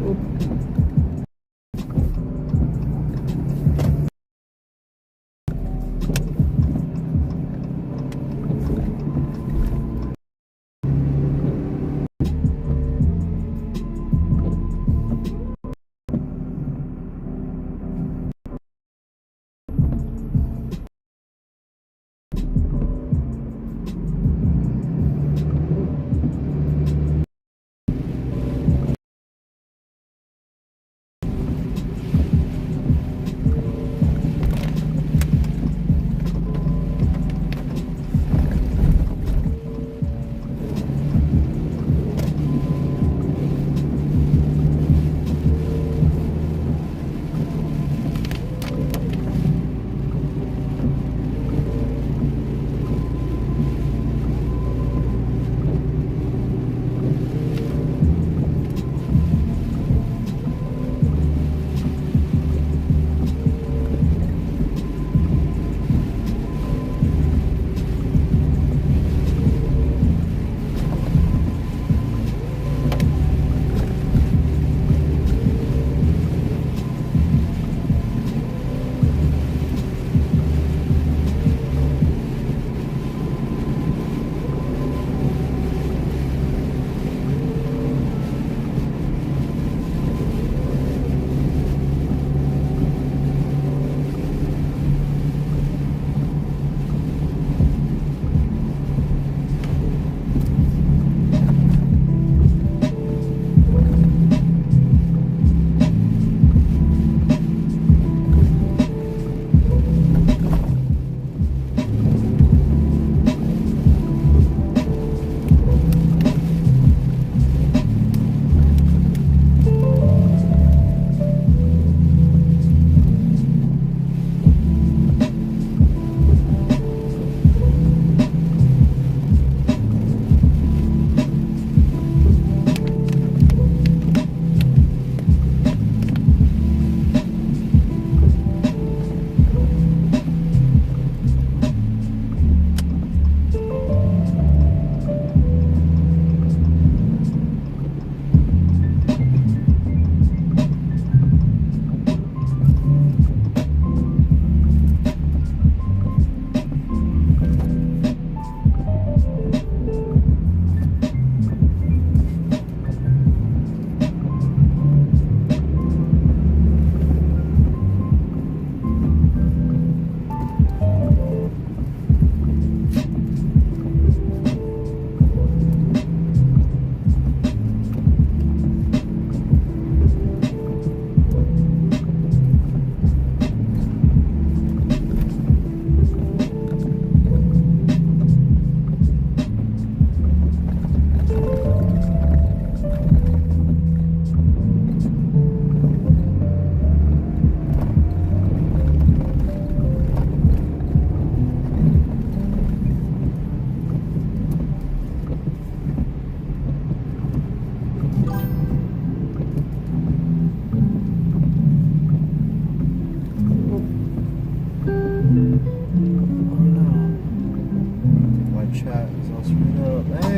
Hey,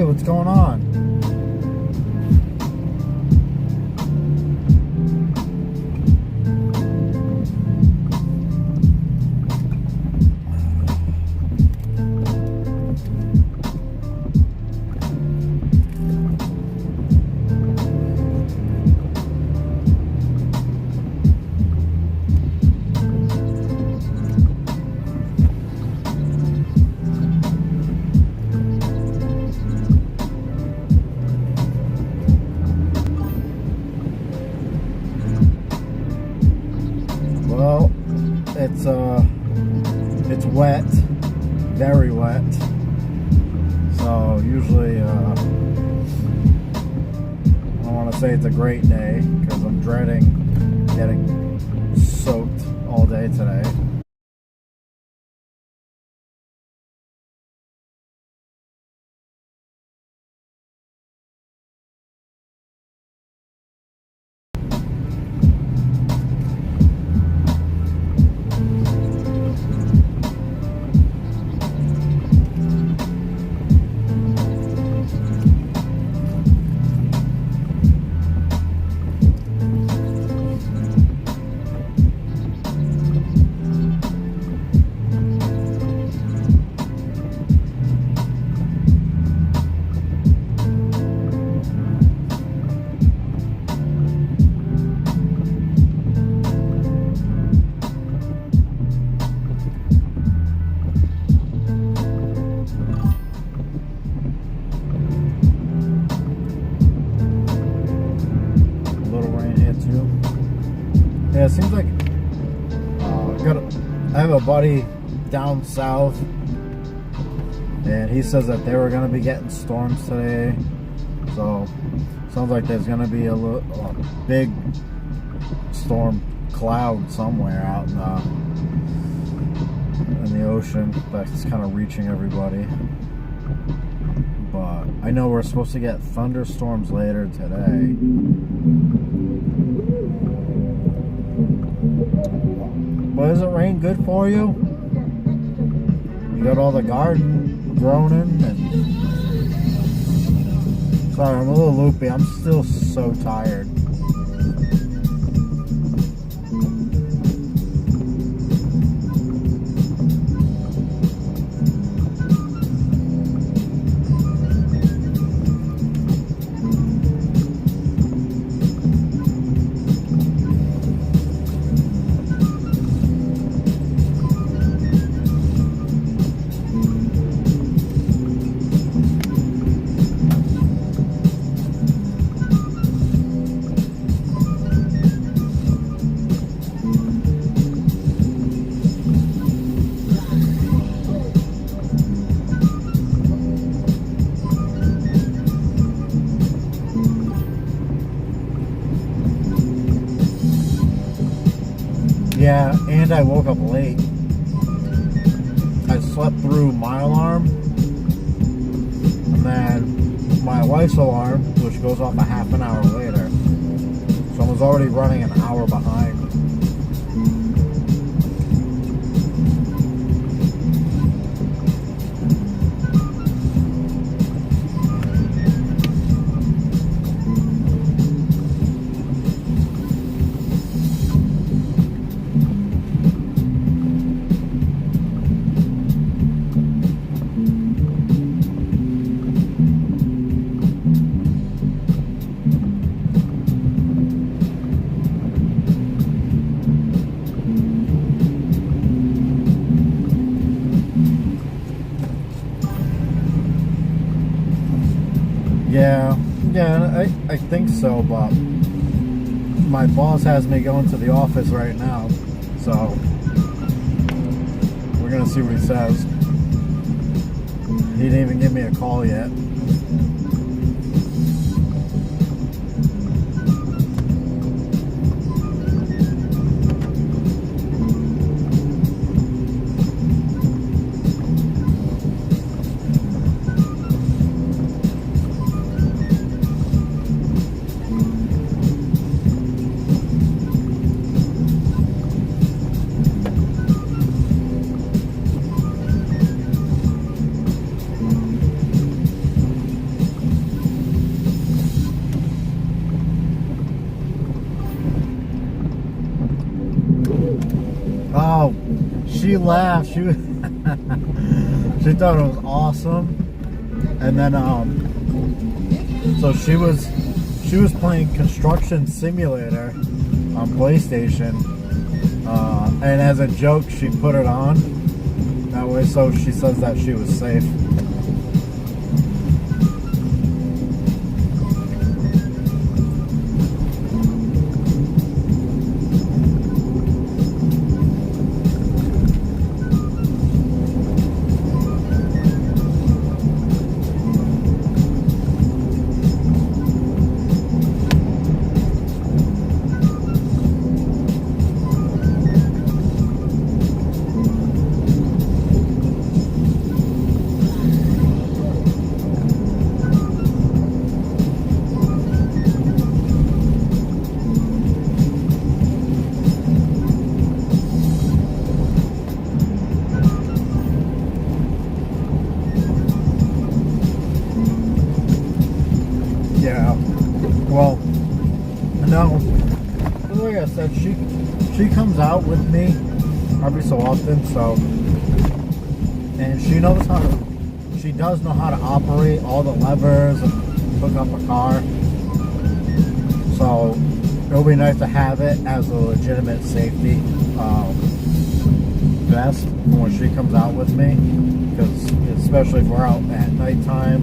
what's going on? Well, it's wet, very wet. So usually, I don't want to say it's a great day because I'm dreading getting soaked all day today. Yeah, it seems like I have a buddy down south, and he says that they were going to be getting storms today. So sounds like there's going to be a big storm cloud somewhere out in the ocean that's kind of reaching everybody. But I know we're supposed to get thunderstorms later today. But isn't rain good for you? You got all the garden groaning and... Sorry, I'm a little loopy. I'm still so tired. Yeah, and I woke up late. I slept through my alarm, and then my wife's alarm, which goes off a half an hour later. So I was already running an hour behind. Yeah, I think so, but my boss has me going to the office right now, so we're gonna see what he says. He didn't even give me a call yet. Oh, she laughed. She she thought it was awesome, and then so she was playing Construction Simulator on PlayStation, and as a joke, she put it on that way. So she says that she was safe. Yeah, well, no, like I said, she comes out with me every so often, so, and she does know how to operate all the levers and hook up a car, so it'll be nice to have it as a legitimate safety vest when she comes out with me, because especially if we're out at nighttime.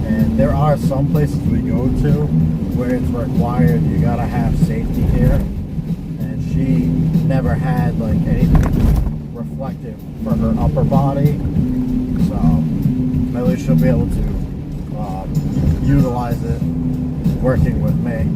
And there are some places we go to where it's required, you gotta have safety gear. And she never had like anything reflective for her upper body, so at least she'll be able to utilize it working with me.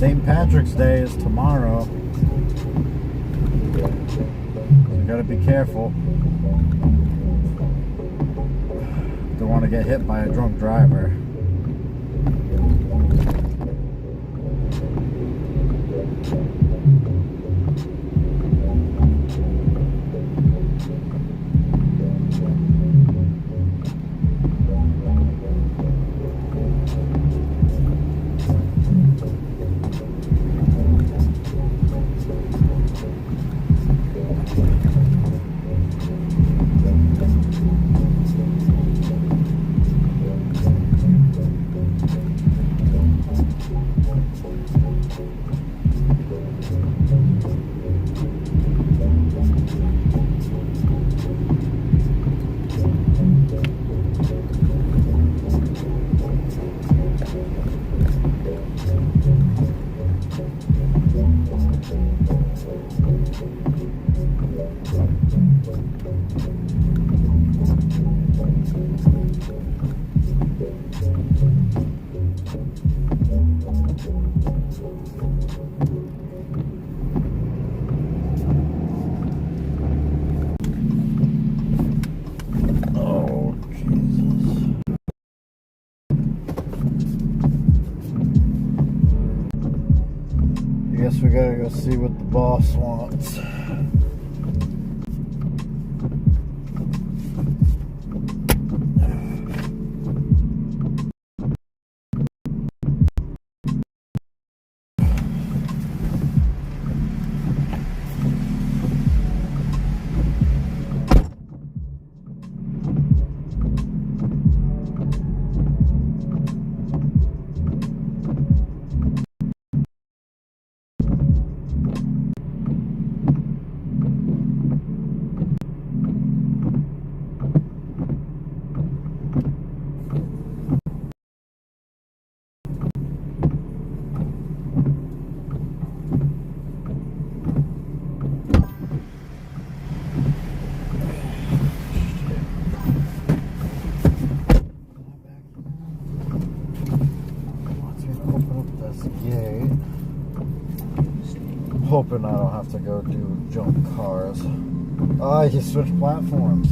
St. Patrick's Day is tomorrow. So you gotta be careful. Don't want to get hit by a drunk driver. Guess we gotta go see what the boss wants. Hoping I don't have to go do jump cars. Ah, you switched platforms.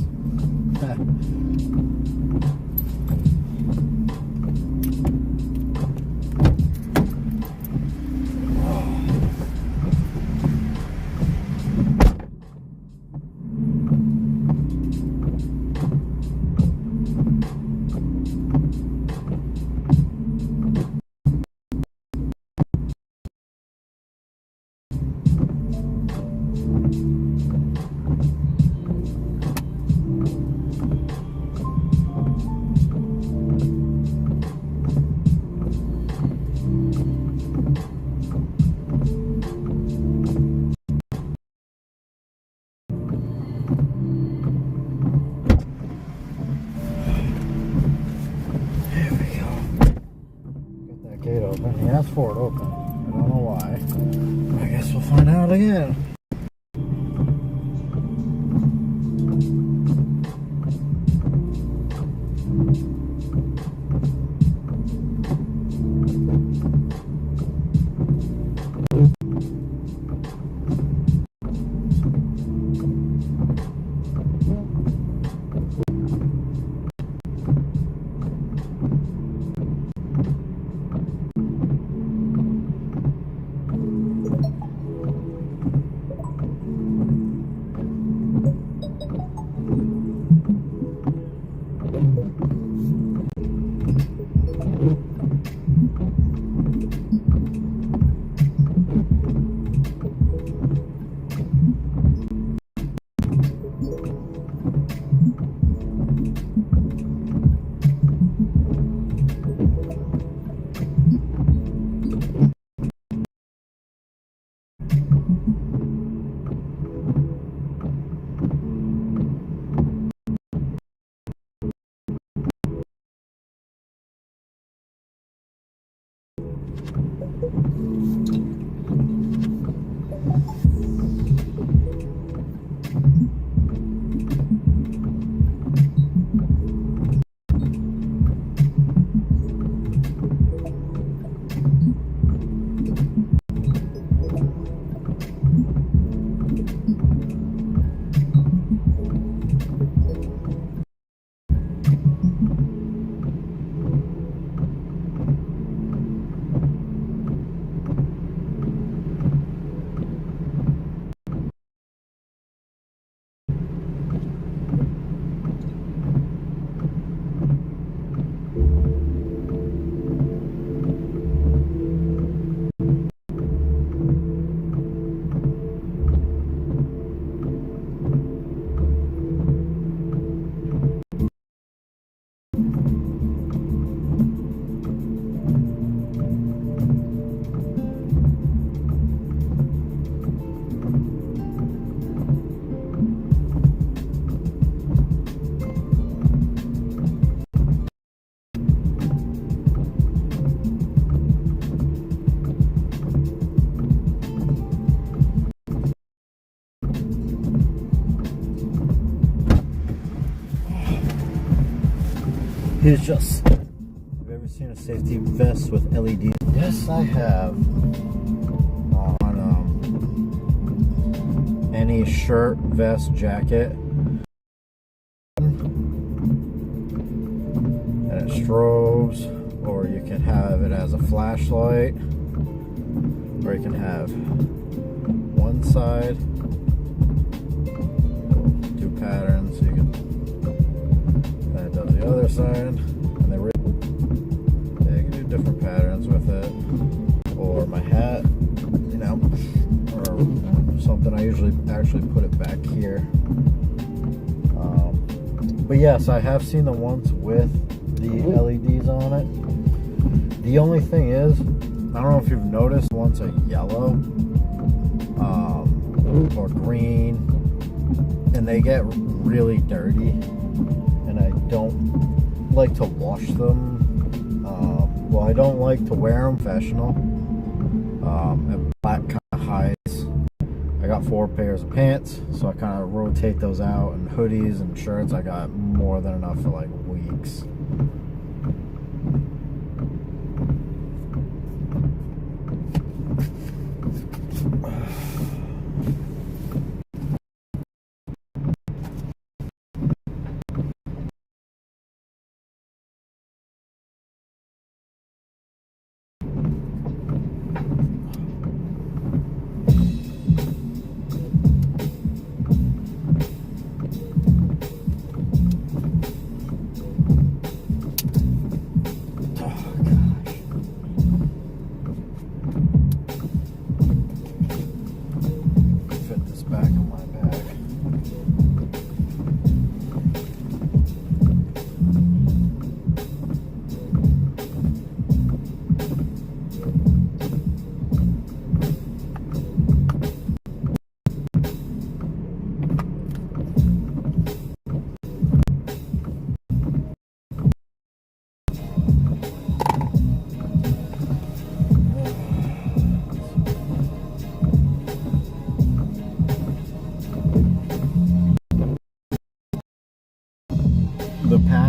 open. He asked for it open. I don't know why. I guess we'll find out again. Here's just. Have you ever seen a safety vest with LED? Yes, I have. On any shirt, vest, jacket. And it strobes, or you can have it as a flashlight, or you can have one side, two patterns, so you can. And it does the other side, and they can do different patterns with it. Or my hat, you know, or something. I usually actually put it back here. But yes, I have seen the ones with the LEDs on it. The only thing is, I don't know if you've noticed, ones are yellow or green, and they get really dirty, and I don't like to wash them. Well, I don't like to wear them professional. And black kind of hides. I got 4 pairs of pants, so I kind of rotate those out, and hoodies and shirts, I got more than enough for like weeks.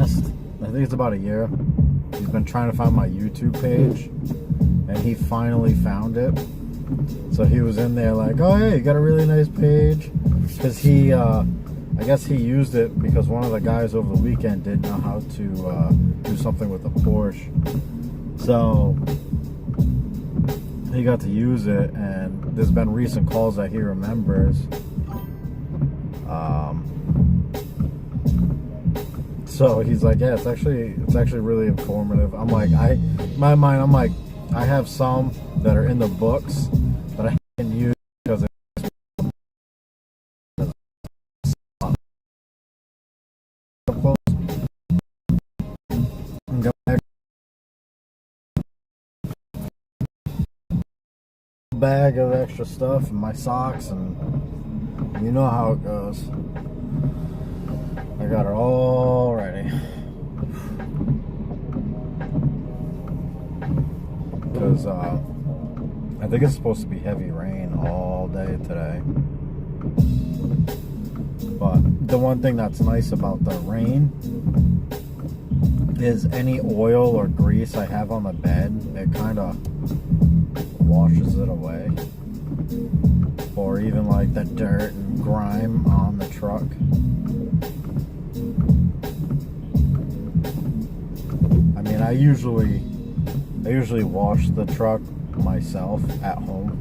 last, I think it's about a year, he's been trying to find my YouTube page, and he finally found it. So he was in there like, oh hey, you got a really nice page, because he I guess he used it because one of the guys over the weekend didn't know how to do something with the Porsche, so he got to use it, and there's been recent calls that he remembers. So he's like, yeah, it's actually really informative. I'm like, in my mind, I'm like, I have some that are in the books that I can use because bag of extra stuff and my socks, and you know how it goes. I got it all ready. Because I think it's supposed to be heavy rain all day today. But the one thing that's nice about the rain is any oil or grease I have on the bed, it kind of washes it away. Or even like the dirt and grime on the truck. I mean, I usually wash the truck myself at home,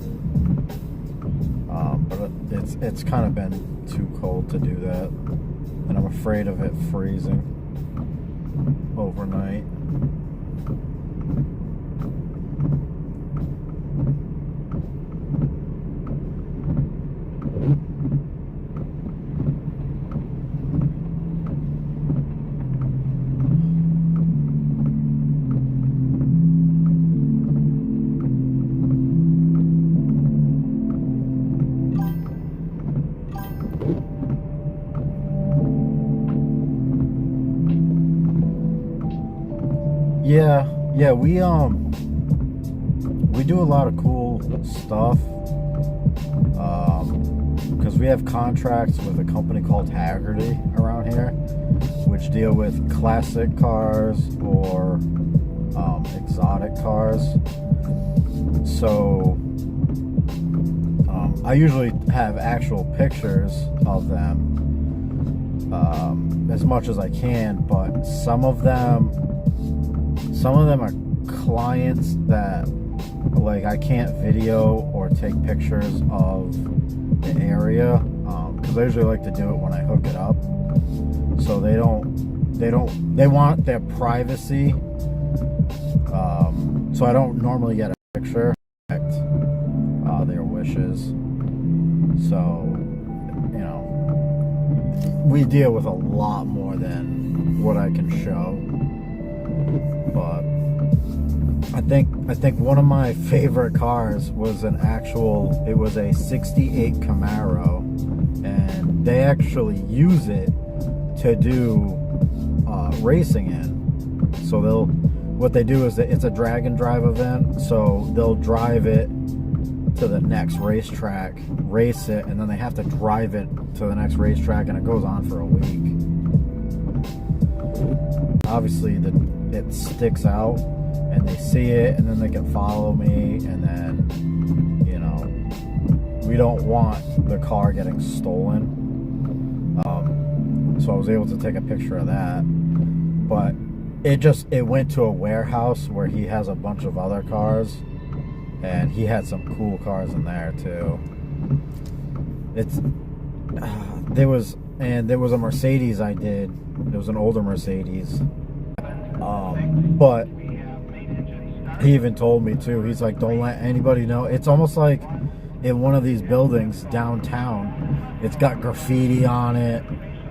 but it's kind of been too cold to do that, and I'm afraid of it freezing overnight. Yeah, we do a lot of cool stuff, because we have contracts with a company called Haggerty around here, which deal with classic cars or exotic cars. So I usually have actual pictures of them, as much as I can, but some of them are clients that, like, I can't video or take pictures of the area, because I usually like to do it when I hook it up. So they want their privacy. So I don't normally get a picture, their wishes. So, you know, we deal with a lot more than what I can show. But I think one of my favorite cars was it was a 68 Camaro, and they actually use it to do racing in. So what they do is that it's a drag and drive event, so they'll drive it to the next racetrack, race it, and then they have to drive it to the next racetrack, and it goes on for a week. Obviously it sticks out and they see it, and then they can follow me, and then, you know, we don't want the car getting stolen. So I was able to take a picture of that, but it went to a warehouse where he has a bunch of other cars, and he had some cool cars in there too. There was a Mercedes I did. It was an older Mercedes. But he even told me too, he's like, don't let anybody know. It's almost like in one of these buildings downtown, it's got graffiti on it.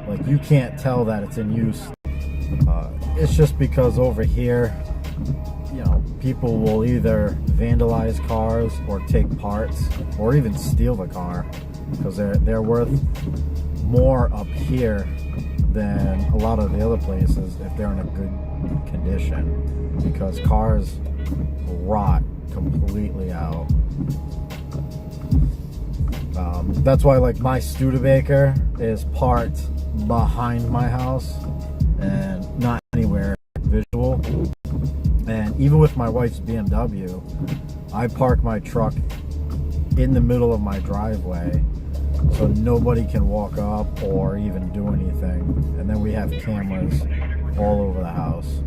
Like, you can't tell that it's in use. It's just because over here, you know, people will either vandalize cars or take parts or even steal the car, because they're worth more up here than a lot of the other places if they're in a good condition, because cars rot completely out. That's why, like, my Studebaker is parked behind my house and not And even with my wife's BMW, I park my truck in the middle of my driveway so nobody can walk up or even do anything. And then we have cameras all over the house.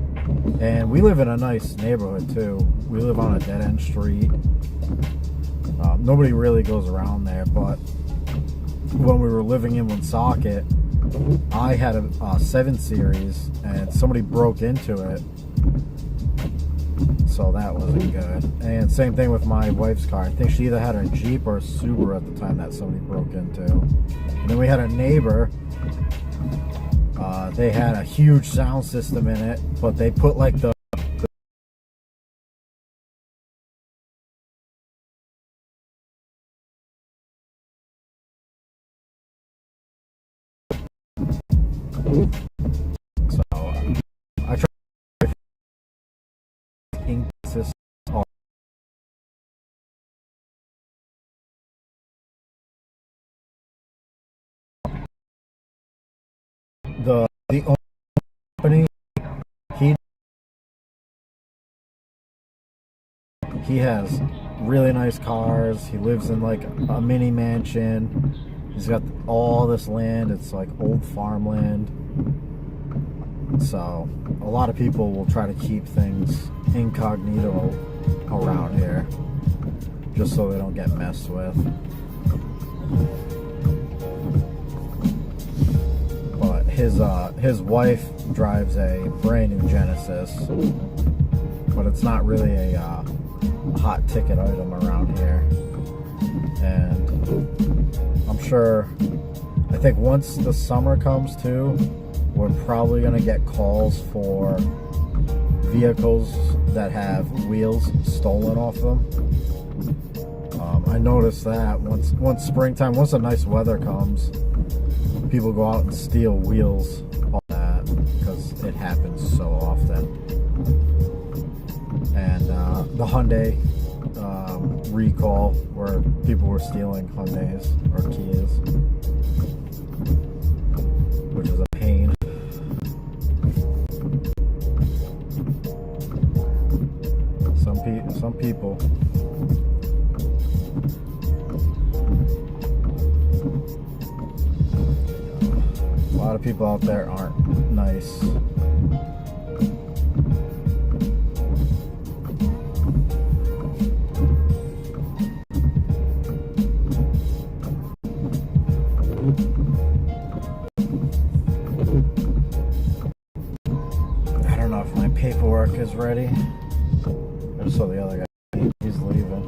And we live in a nice neighborhood too. We live on a dead-end street. Nobody really goes around there, but when we were living in Woonsocket, I had a 7 Series and somebody broke into it, so that wasn't good. And same thing with my wife's car. I think she either had a Jeep or a Subaru at the time that somebody broke into. And then we had a neighbor. They had a huge sound system in it, but they put like the so I tried ink system. The company, he has really nice cars. He lives in like a mini mansion. He's got all this land. It's like old farmland. So a lot of people will try to keep things incognito around here just so they don't get messed with. But his wife drives a brand new Genesis, but it's not really a hot ticket item around here. And I'm sure, I think once the summer comes too, we're probably going to get calls for vehicles that have wheels stolen off them. I noticed that once springtime, once the nice weather comes, people go out and steal wheels off that because it happens so often. And the Hyundai recall where people were stealing Hyundais or Kias, which is a pain. Some people. A lot of people out there aren't nice. I don't know if my paperwork is ready. I just saw the other guy. He's leaving.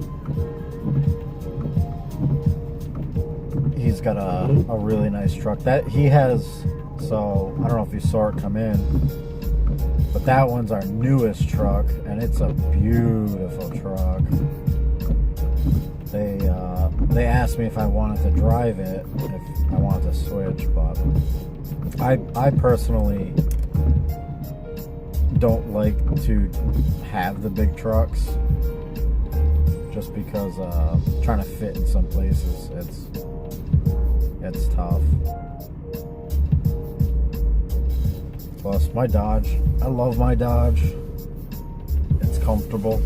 He's got a really nice truck that he has. So I don't know if you saw it come in, but that one's our newest truck, and it's a beautiful truck. They asked me if I wanted to drive it, if I wanted to switch, but I personally don't like to have the big trucks, just because trying to fit in some places, it's tough. Plus my Dodge, I love my Dodge. It's comfortable,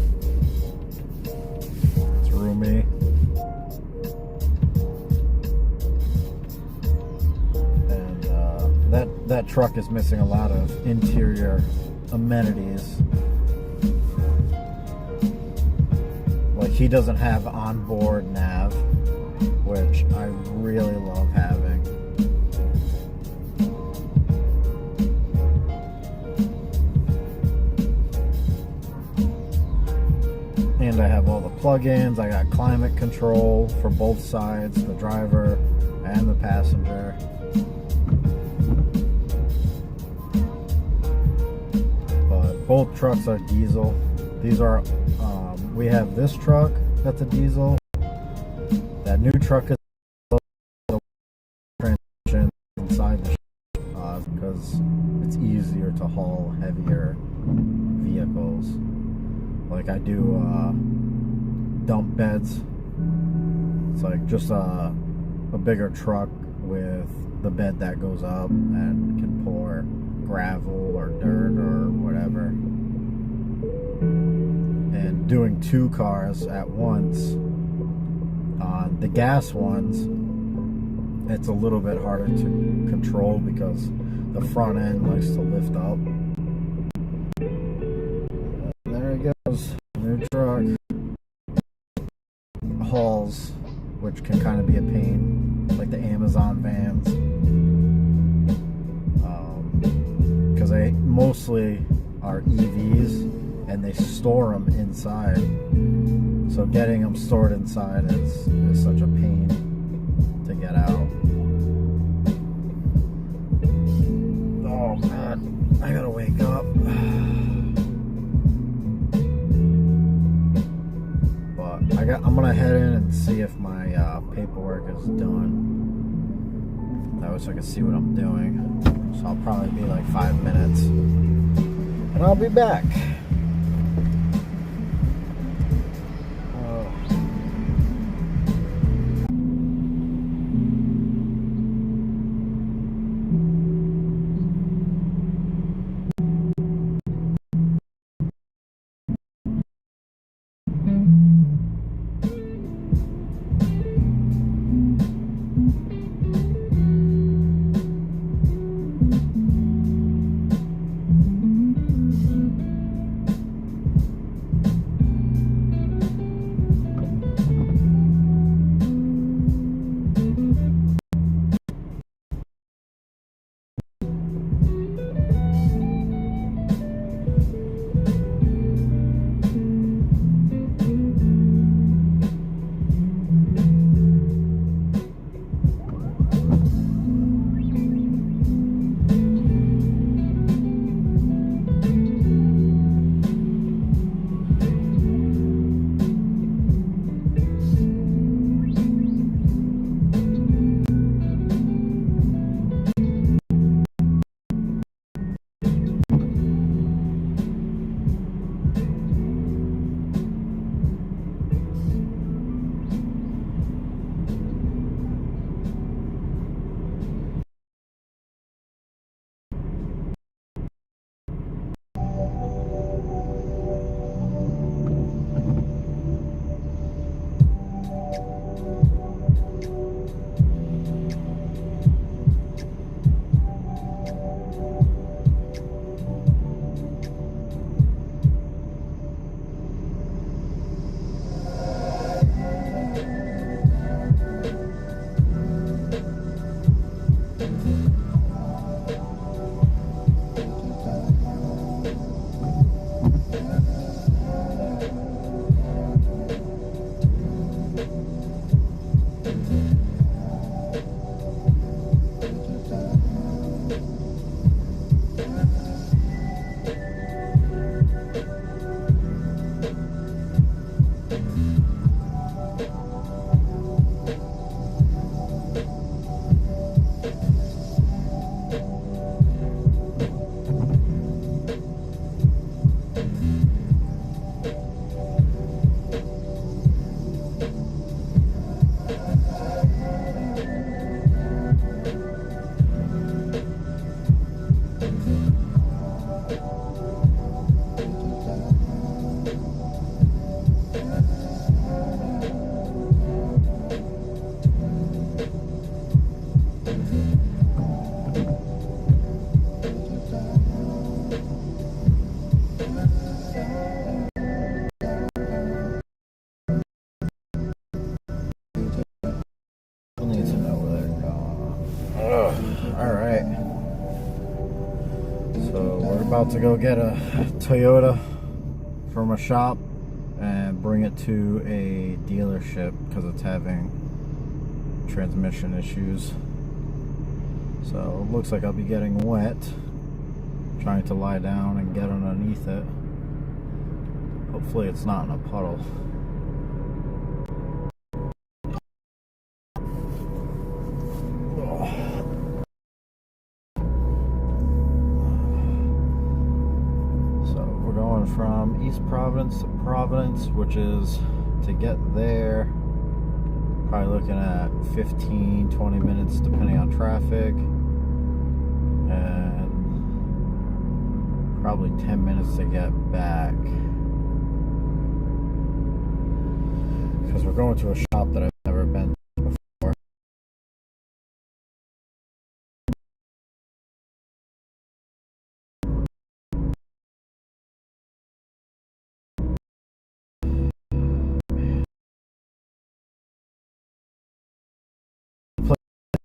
it's roomy. And that truck is missing a lot of interior amenities. Like, he doesn't have onboard nav, which I really love having. And I have all the plugins. I got climate control for both sides, the driver and the passenger. But both trucks are diesel. These are, we have this truck that's a diesel. That new truck is a transmission inside the because it's easier to haul heavier vehicles. Like, I do dump beds. It's like just a bigger truck with the bed that goes up and can pour gravel or dirt or whatever. doing 2 cars at once. The gas ones, it's a little bit harder to control because the front end likes to lift up. And there he goes, new truck. Hauls, which can kind of be a pain, like the Amazon vans, because they mostly are EVs and they store them inside. So getting them stored inside is such a pain to get out. Oh man, I gotta wake up. But I'm gonna head in and see if my paperwork is done. That way so I can see what I'm doing. So I'll probably be like 5 minutes. And I'll be back. About to go get a Toyota from a shop and bring it to a dealership because it's having transmission issues. So it looks like I'll be getting wet, trying to lie down and get underneath it. Hopefully it's not in a puddle. From East Providence to Providence, which is, to get there, probably looking at 15-20 minutes depending on traffic, and probably 10 minutes to get back. we're going to a shop that I've never been to before. I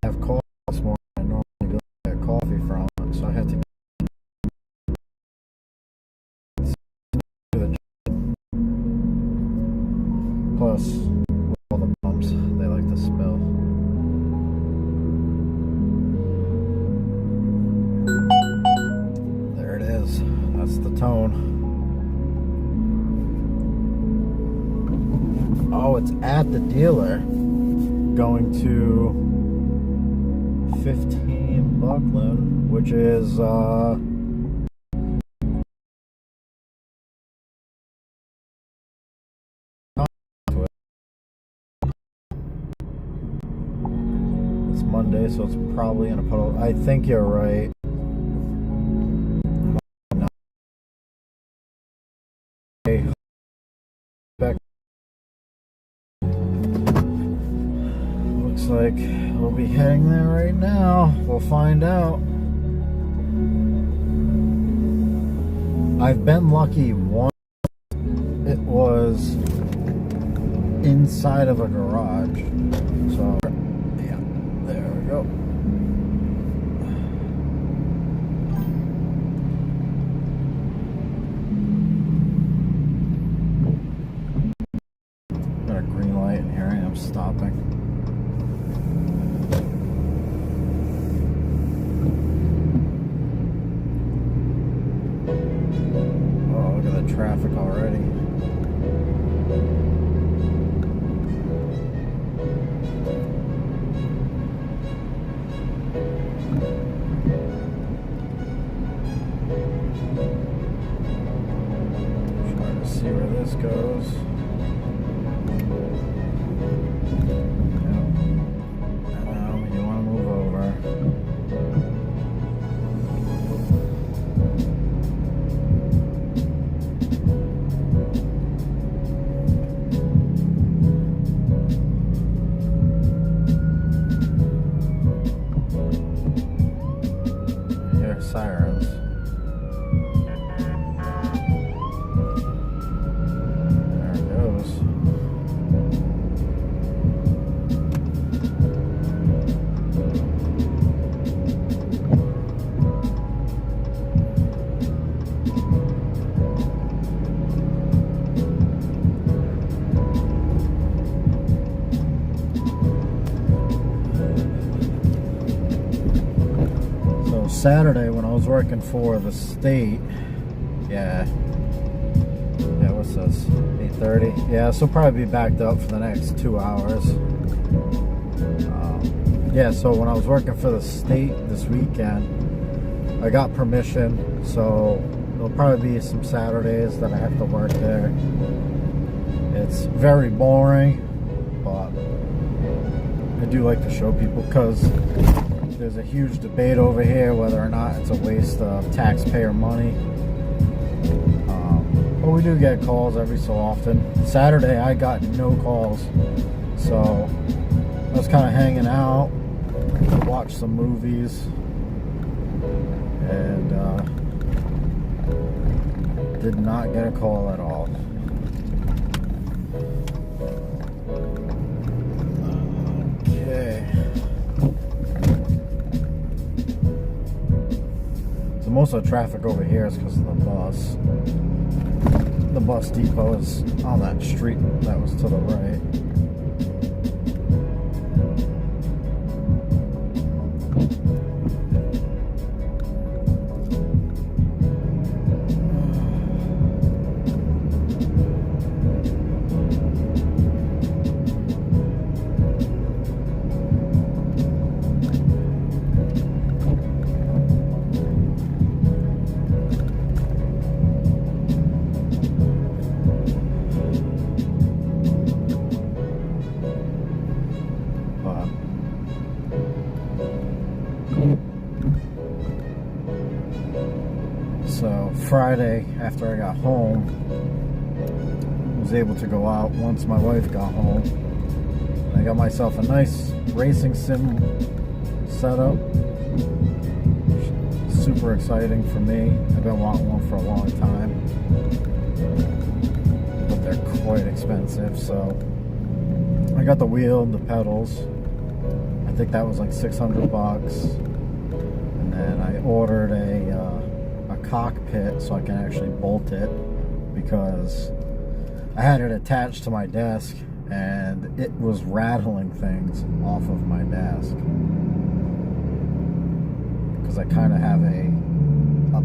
have coffee this morning. I normally go get coffee from it, so I had to get the plus all the bumps they like to spill. There it is. That's the tone. Oh, it's at the dealer. Going to 15 Buckland, which is it's Monday, so it's probably in a puddle. I think you're right. Back. Looks like we'll be heading there right now. We'll find out. I've been lucky once. It was inside of a garage. So, yeah, there we go. Got a green light, and here I am stopping. Oh, look at the traffic already. Trying to see where this goes. I know, you want to move over. Sirens. There it goes. Saturday when I was working for the state, yeah, what's this, 8:30? Yeah, so probably be backed up for the next 2 hours. Yeah, so when I was working for the state this weekend, I got permission, so there'll probably be some Saturdays that I have to work there. It's very boring, but I do like to show people because there's a huge debate over here whether or not it's a waste of taxpayer money. But we do get calls every so often. Saturday I got no calls, so I was kind of hanging out, watched some movies, and did not get a call at all. Okay. So most of the traffic over here is because of the bus. The bus depot is on that street that was to the right. So Friday after I got home, was able to go out once my wife got home. I got myself a nice racing sim setup. Super exciting for me. I've been wanting one for a long time, but they're quite expensive. So I got the wheel and the pedals. I think that was like $600. And then I ordered a cockpit so I can actually bolt it, because I had it attached to my desk and it was rattling things off of my desk, because I kind of have a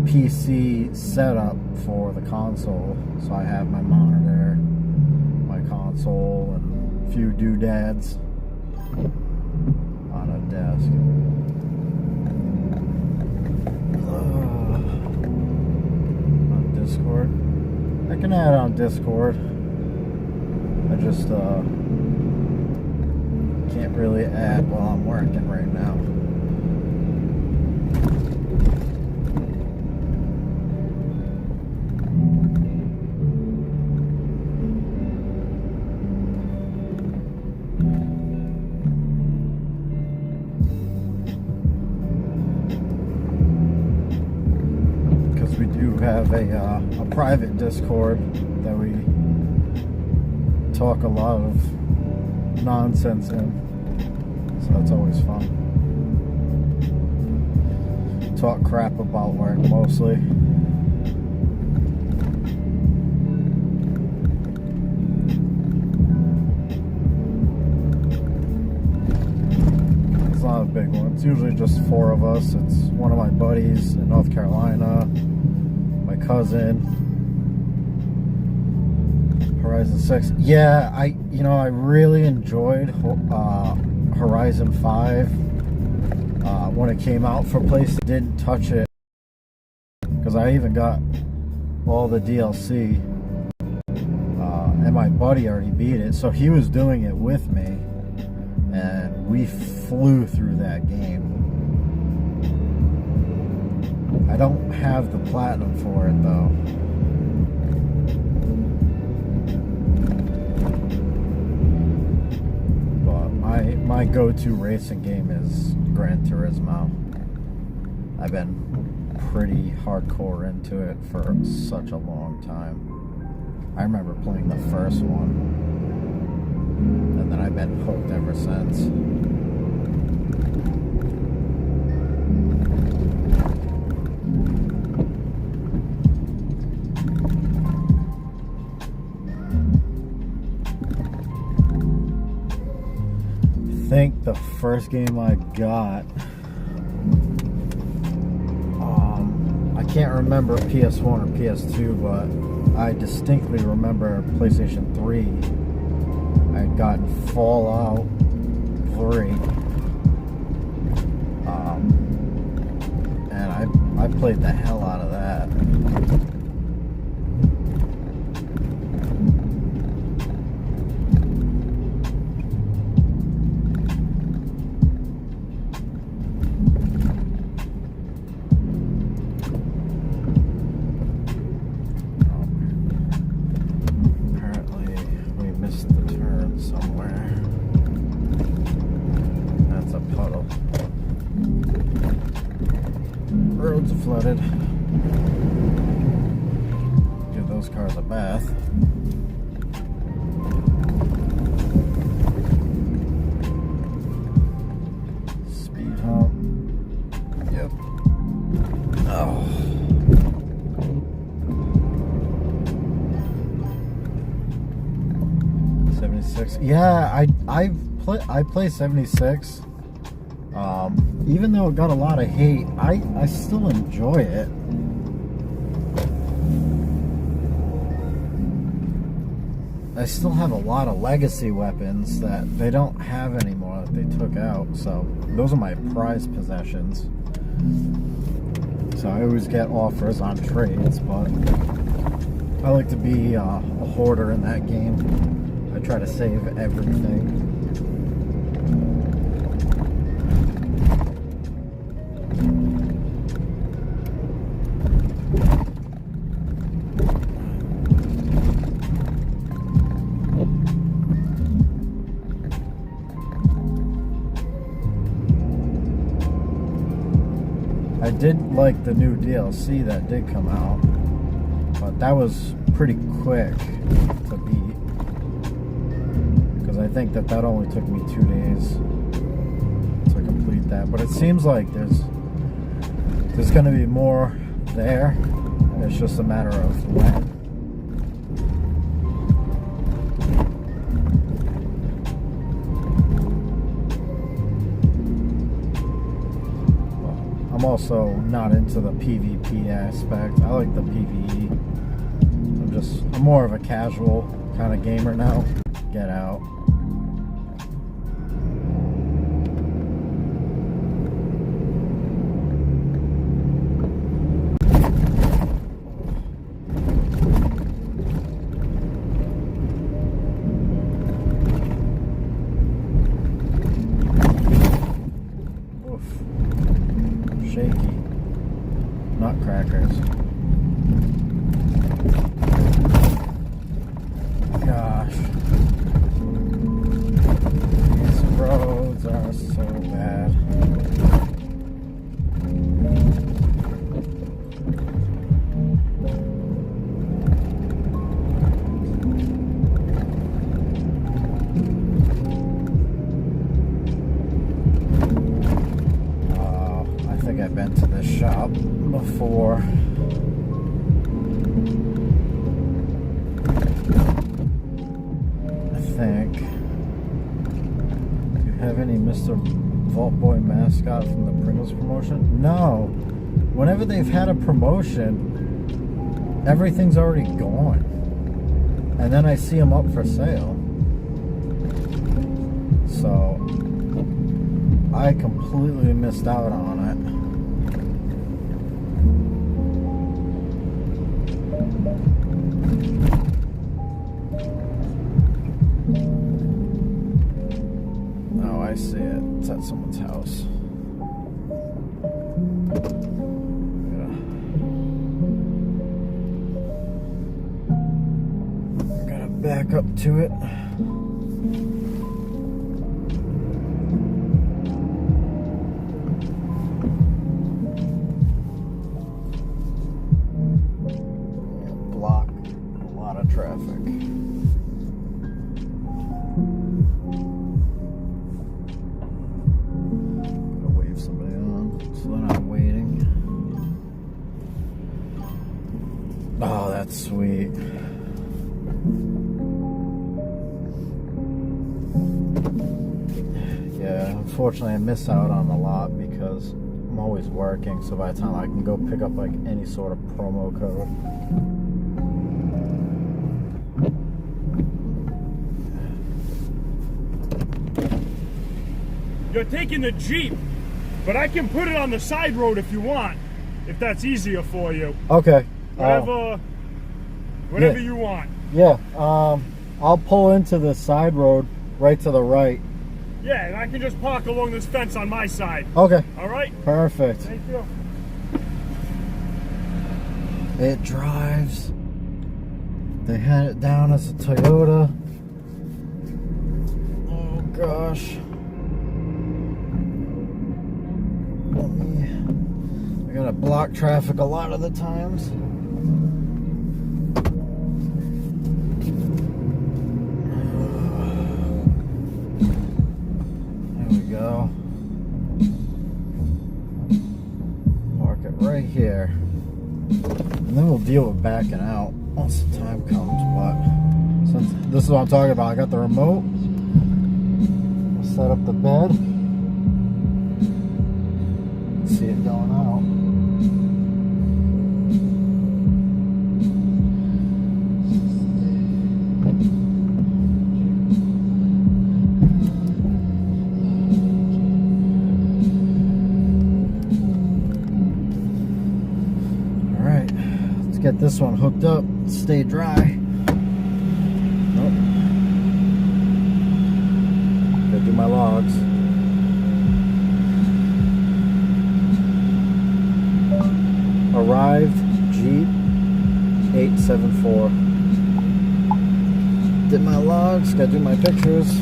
PC setup for the console. So I have my monitor, my console, and a few doodads on a desk. On Discord, I can add on Discord. I just can't really add while I'm working right now. We do have a private Discord that we talk a lot of nonsense in, so that's always fun. Talk crap about work mostly. It's not a big one. It's usually just 4 of us. It's one of my buddies in North Carolina, my cousin, Horizon 6. Yeah, I really enjoyed Horizon 5 when it came out for PlayStation. Didn't touch it because I even got all the DLC, and my buddy already beat it, so he was doing it with me, and we flew through that game. I don't have the platinum for it though. But my go-to racing game is Gran Turismo. I've been pretty hardcore into it for such a long time. I remember playing the first one, and then I've been hooked ever since. I think the first game I got, I can't remember PS1 or PS2, but I distinctly remember PlayStation 3. I had gotten Fallout 3, and I played the hell out of that. Roads are flooded. Give those cars a bath. Speed hump. Yep. Oh. '76. Yeah, I play 76. Even though it got a lot of hate, I still enjoy it. I still have a lot of legacy weapons that they don't have anymore, that they took out. So those are my prized possessions. So I always get offers on trades, but I like to be a hoarder in that game. I try to save everything. did like the new DLC that did come out, but that was pretty quick to beat, because I think that only took me 2 days to complete that. But it seems like there's going to be more there. It's just a matter of when. I'm also not into the PvP aspect. I like the PvE. I'm more of a casual kind of gamer now. Get out. Shaky nutcrackers. Gosh, these roads are so bad. I've been to this shop before. I think. Do you have any Mr. Vault Boy mascot from the Pringles promotion? No. Whenever they've had a promotion, everything's already gone. And then I see them up for sale. So I completely missed out on it. Oh, I see it. It's at someone's house. Gotta back up to it. Block a lot of traffic. Oh, that's sweet. Yeah, unfortunately I miss out on a lot because I'm always working, so by the time I can go pick up like any sort of promo code. You're taking the Jeep, but I can put it on the side road if you want, if that's easier for you. Okay. Whatever you want. Yeah, I'll pull into the side road right to the right. Yeah, and I can just park along this fence on my side. Okay. All right? Perfect. Thank you. It drives. They had it down as a Toyota. Oh gosh. I gotta block traffic a lot of the times. There we go. Park it right here. And then we'll deal with backing out once the time comes. But since this is what I'm talking about, I got the remote. I'll set up the bed. See it going out. All right, let's get this one hooked up. Stay dry. Nope. Gotta do my logs. Arrived, Jeep 874. Did my logs, gotta do my pictures.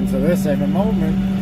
into this every moment.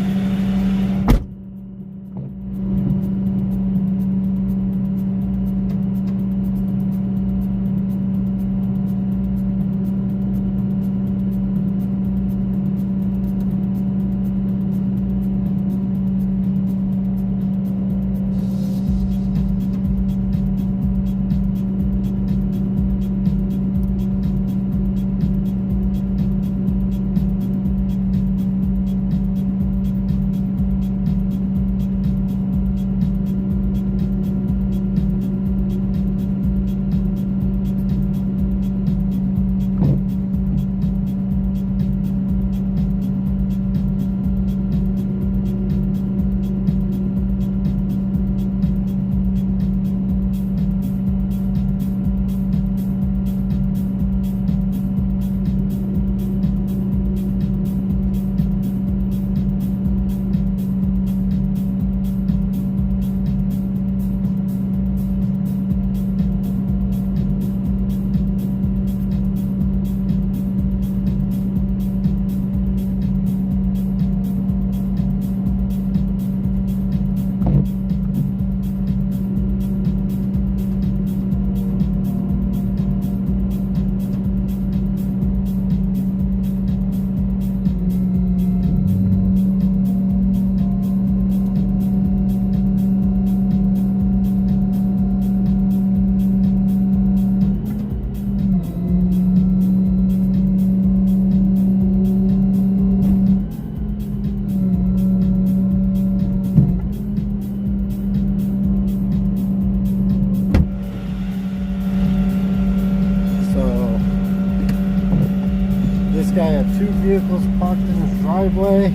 Guy had two vehicles parked in his driveway.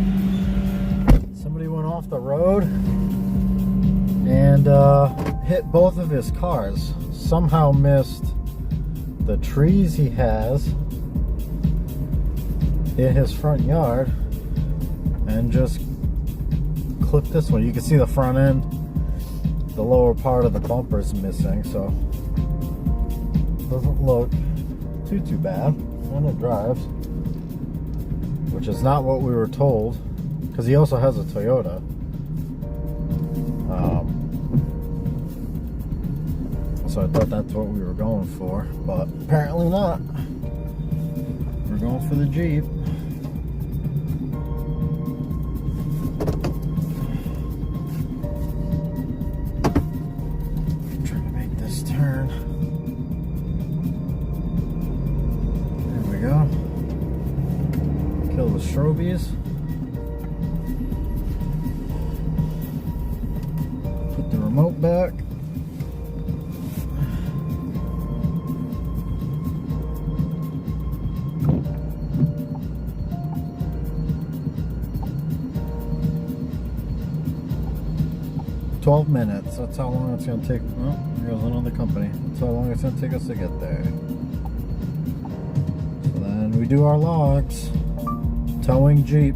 Somebody went off the road and hit both of his cars. Somehow missed the trees he has in his front yard and just clipped this one. You can see the front end, the lower part of the bumper is missing, so doesn't look too bad, and it drives. Which is not what we were told, because he also has a Toyota. So I thought that's what we were going for, but apparently not. We're going for the Jeep. I'm trying to make this turn. There we go. Kill the Strobies. Put the remote back. $12. That's how long it's going to take. Oh, here goes another company. That's how long it's going to take us to get there. So then we do our logs. Towing Jeep.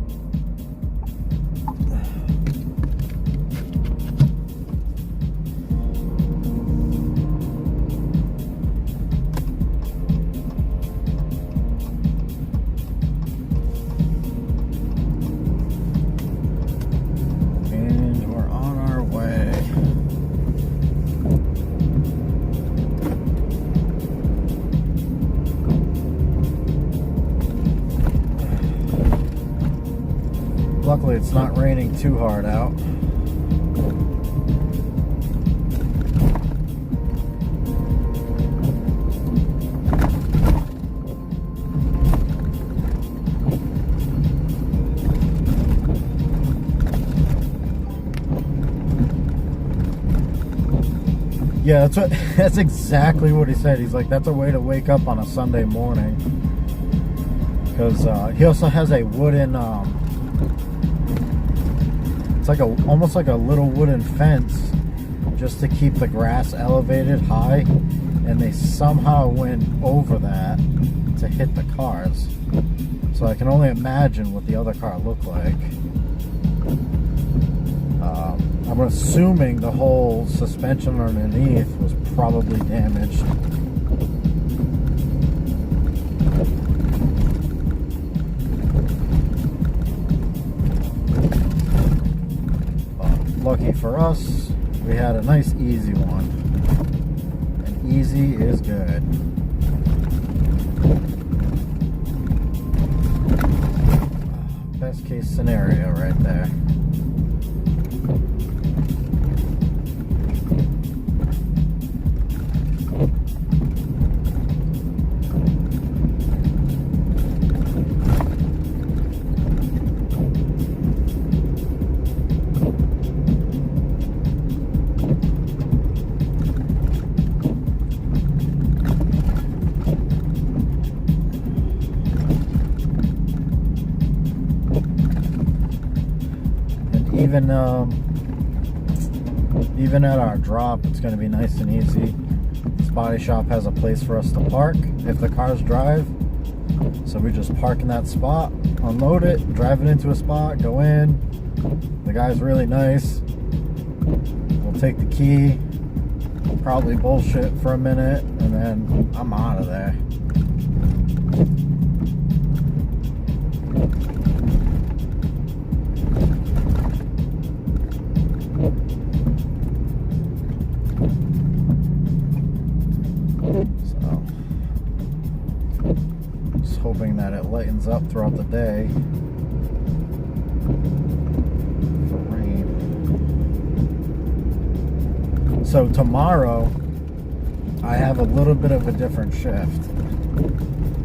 And we're on our way. Luckily, it's not raining too hard out. Yeah, that's exactly what he said. He's like, that's a way to wake up on a Sunday morning. Because he also has a wooden, it's like almost like a little wooden fence just to keep the grass elevated high. And they somehow went over that to hit the cars. So I can only imagine what the other car looked like. I'm assuming the whole suspension underneath was probably damaged. lucky for us, we had a nice easy one. And easy is good. Best case scenario right there. Even at our drop, it's going to be nice and easy. This body shop has a place for us to park if the cars drive. So we just park in that spot, unload it, drive it into a spot, go in. The guy's really nice. We'll take the key, probably bullshit for a minute, and then I'm out of there. Hoping that it lightens up throughout the day for rain. So tomorrow I have a little bit of a different shift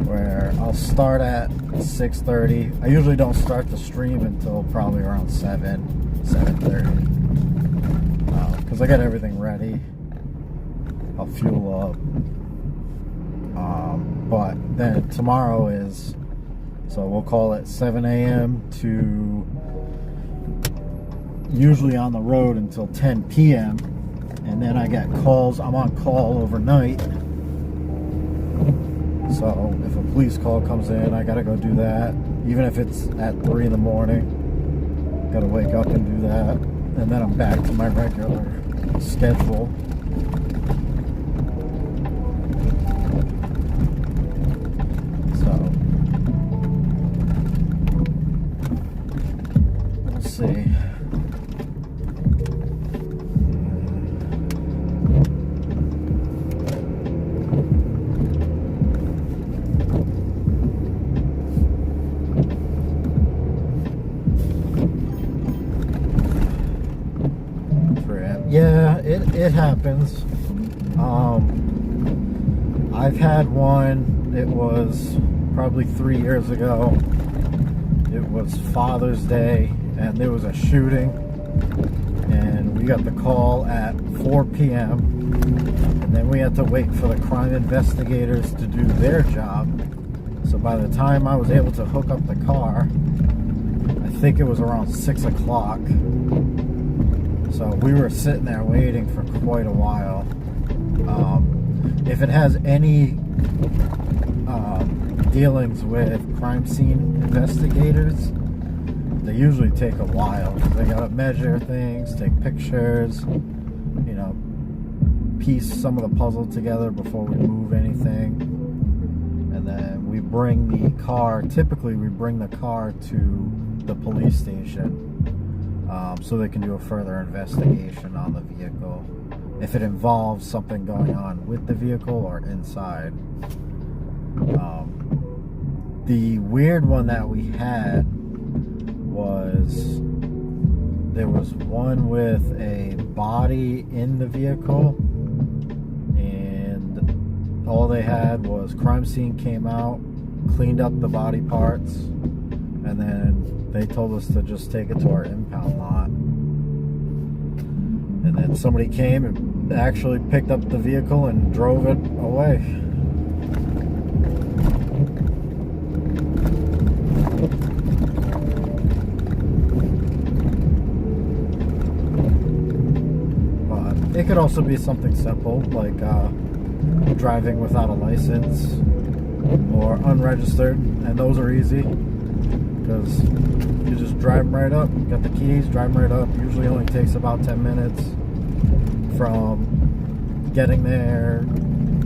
where I'll start at 6:30. I usually don't start the stream until probably around 7:30 because I got everything ready. I'll fuel up. But then tomorrow is, so we'll call it 7 a.m. to usually on the road until 10 p.m. And then I get calls. I'm on call overnight. So if a police call comes in, I gotta go do that. Even if it's at 3 in the morning, gotta wake up and do that. And then I'm back to my regular schedule. See. Yeah, it happens. I've had one, it was probably 3 years ago. It was Father's Day. And there was a shooting, and we got the call at 4 p.m. and then we had to wait for the crime investigators to do their job. So by the time I was able to hook up the car, I think it was around 6 o'clock. So we were sitting there waiting for quite a while. If it has any dealings with crime scene investigators, they usually take a while. They gotta measure things, take pictures, you know, piece some of the puzzle together before we move anything. And then we bring the car, typically we bring the car to the police station so they can do a further investigation on the vehicle if it involves something going on with the vehicle or inside. The weird one that we had was there was one with a body in the vehicle, and all they had was crime scene came out, cleaned up the body parts, and then they told us to just take it to our impound lot. And then somebody came and actually picked up the vehicle and drove it away. It could also be something simple, like driving without a license or unregistered, and those are easy because you just drive them right up, got the keys, drive them right up. Usually only takes about 10 minutes from getting there,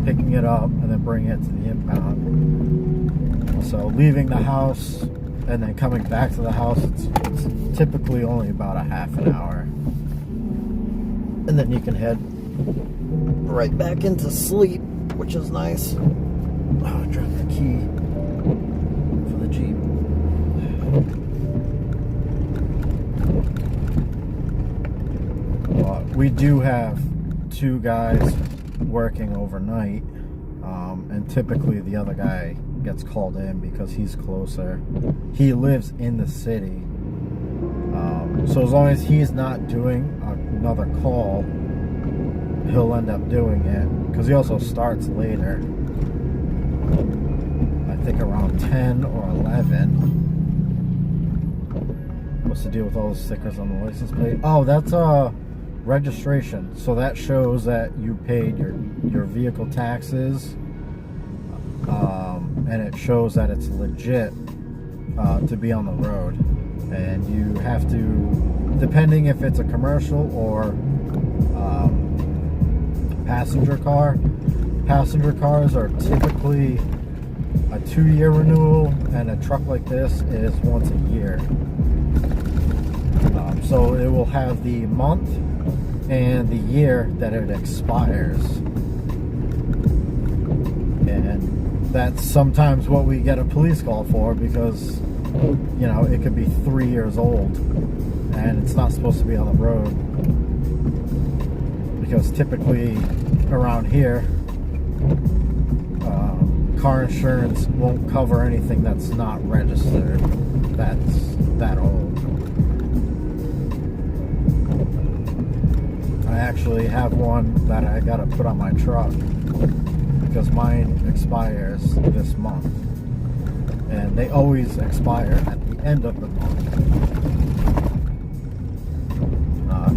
picking it up, and then bringing it to the impound. So leaving the house and then coming back to the house, it's typically only about a half an hour. and then you can head right back into sleep, which is nice. Oh, I dropped the key for the Jeep. We do have 2 guys working overnight, and typically the other guy gets called in because he's closer. He lives in the city, so as long as he's not doing another call, he'll end up doing it, because he also starts later, I think around 10 or 11. What's the deal with all the stickers on the license plate? Oh, that's registration. So that shows that you paid your vehicle taxes, and it shows that it's legit to be on the road. And you have to, depending if it's a commercial or passenger car. Passenger cars are typically a 2-year renewal, and a truck like this is once a year. So it will have the month and the year that it expires, and that's sometimes what we get a police call for, because you know, it could be 3 years old and it's not supposed to be on the road, because typically around here car insurance won't cover anything that's not registered that's that old. I actually have one that I gotta put on my truck because mine expires this month, and they always expire at the end of the month.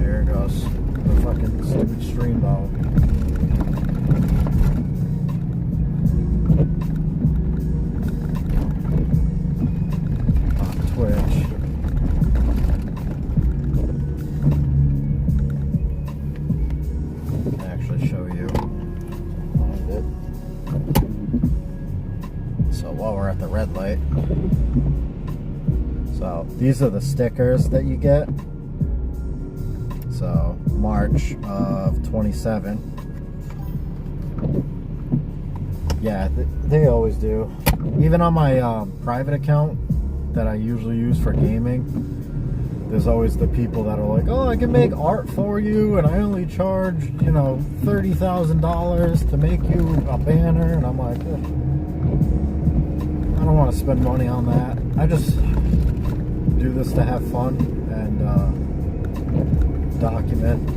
Here it goes, the fucking stupid stream ball. On Twitch. Show you behind it. So while we're at the red light, so these are the stickers that you get. So March of 27. Yeah, they always do. Even on my private account that I usually use for gaming, there's always the people that are like, oh, I can make art for you, and I only charge, you know, $30,000 to make you a banner. And I'm like, I don't want to spend money on that. I just do this to have fun and document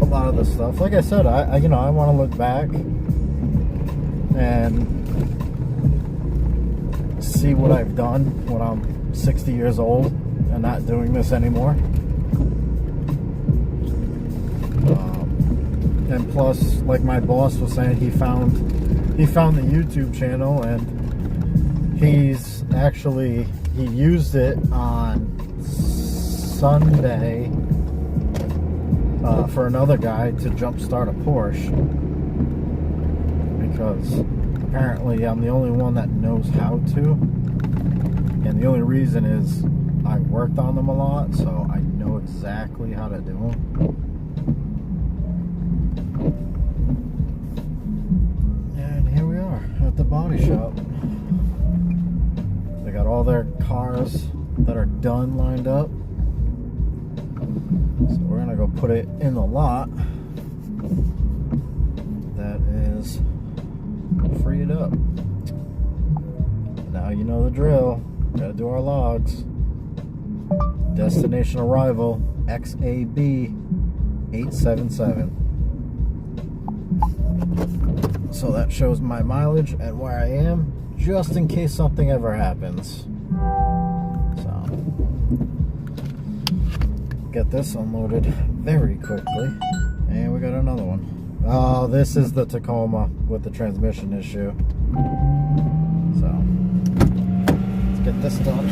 a lot of the stuff. Like I said, I you know, I want to look back and see what I've done when I'm 60 years old and not doing this anymore. And plus, like my boss was saying, he found the YouTube channel, and he used it on Sunday for another guy to jumpstart a Porsche, because apparently I'm the only one that knows how to, and the only reason is I worked on them a lot, so I know exactly how to do them. And here we are at the body shop. They got all their cars that are done lined up. So we're gonna go put it in the lot that is freed up. Now you know the drill. Gotta do our logs. Destination arrival XAB 877. So that shows my mileage and where I am, just in case something ever happens. So get this unloaded very quickly, and we got another one. Oh, this is the Tacoma with the transmission issue. So let's get this done.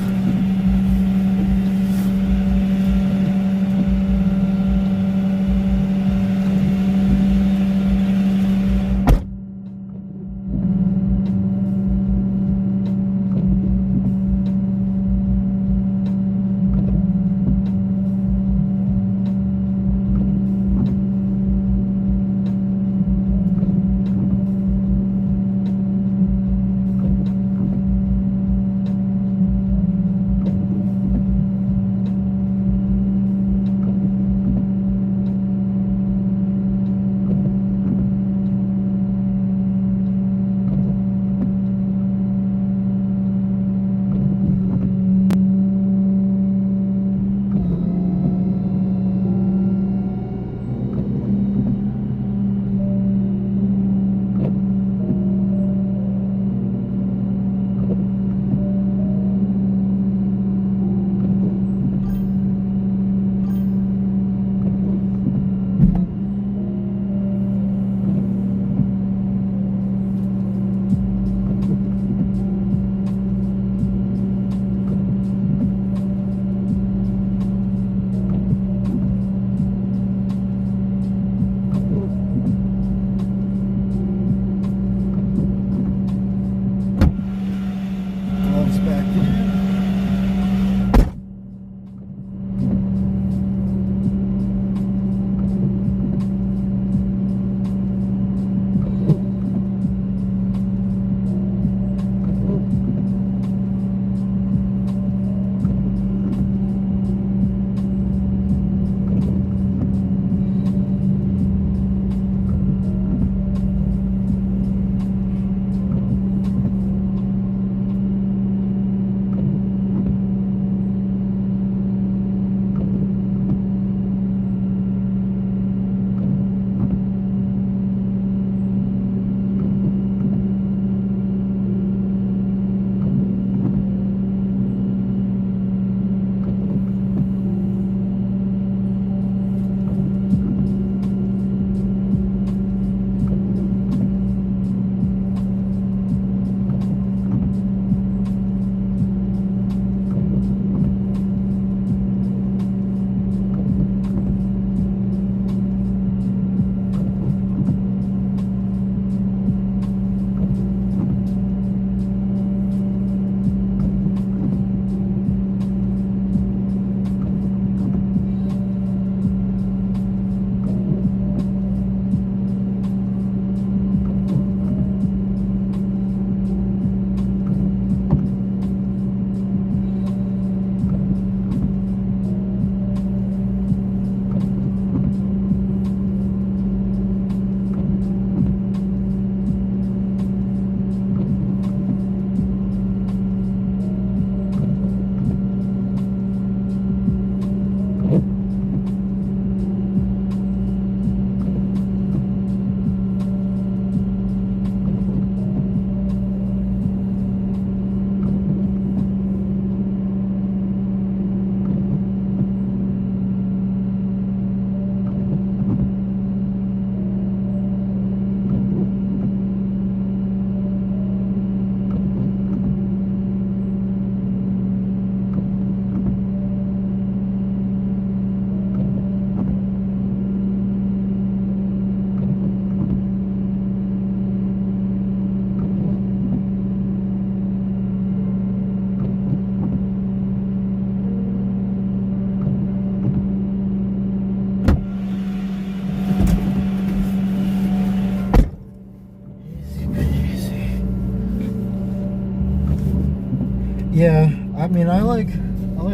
Yeah, I mean, I like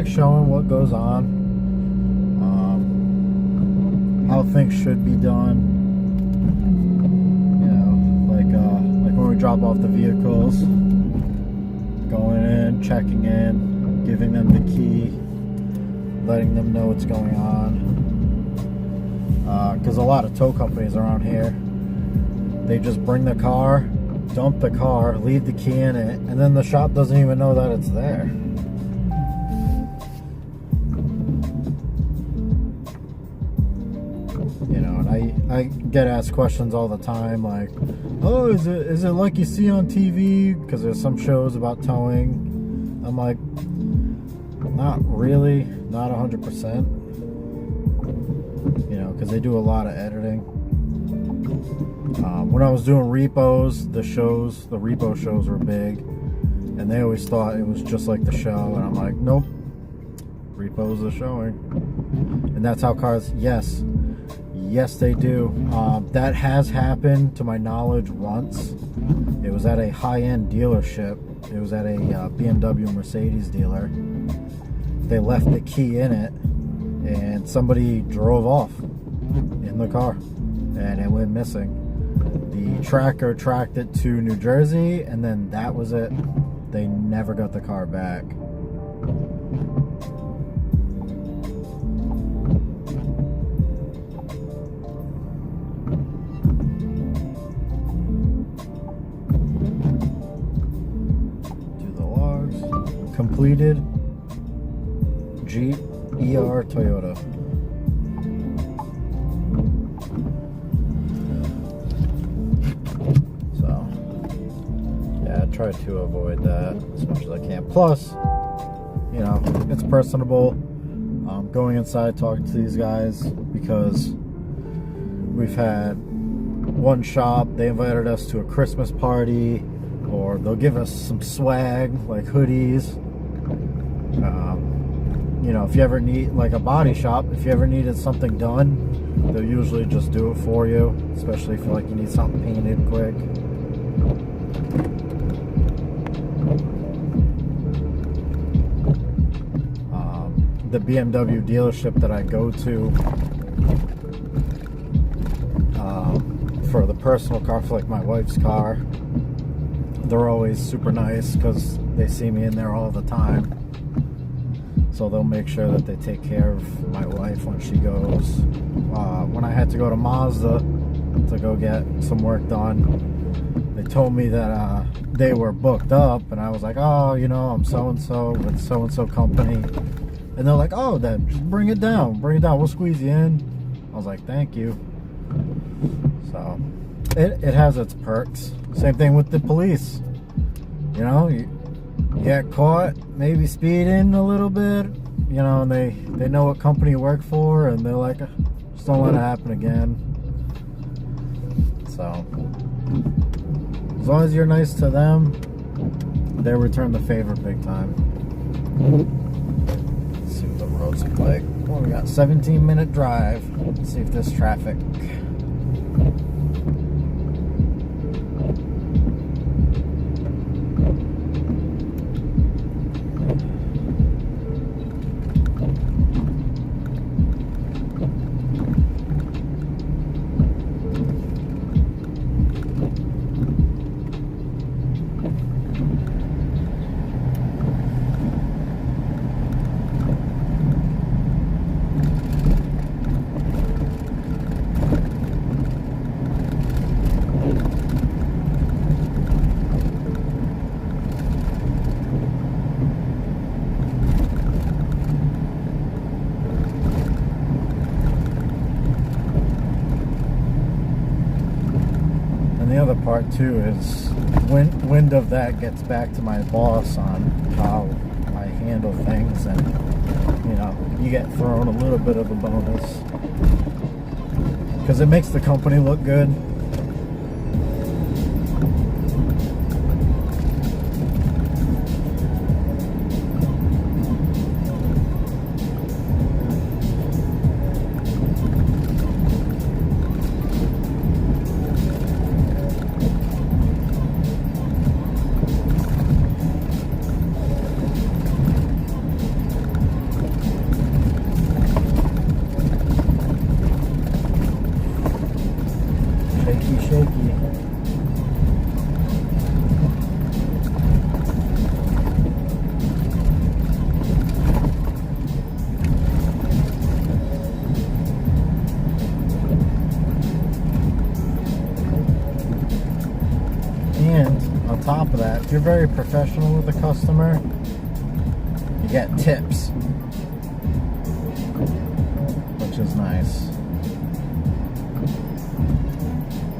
showing what goes on, how things should be done. You know, like when we drop off the vehicles, going in, checking in, giving them the key, letting them know what's going on. Because a lot of tow companies around here, they just bring the car, dump the car, leave the key in it, and then the shop doesn't even know that it's there. You know, and I get asked questions all the time, like, oh, is it like you see on TV? Because there's some shows about towing. I'm like, not really, not 100%. You know, because they do a lot of editing. When I was doing repos, the repo shows were big, and they always thought it was just like the show, and I'm like, nope, repo's the showing. And that's how cars, yes they do. That has happened to my knowledge once. It was at a high-end dealership. It was at a BMW Mercedes dealer. They left the key in it, and somebody drove off in the car, and it went missing. The tracker tracked it to New Jersey, and then that was it. They never got the car back. Do the logs. Completed. Jeep ER Toyota. Try to avoid that as much as I can. Plus, you know, it's personable. Going inside, talking to these guys, because we've had one shop, they invited us to a Christmas party, or they'll give us some swag like hoodies. You know, if you ever need, like a body shop, if you ever needed something done, they'll usually just do it for you, especially if like you need something painted quick. The BMW dealership that I go to for the personal car, for like my wife's car, they're always super nice because they see me in there all the time. So they'll make sure that they take care of my wife when she goes. When I had to go to Mazda to go get some work done, they told me that they were booked up, and I was like, oh, you know, I'm so-and-so with so-and-so company. And they're like, oh, then just bring it down, we'll squeeze you in. I was like, thank you. So it has its perks. Same thing with the police. You know, you get caught maybe speeding a little bit, you know, and they know what company you work for, and they're like, just don't let it happen again. So as long as you're nice to them, they return the favor big time. Roads look like. Well, we got 17-minute drive. Let's see if there's traffic. The other part too is wind of that gets back to my boss on how I handle things, and you know, you get thrown a little bit of a bonus because it makes the company look good. top of that, if you're very professional with the customer, you get tips, which is nice.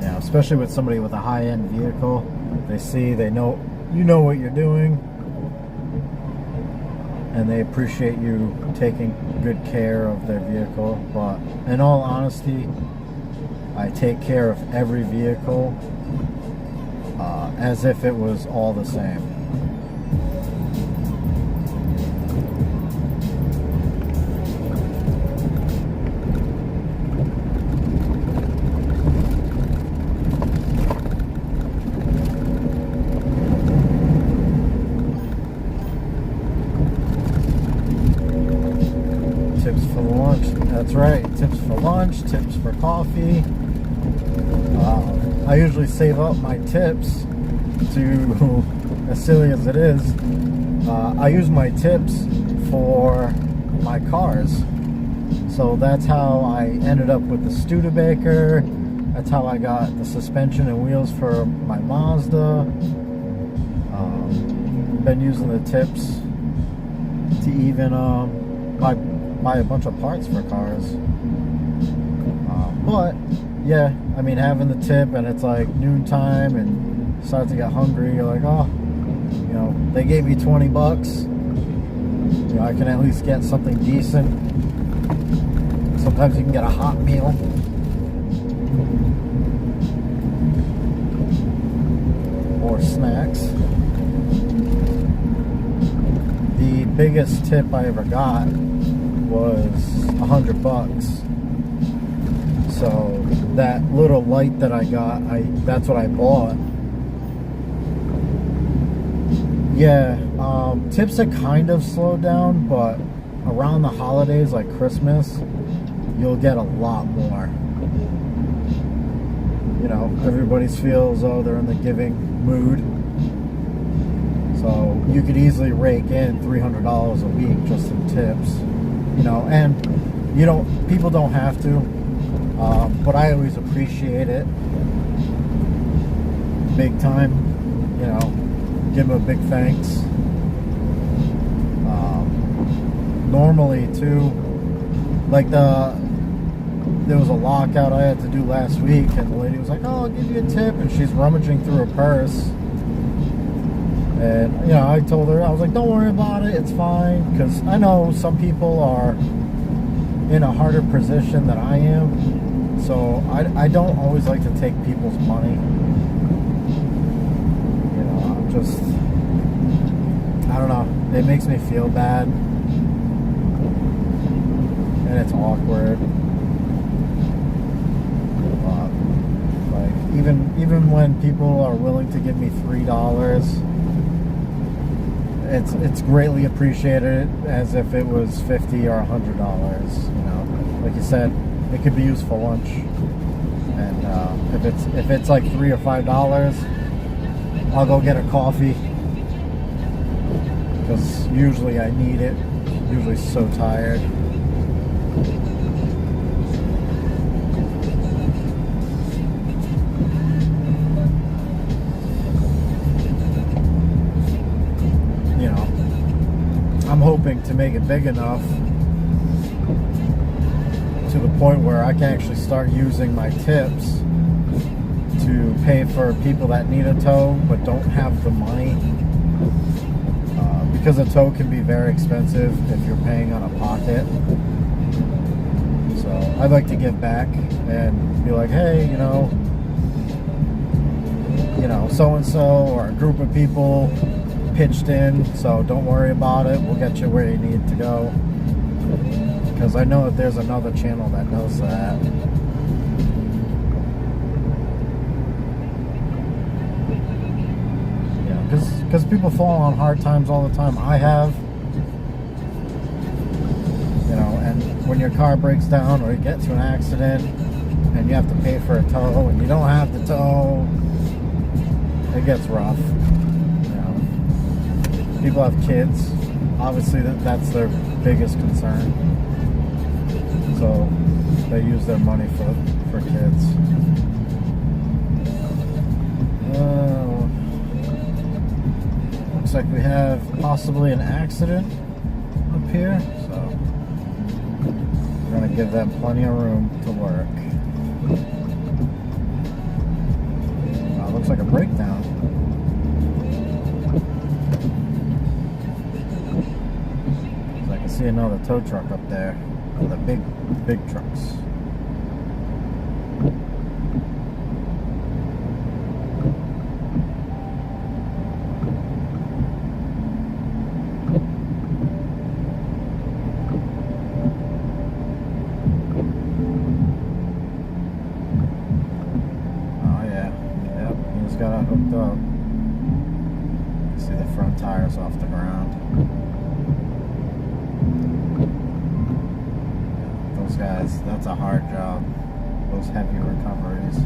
Yeah, especially with somebody with a high-end vehicle, they know you know what you're doing, and they appreciate you taking good care of their vehicle. But in all honesty, I take care of every vehicle as if it was all the same. Tips for lunch. That's right. Tips for lunch, tips for coffee. I usually save up my tips to, as silly as it is, I use my tips for my cars. So that's how I ended up with the Studebaker. That's how I got the suspension and wheels for my Mazda. Been using the tips to even buy a bunch of parts for cars. But yeah, I mean, having the tip and it's like noontime and you start to get hungry, you're like, oh, you know, they gave me 20 bucks. You know, I can at least get something decent. Sometimes you can get a hot meal. Or snacks. The biggest tip I ever got was $100 bucks. So that little light that I got, that's what I bought. Yeah, tips have kind of slowed down, but around the holidays like Christmas, you'll get a lot more. You know, everybody feels, oh, they're in the giving mood. So you could easily rake in $300 a week just in tips. You know, and people don't have to. But I always appreciate it. Big time, you know, give them a big thanks. Normally too, like there was a lockout I had to do last week, and the lady was like, oh, I'll give you a tip, and she's rummaging through her purse. And, you know, I told her, I was like, don't worry about it, it's fine, because I know some people are in a harder position than I am, so I don't always like to take people's money. You know, I'm just, I don't know, it makes me feel bad, and it's awkward. Like, even when people are willing to give me $3, it's greatly appreciated as if it was $50 or $100. You know, like you said, it could be used for lunch, and if it's like $3 or $5, I'll go get a coffee because usually I need it. Usually so tired. I'm hoping to make it big enough to the point where I can actually start using my tips to pay for people that need a tow but don't have the money, because a tow can be very expensive if you're paying out of pocket. So I'd like to give back and be like, hey, you know, so-and-so or a group of people pitched in, so don't worry about it, we'll get you where you need to go, because I know that there's another channel that does that. Yeah, because people fall on hard times all the time. I have, you know, and when your car breaks down or you get to an accident and you have to pay for a tow and you don't have the tow, it gets rough. People have kids, obviously that's their biggest concern, so they use their money for kids. like we have possibly an accident up here, so we're gonna give them plenty of room to work. Looks like a breakdown. So I can see another tow truck up there. The big trucks. Got it hooked up. See the front tires off the ground. Those guys, that's a hard job. Those heavy recoveries.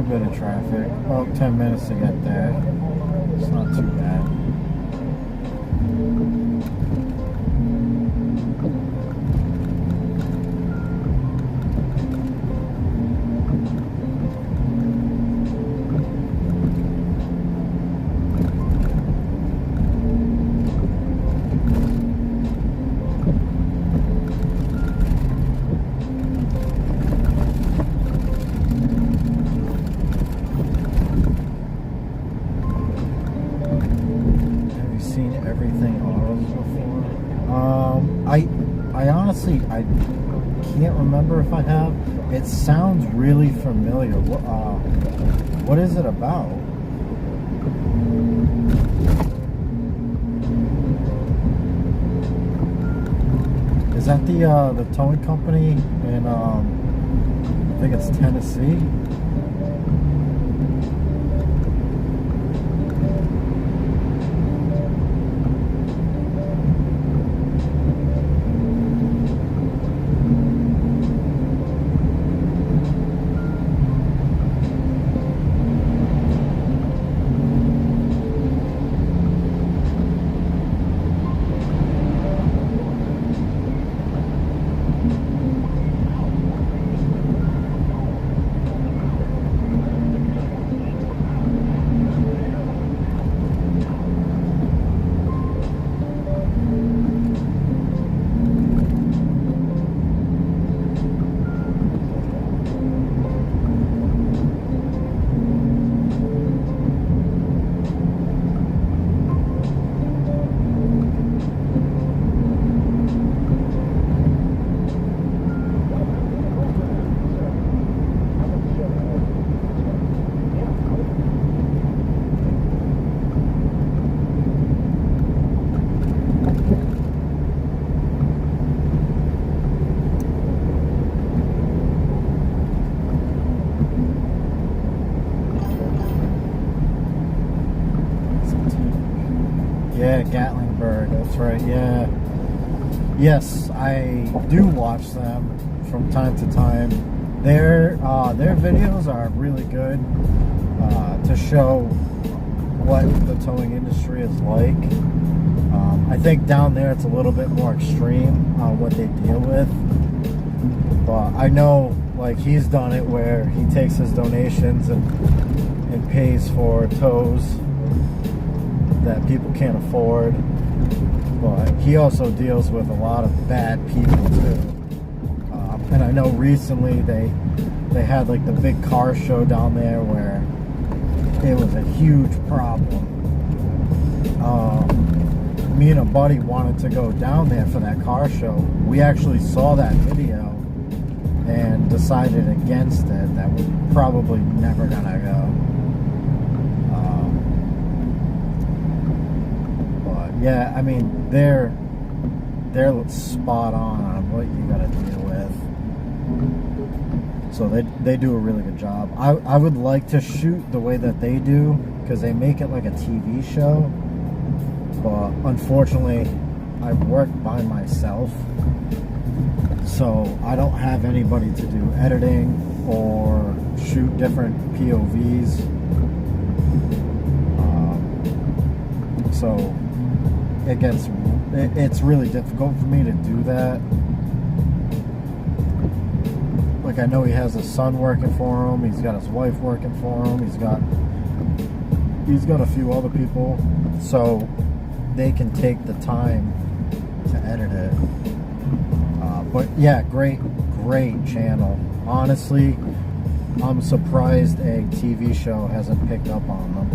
Bit of traffic, about 10 minutes to get there. It's not too bad. I honestly, I can't remember if I have. It sounds really familiar. What is it about? Is that the towing company in I think it's Tennessee? right. Yeah. Yes, I do watch them from time to time. Their videos are really good to show what the towing industry is like. I think down there it's a little bit more extreme on what they deal with. But I know, like, he's done it where he takes his donations and pays for tows that people can't afford. But he also deals with a lot of bad people too. And I know recently they had like the big car show down there where it was a huge problem. Me and a buddy wanted to go down there for that car show. We actually saw that video and decided against it, that we're probably never gonna go. But yeah, I mean, they're spot on what you gotta deal with. So they do a really good job. I would like to shoot the way that they do, because they make it like a TV show. But unfortunately, I work by myself, so I don't have anybody to do editing or shoot different POVs. So it's really difficult for me to do that. Like, I know he has his son working for him, he's got his wife working for him, he's got a few other people, so they can take the time to edit it. But yeah, great channel. Honestly, I'm surprised a TV show hasn't picked up on them.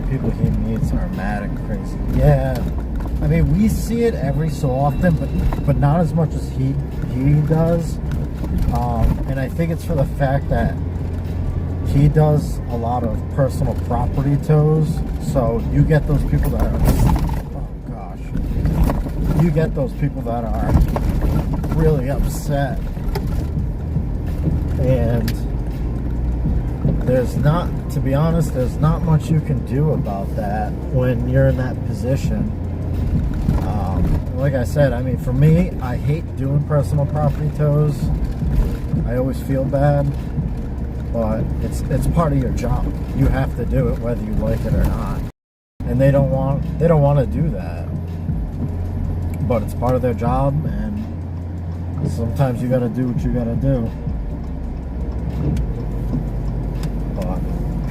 People he meets are mad and crazy. Yeah, I mean, we see it every so often, but not as much as he does. And I think it's for the fact that he does a lot of personal property tows. So you get those people that are, oh gosh, you get those people that are really upset, and to be honest, there's not much you can do about that when you're in that position. Like I said, I mean, for me, I hate doing personal property tows. I always feel bad, but it's part of your job. You have to do it whether you like it or not. And they don't want to do that, but it's part of their job, and sometimes you got to do what you got to do.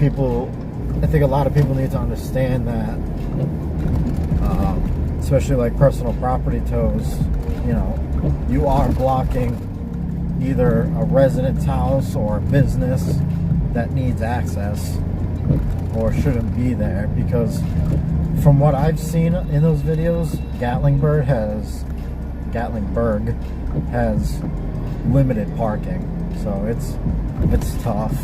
I think a lot of people need to understand that, especially like personal property tows, you know, you are blocking either a resident's house or a business that needs access or shouldn't be there, because from what I've seen in those videos, Gatlinburg has limited parking, so it's tough.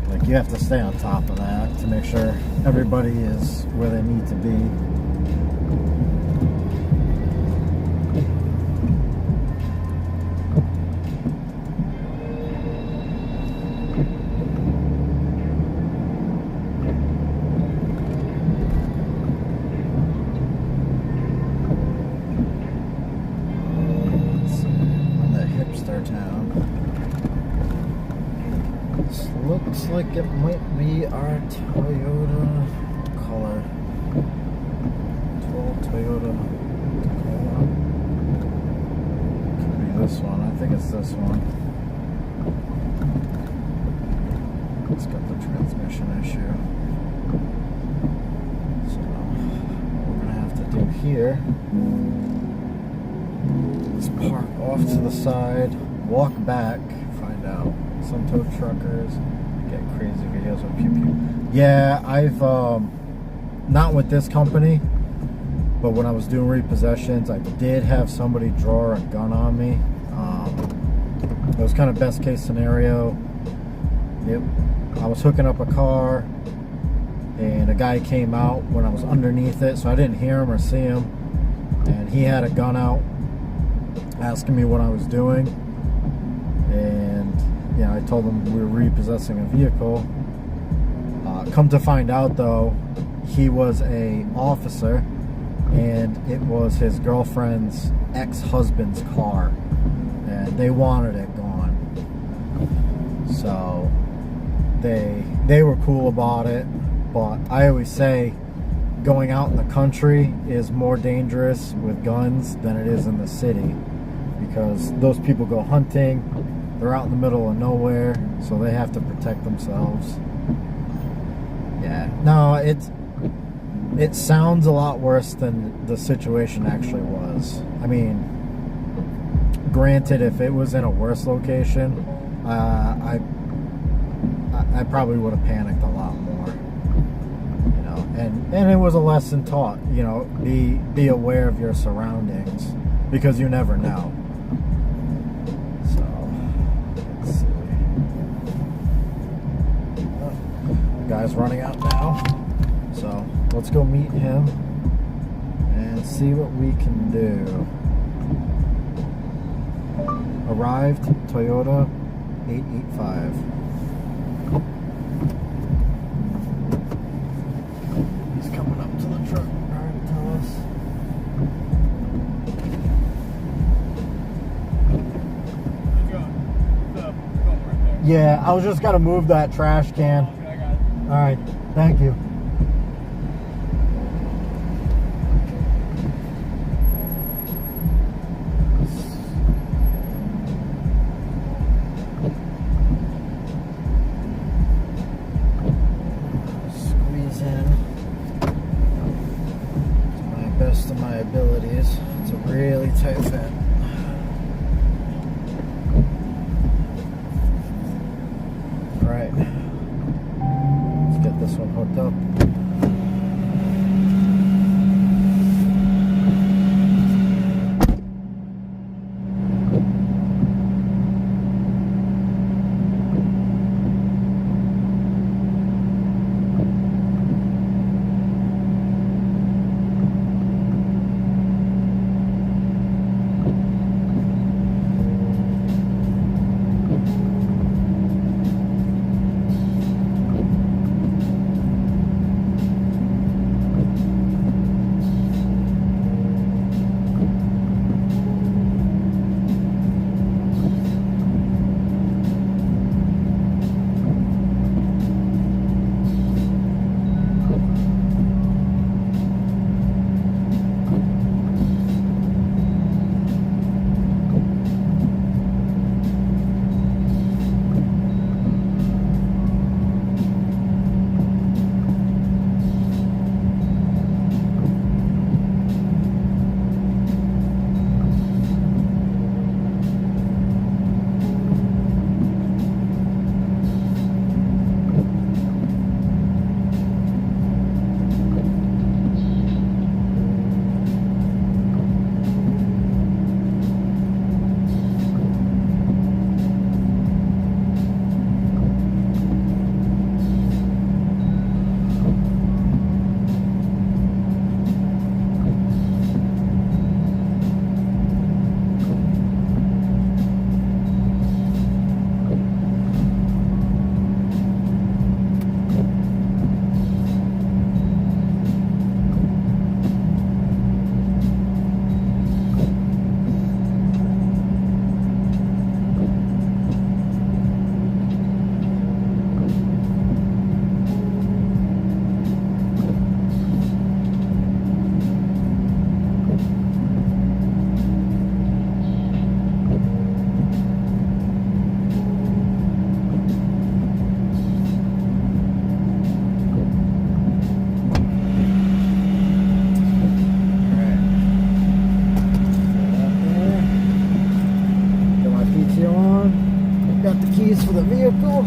Like, you have to stay on top of that to make sure everybody is where they need to be. Let's see, I'm in the hipster town. This looks like it might be our Toyota color. Toyota Tacoma. Could be this one. I think it's this one. It's got the transmission issue. So what we're gonna have to do here is park off to the side, walk back, find out some tow truckers get crazy videos of pew pew. Yeah, I've not with this company, but when I was doing repossessions, I did have somebody draw a gun on me. It was kind of best case scenario. I was hooking up a car and a guy came out when I was underneath it, so I didn't hear him or see him, and he had a gun out asking me what I was doing, and I told him we were repossessing a vehicle. Come to find out though, he was a officer and it was his girlfriend's ex-husband's car and they wanted it gone. So they were cool about it, but I always say going out in the country is more dangerous with guns than it is in the city, because those people go hunting, they're out in the middle of nowhere, so they have to protect themselves. Yeah, no, it sounds a lot worse than the situation actually was. I mean, granted, if it was in a worse location, I probably would have panicked a lot more, and it was a lesson taught, be aware of your surroundings, because you never know. So let's see. The guy's running out now, so let's go meet him and see what we can do. Arrived, Toyota 885. He's coming up to the truck trying to tell us. Yeah, I was just gonna move that trash can. Okay, I got it. All right, thank you. Squeeze in to my best of my abilities. It's a really tight fit. All right, let's get this one hooked up. keys for the vehicle.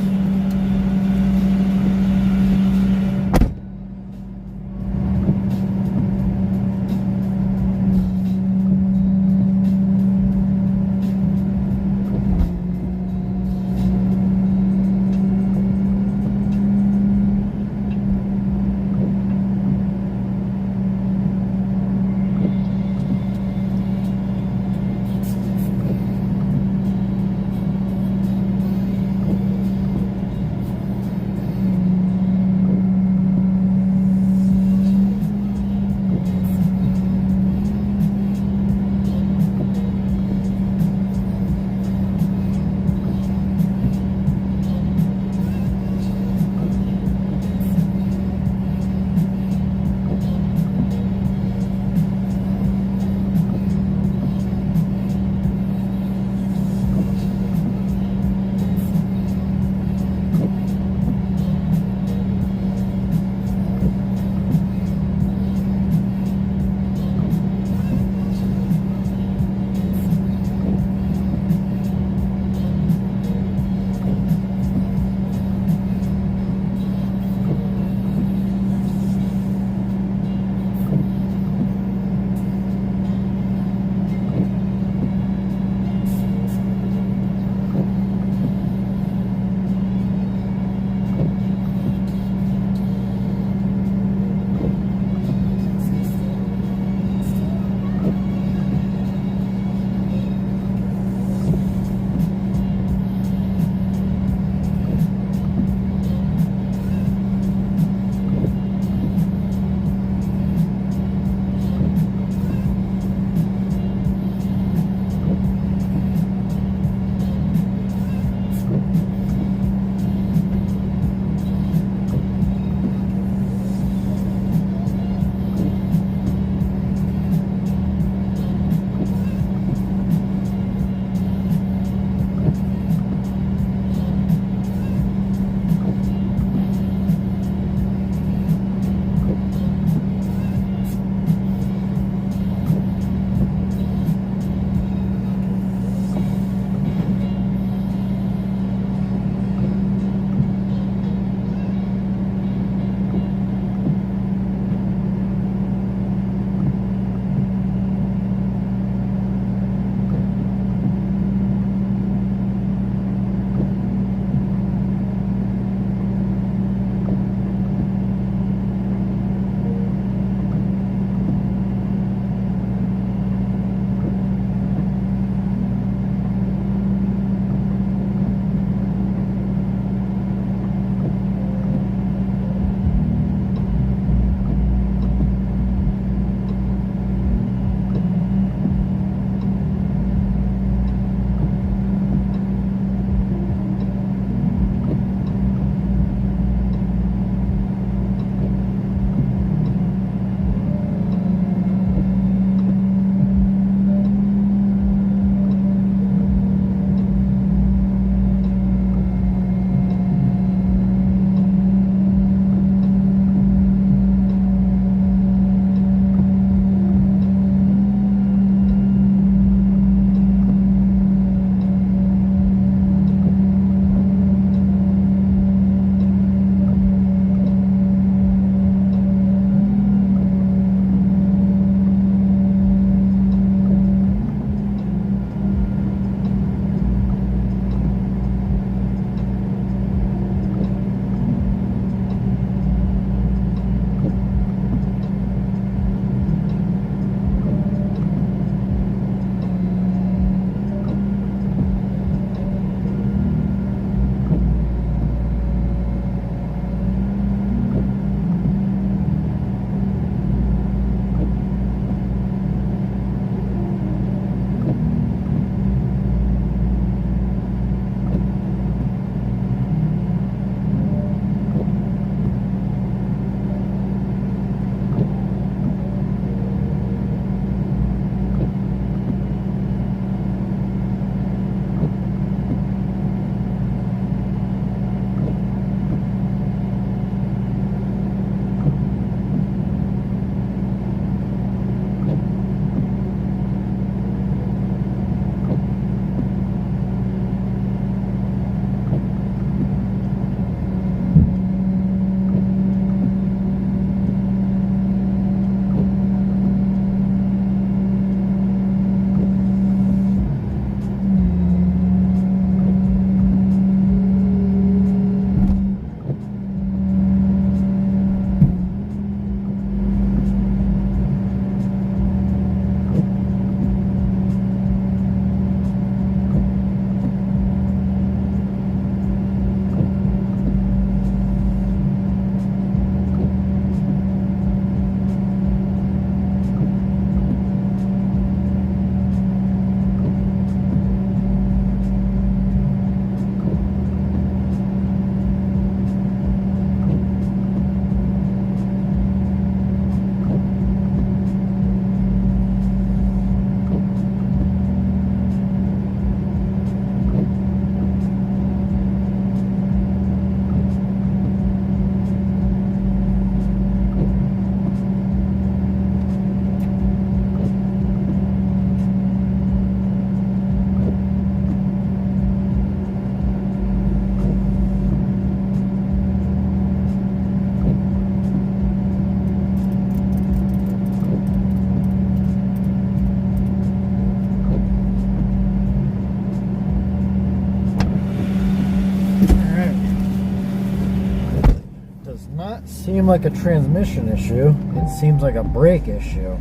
seem like a transmission issue. It seems like a brake issue.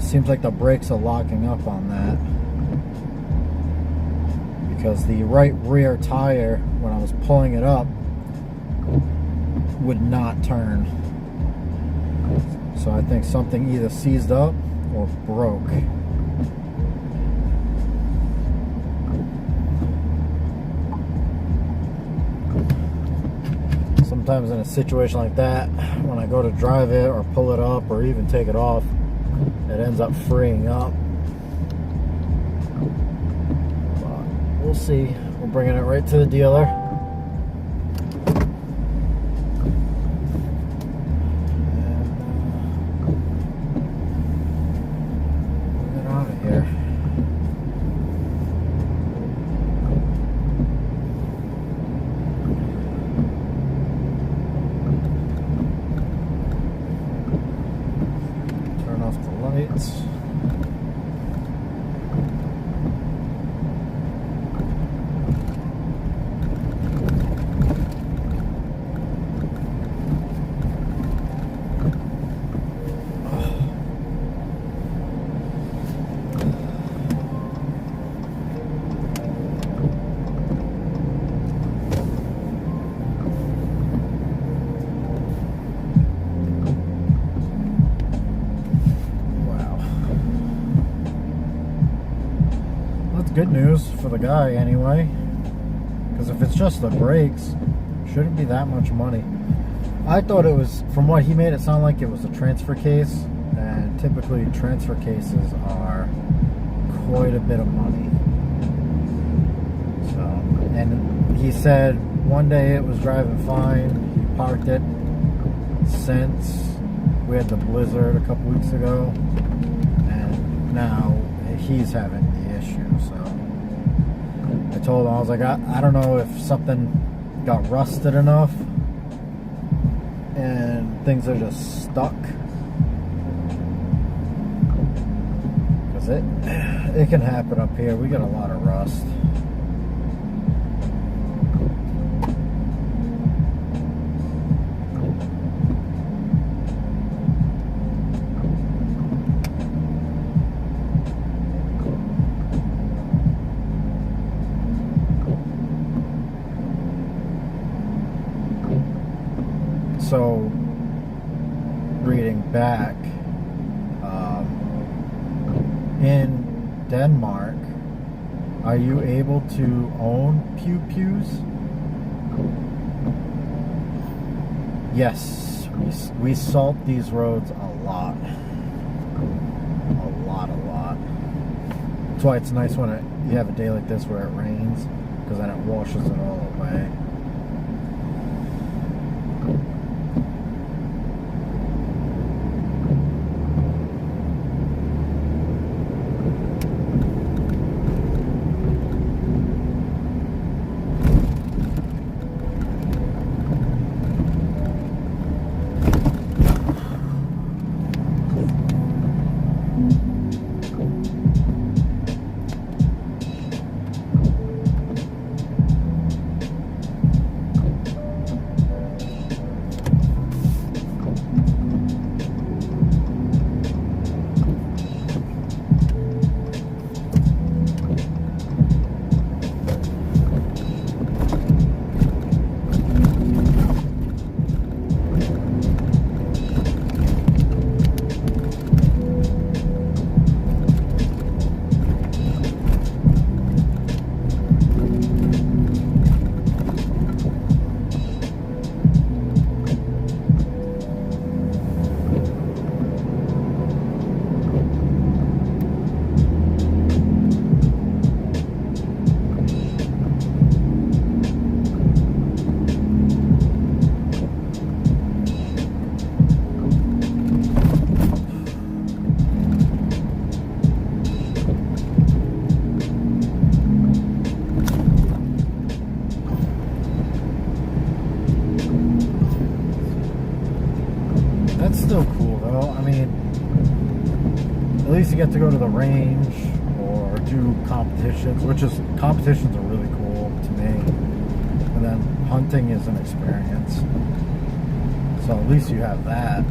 Seems like the brakes are locking up on that. Because the right rear tire, when I was pulling it up, would not turn. So I think something either seized up or broke. Sometimes in a situation like that, when I go to drive it or pull it up or even take it off, it ends up freeing up. But we'll see. We're bringing it right to the dealer. And get out of here. Turn off the lights. Good news for the guy anyway, because if it's just the brakes, shouldn't be that much money. I thought it was, from what he made it sound like, it was a transfer case, and typically transfer cases are quite a bit of money. So, and he said one day it was driving fine, he parked it since we had the blizzard a couple weeks ago, and now he's having the issue. So I told him, I was like, I don't know if something got rusted enough and things are just stuck, because it can happen up here. We got a lot of rust. So, reading back, in Denmark, are you able to own pew-pews? Yes, we salt these roads a lot. A lot. That's why it's nice when you have a day like this where it rains, because then it washes it all away. That's still cool though. I mean, at least you get to go to the range or do competitions, competitions are really cool to me. And then hunting is an experience. So at least you have that.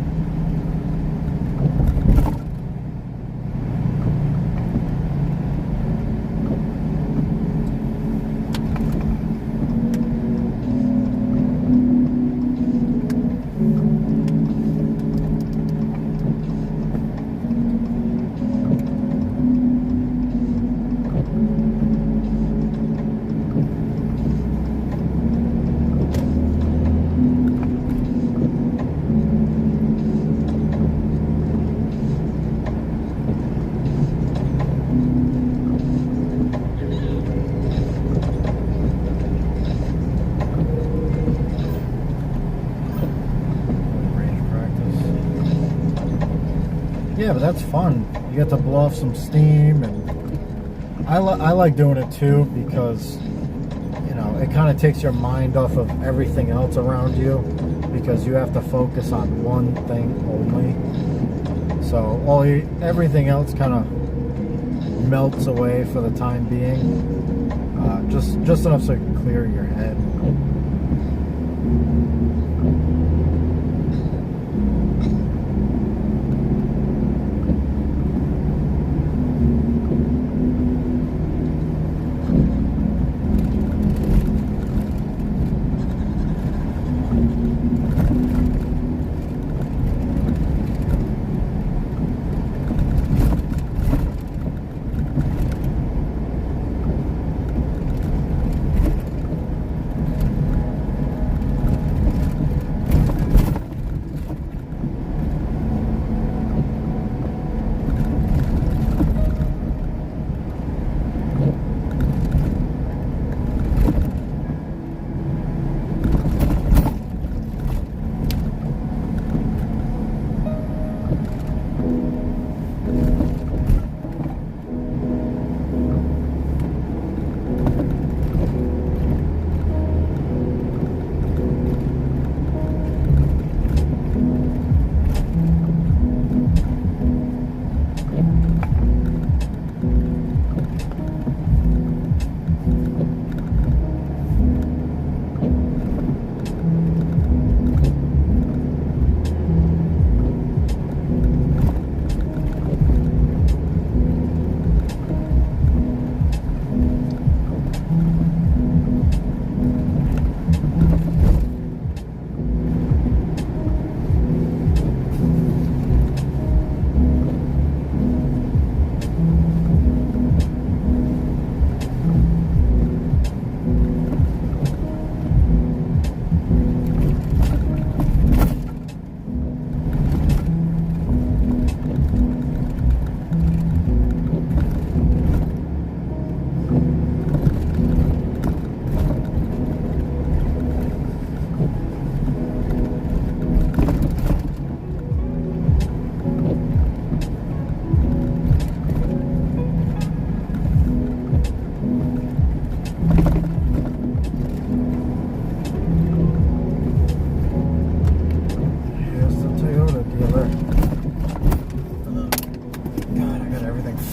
Yeah, but that's fun. You get to blow off some steam, and I like doing it too because, you know, it kind of takes your mind off of everything else around you because you have to focus on one thing only. So everything else kind of melts away for the time being. Just enough so you can clear your head.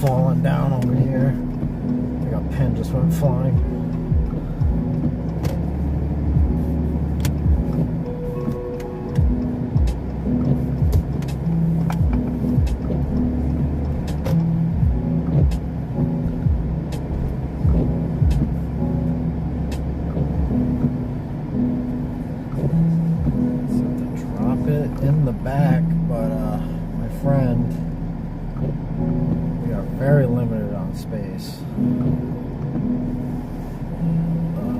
Falling down over here. I think a pen just went flying. So to drop it in the back, but my friend, very limited on space. Oh,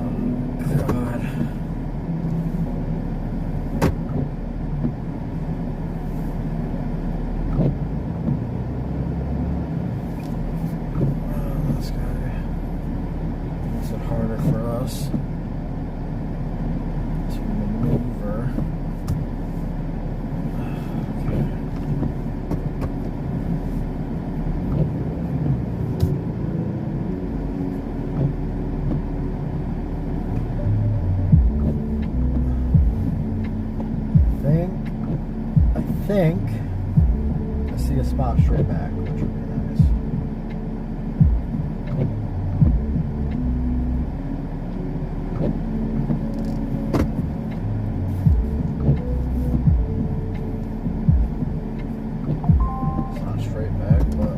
God. This guy makes it harder for us to maneuver. I think I see a spot straight back, which would be nice. It's not straight back, but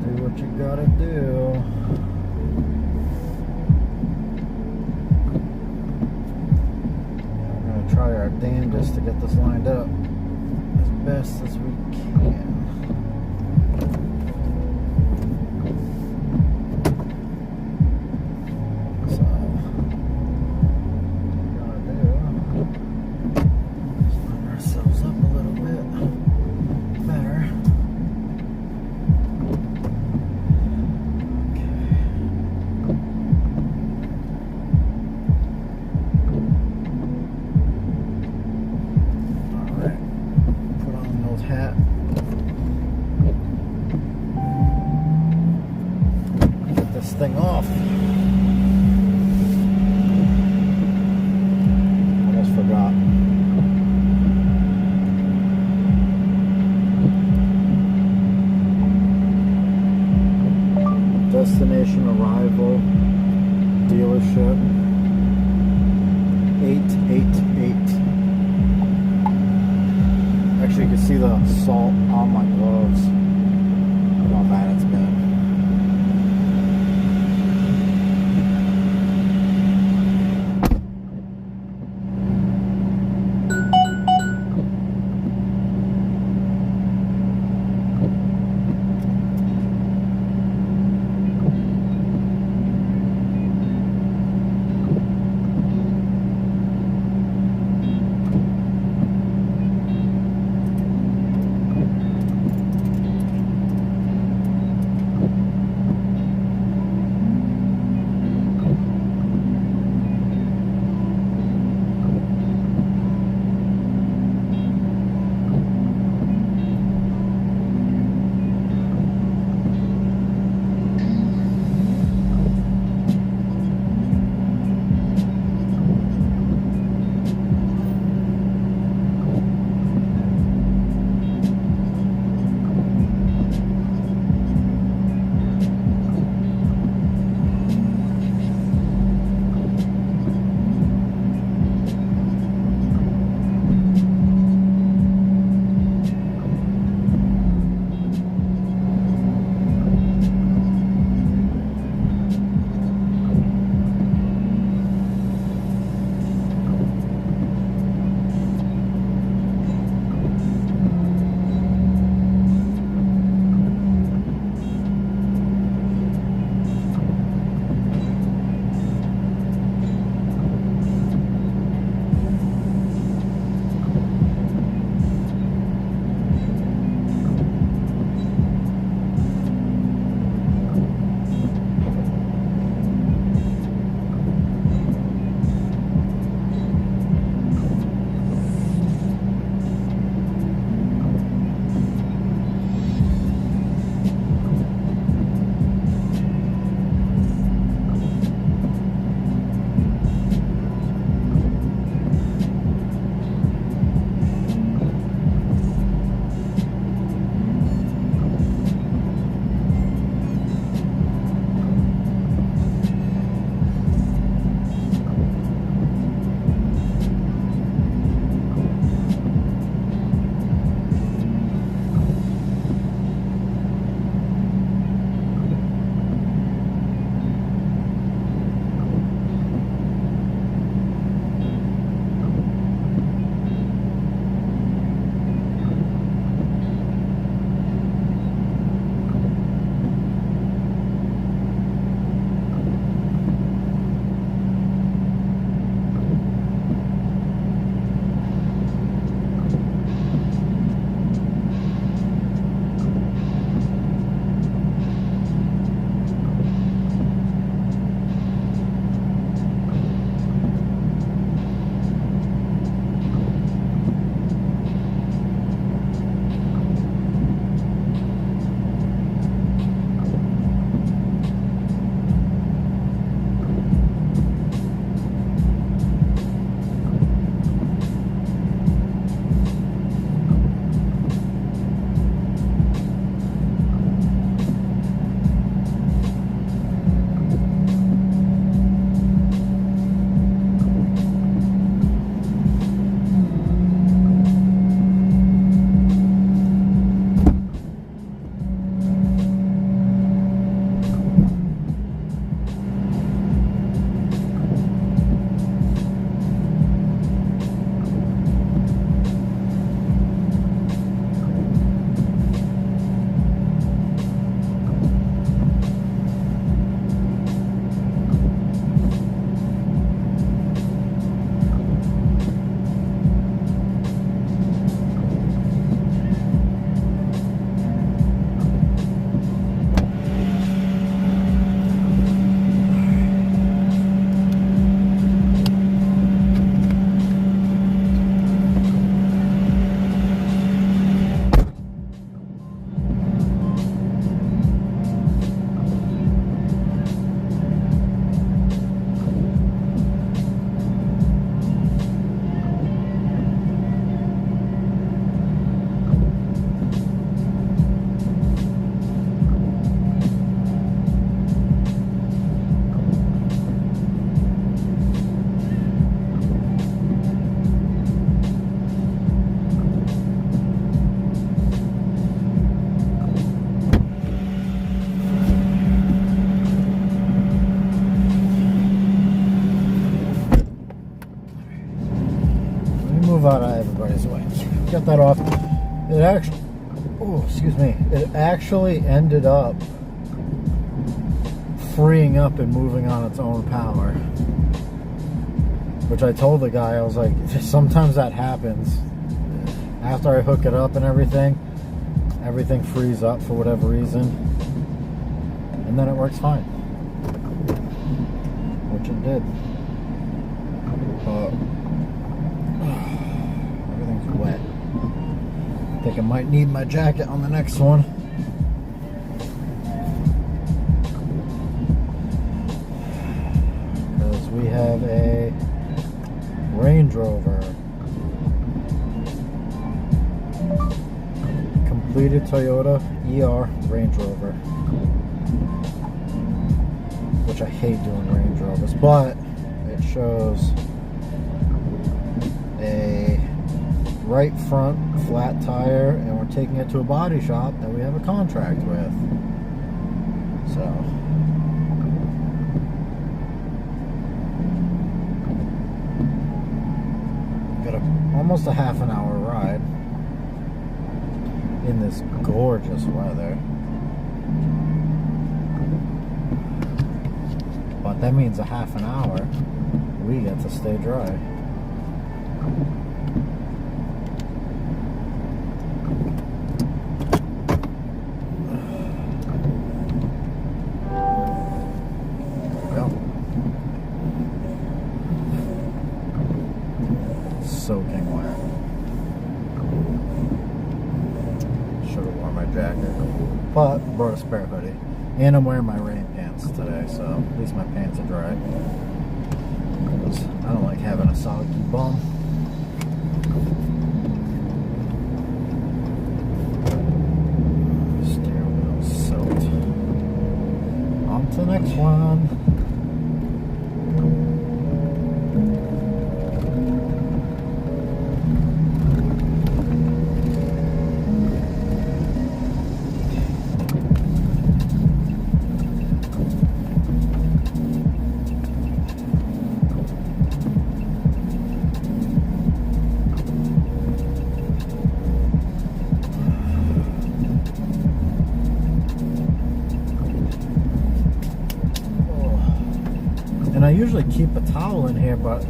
do what you gotta do. We're gonna try our damnedest to get this lined up as best as we can. Hat. Get this thing off. Almost forgot. Destination arrival dealership 888. Actually, you can see the salt on my gloves. How bad it's been. cut that off. It actually, oh, excuse me, it actually ended up freeing up and moving on its own power. Which I told the guy, I was like, sometimes that happens. After I hook it up and everything frees up for whatever reason. And then it works fine. Which it did. Everything's wet. I think I might need my jacket on the next one. Because we have a Range Rover. Completed Toyota ER Range Rover. Which I hate doing Range Rovers, but it shows a right front flat tire, and we're taking it to a body shop that we have a contract with. So got almost a half an hour ride in this gorgeous weather. But that means a half an hour we get to stay dry. Soaking wet. Should have worn my jacket, but brought a spare hoodie, and I'm wearing my rain pants today, so at least my pants are dry. Because I don't like having a soggy bum. Steering wheel soaked. On to the next one. And I usually keep a towel in here, but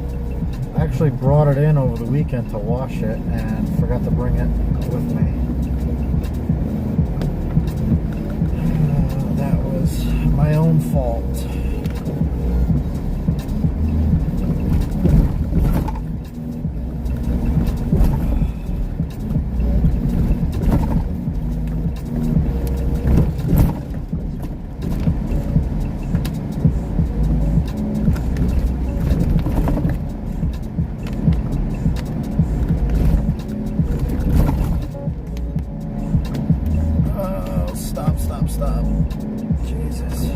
I actually brought it in over the weekend to wash it and forgot to bring it with me. That was my own fault. Stop. Jesus.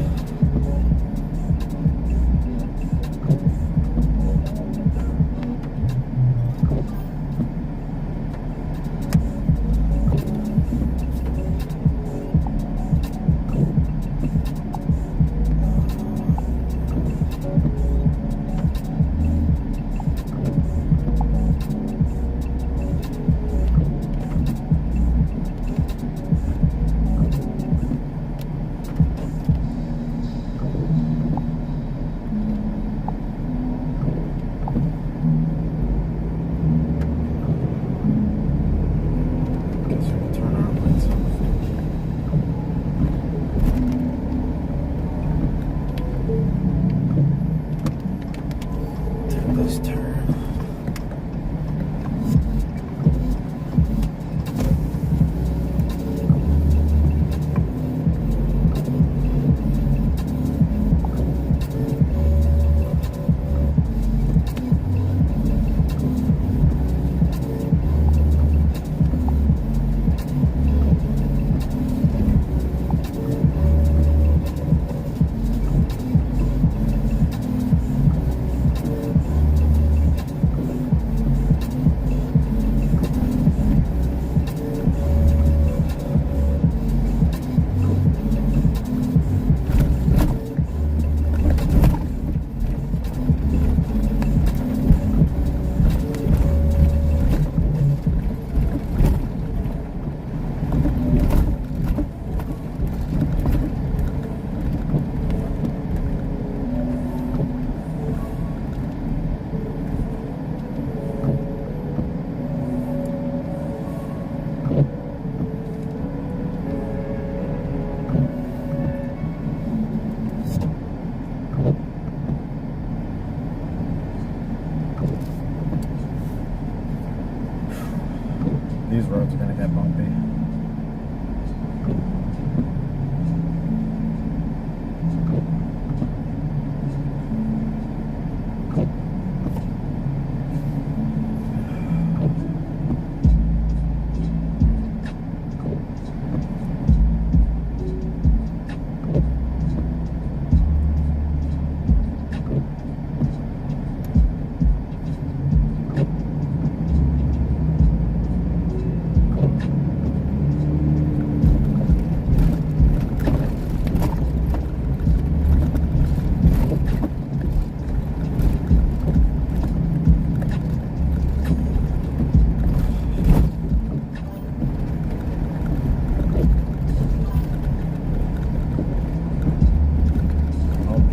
roads are gonna get bumpy.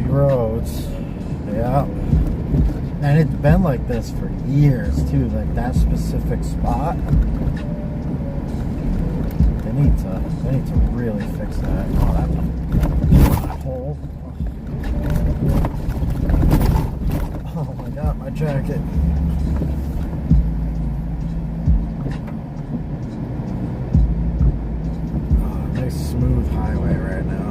Roads, yeah, and it's been like this for years too. Like that specific spot, they need to really fix that. Oh, that hole! Oh my God, my jacket. Oh, nice smooth highway right now.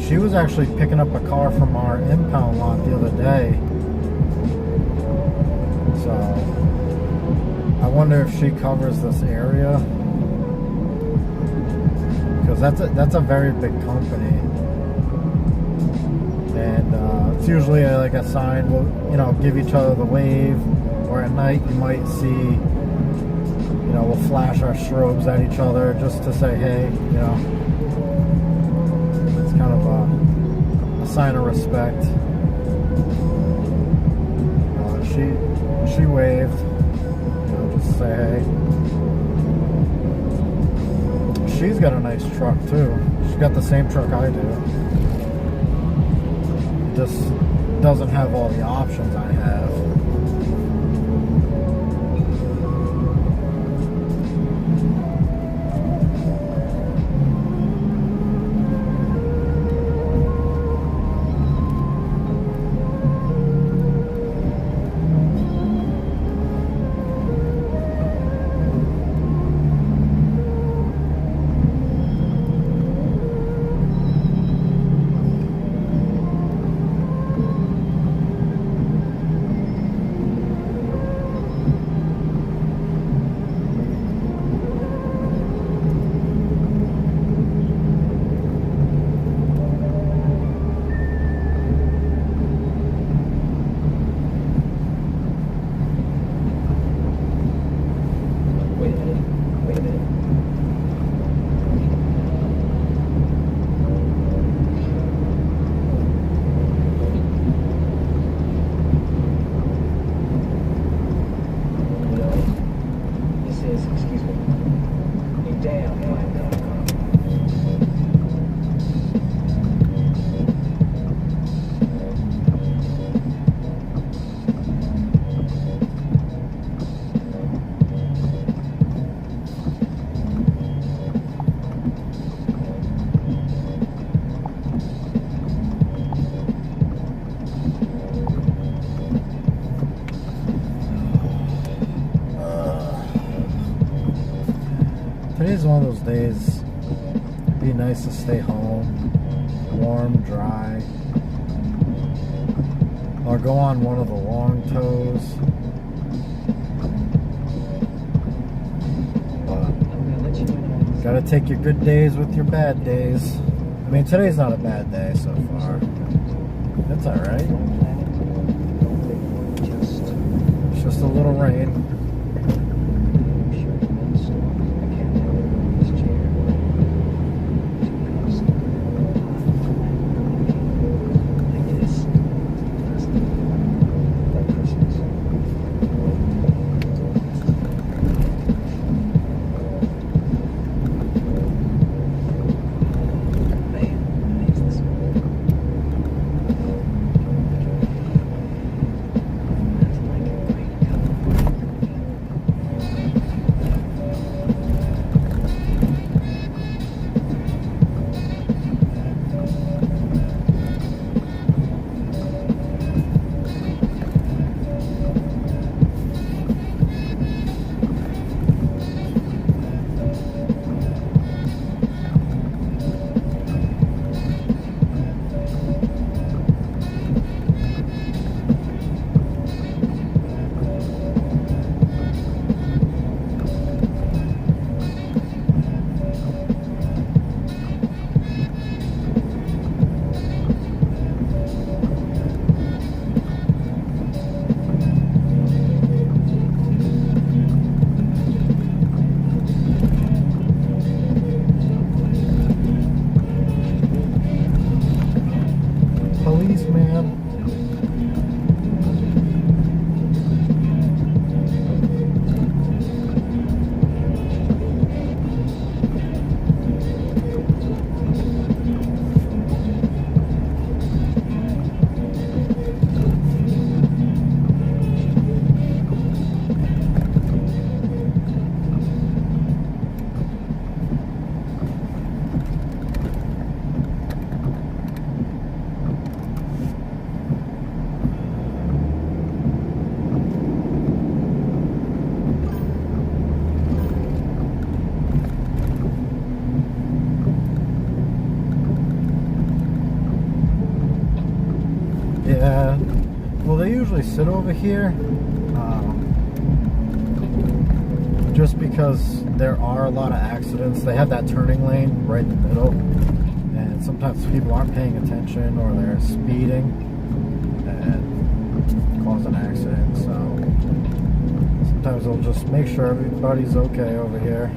She was actually picking up a car from our impound lot the other day. So I wonder if she covers this area, because that's a very big company, and it's usually like a sign. We'll give each other the wave, or at night you might see, we'll flash our strobes at each other just to say hey. It's kind of a sign of respect. She waved, just to say hey. She's got a nice truck too. She's got the same truck I do. It just doesn't have all the options I have. one of those days. It'd be nice to stay home, warm, dry, or go on one of the long tows. But gotta take your good days with your bad days. I mean, today's not a bad day so far. That's alright. It's just a little rain. Yeah, well, they usually sit over here just because there are a lot of accidents. They have that turning lane right in the middle, and sometimes people aren't paying attention or they're speeding and causing accidents. So sometimes they'll just make sure everybody's okay over here.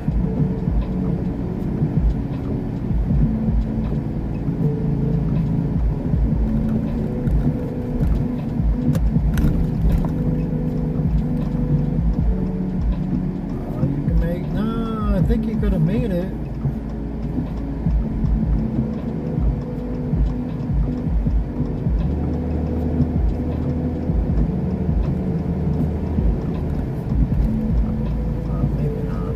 I think you could have made it. Maybe not.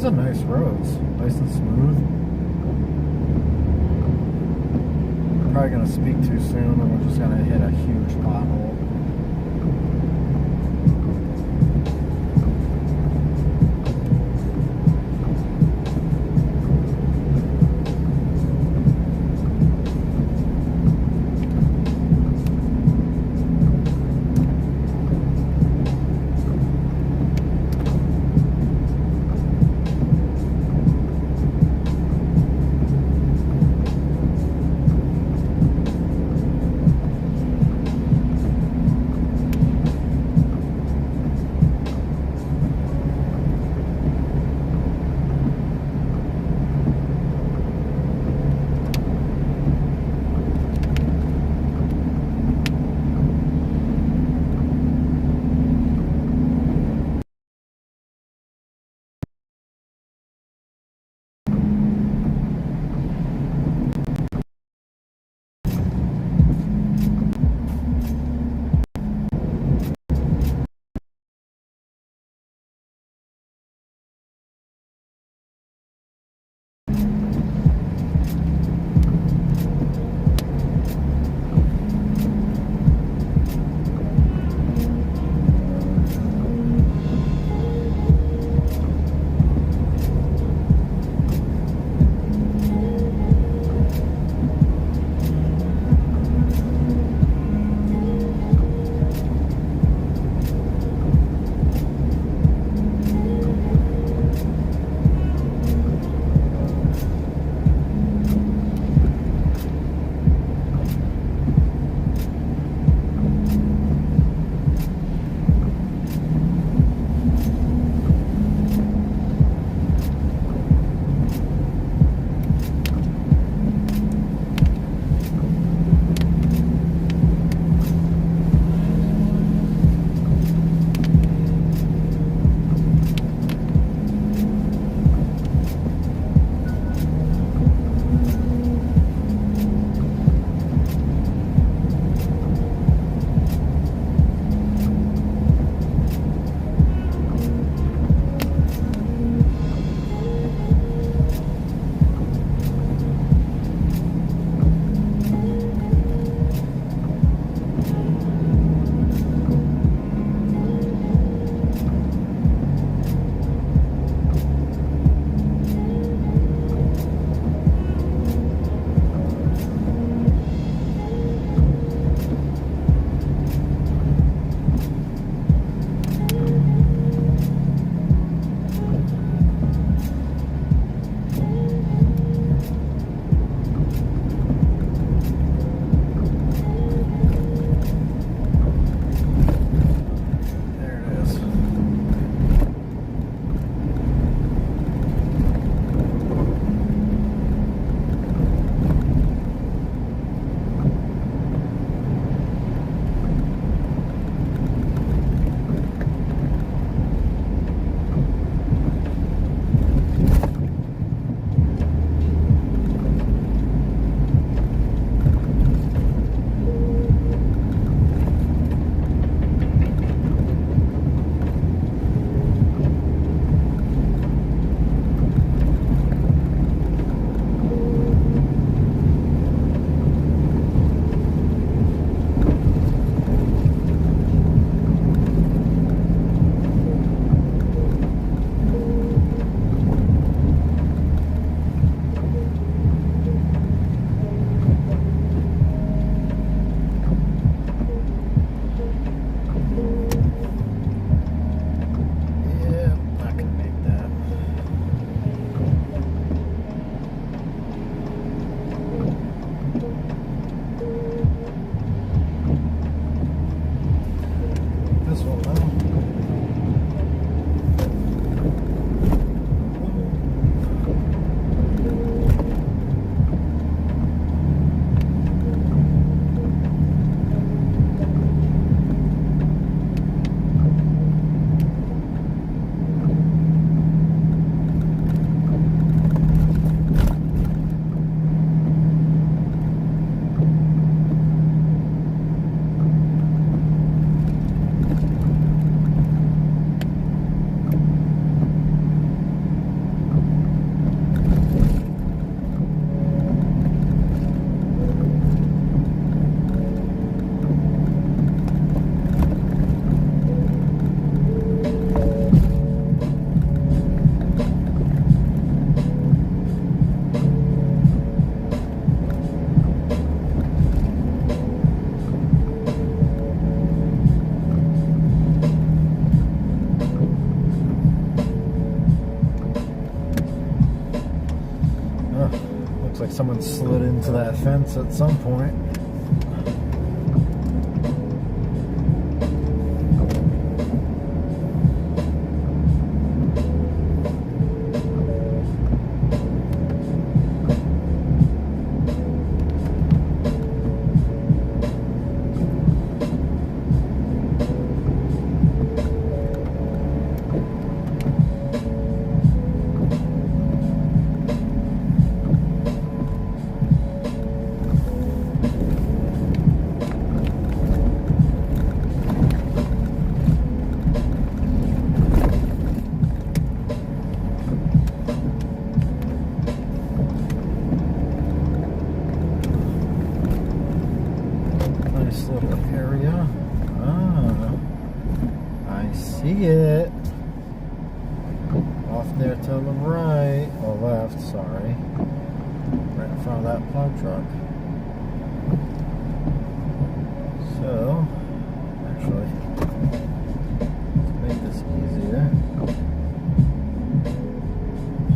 These are nice roads, nice and smooth. Probably gonna speak too soon, and we're just gonna hit a huge pothole. someone slid into that fence at some point. Nice little area. Ah, I see it. Off there to the right, or left, sorry. Right in front of that plow truck. So, actually, let's make this easier.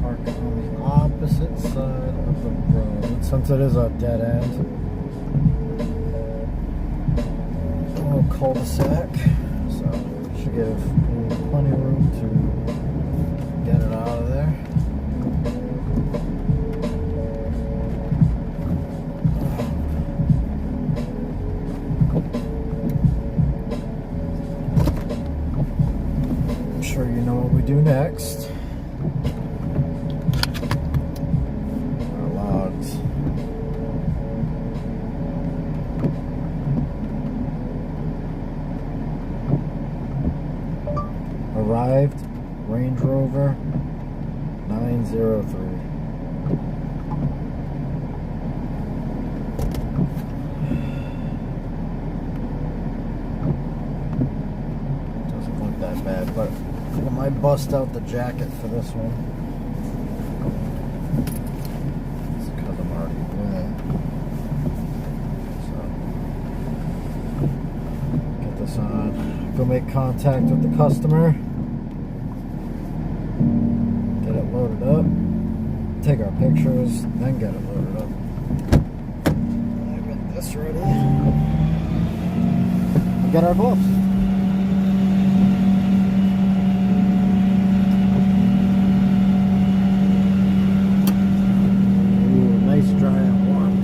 Park on the opposite side of the road, since it is a dead end. A little cul-de-sac, so should give plenty of room to get it out of there. I'm sure you know what we do next. Our logs. Arrived, Range Rover 903. Doesn't look that bad, but I might bust out the jacket for this one. It's because I'm already in it. So, get this on. Go make contact with the customer. Get it loaded up. Take our pictures, then get it loaded up. I get this ready. And get our gloves. Ooh, nice dry and warm.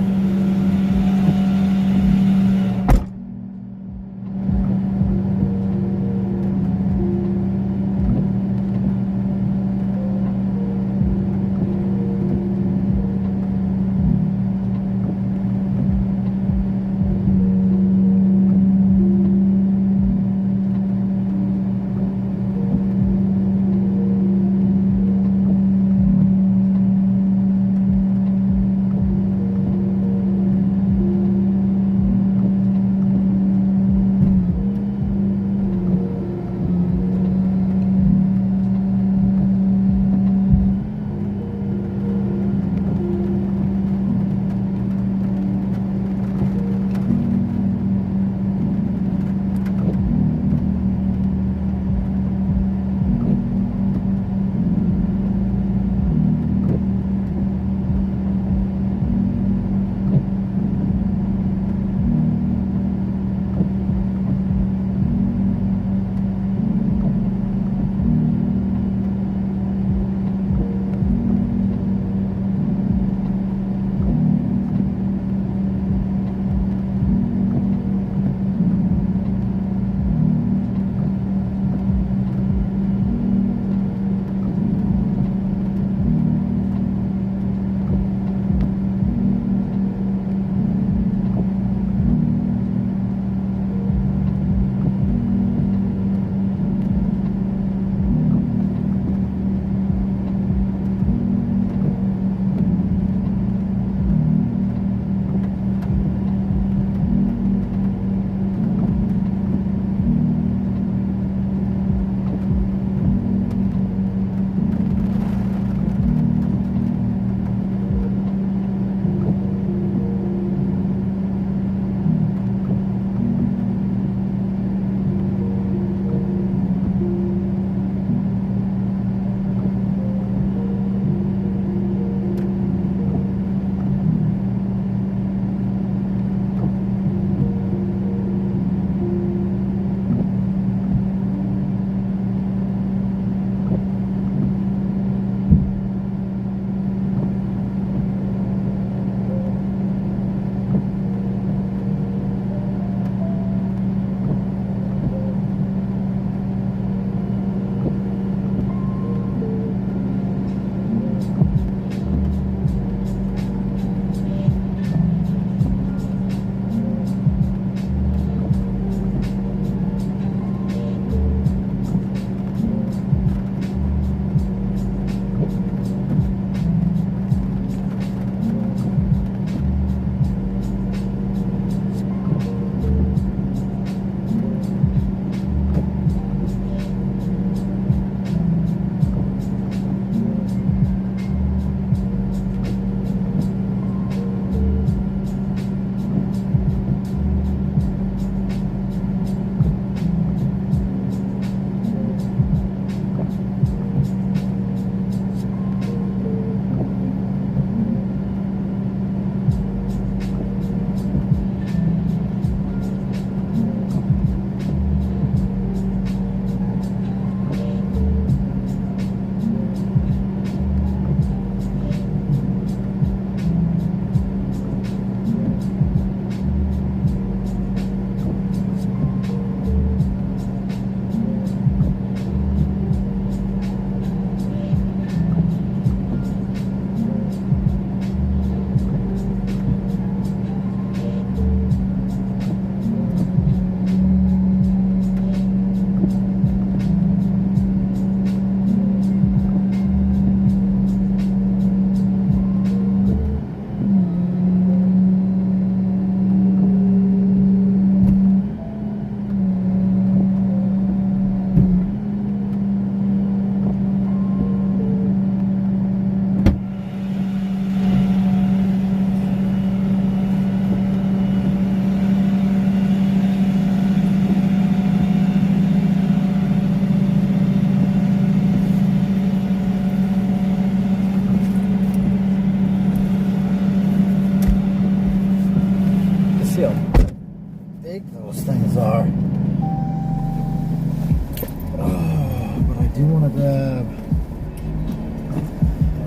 want to grab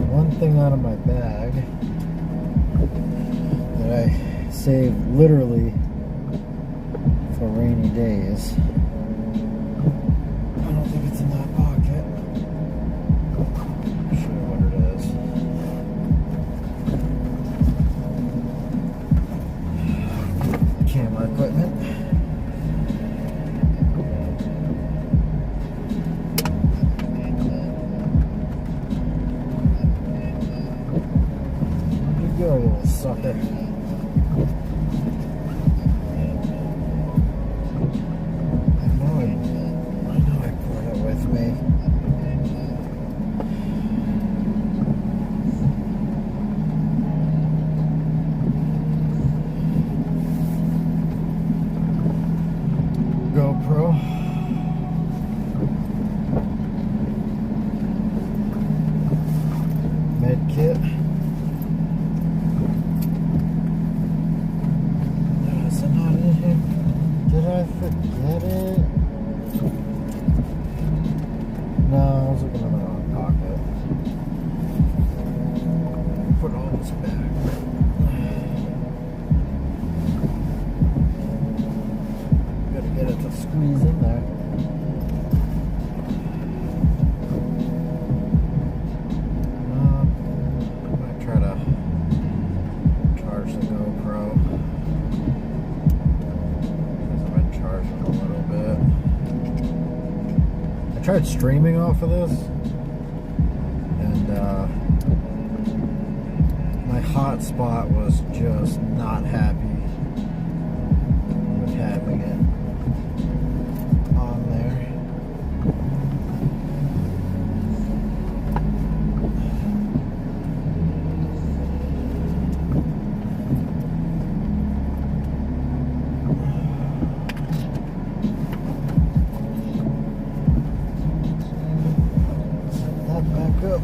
one thing out of my bag that I saved literally for rainy days. I don't think it's in that pocket. I'll show you what it is. Camera equipment. Where'd you go, you little sucker? GoPro. Med kit. Is it not in here? Did I forget it? No, I was looking in the wrong pocket. Put all this back. Gotta get it to squeeze in there. I might try to charge the GoPro. Because I've been charging a little bit. I tried streaming off of this, and my hotspot was just not happy with having it on there. Set that back up.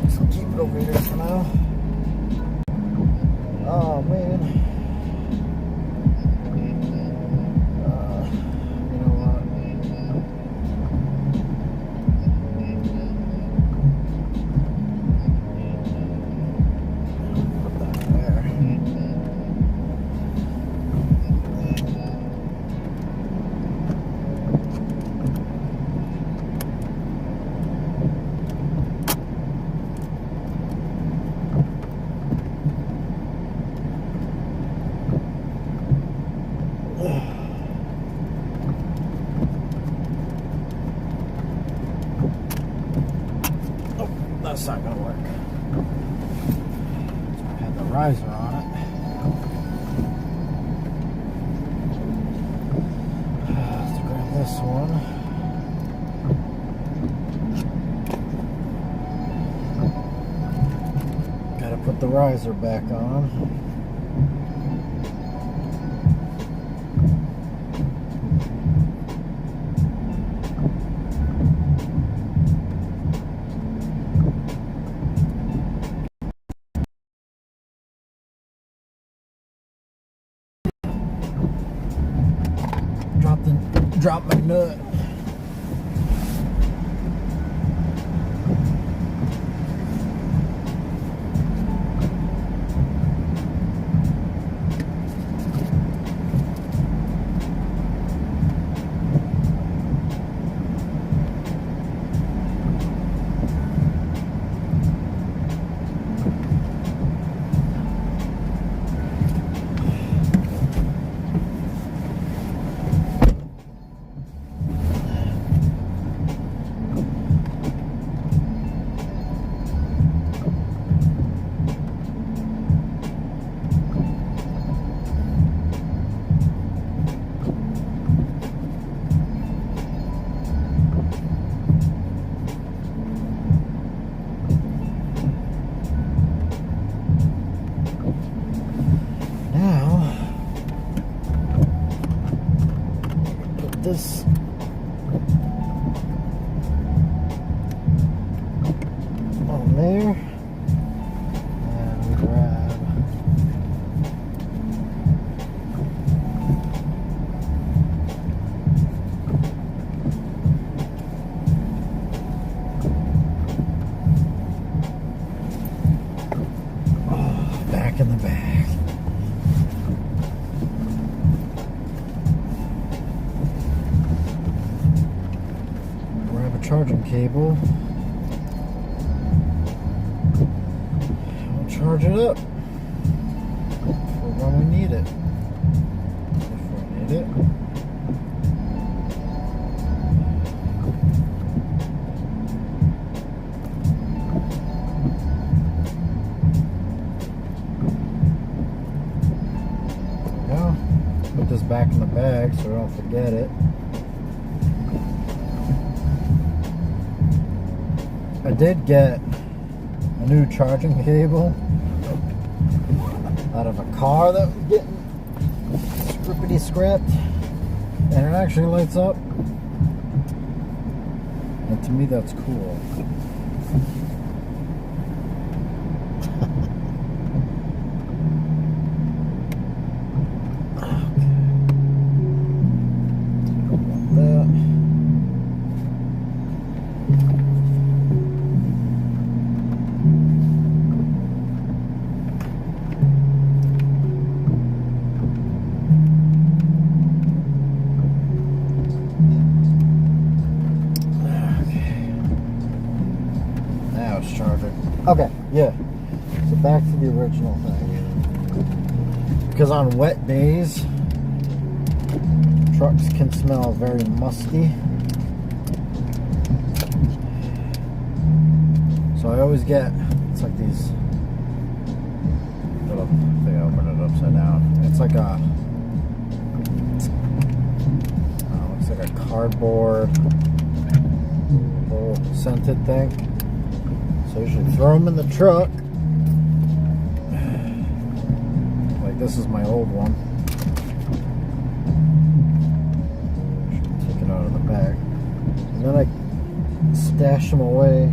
Just keep it over here for now. Oh man. You know what? Put that there. Oh, that's not gonna work. I had the riser on it. Let's grab this one. Gotta put the riser back on. Drop my nut. This on there, and we grab back in the bag. Grab a charging cable. We'll charge it up for when we need it. If we need it. Put this back in the bag so I don't forget it. I did get a new charging cable out of a car that was getting scrippity scrapped, and it actually lights up, and to me that's cool. Okay, yeah. So back to the original thing. Because on wet days, trucks can smell very musty. So I always get, it's like these little, I think I opened it upside down. It's like a, looks like a cardboard little scented thing. So I usually throw them in the truck. Like this is my old one. Take it out of the bag. And then I stash them away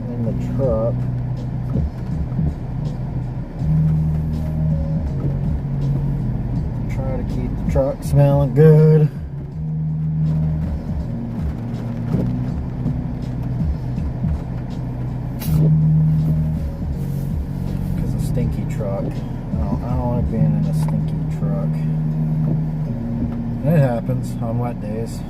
in the truck. Try to keep the truck smelling good. Stinky truck. I don't like being in a stinky truck. It happens on wet days.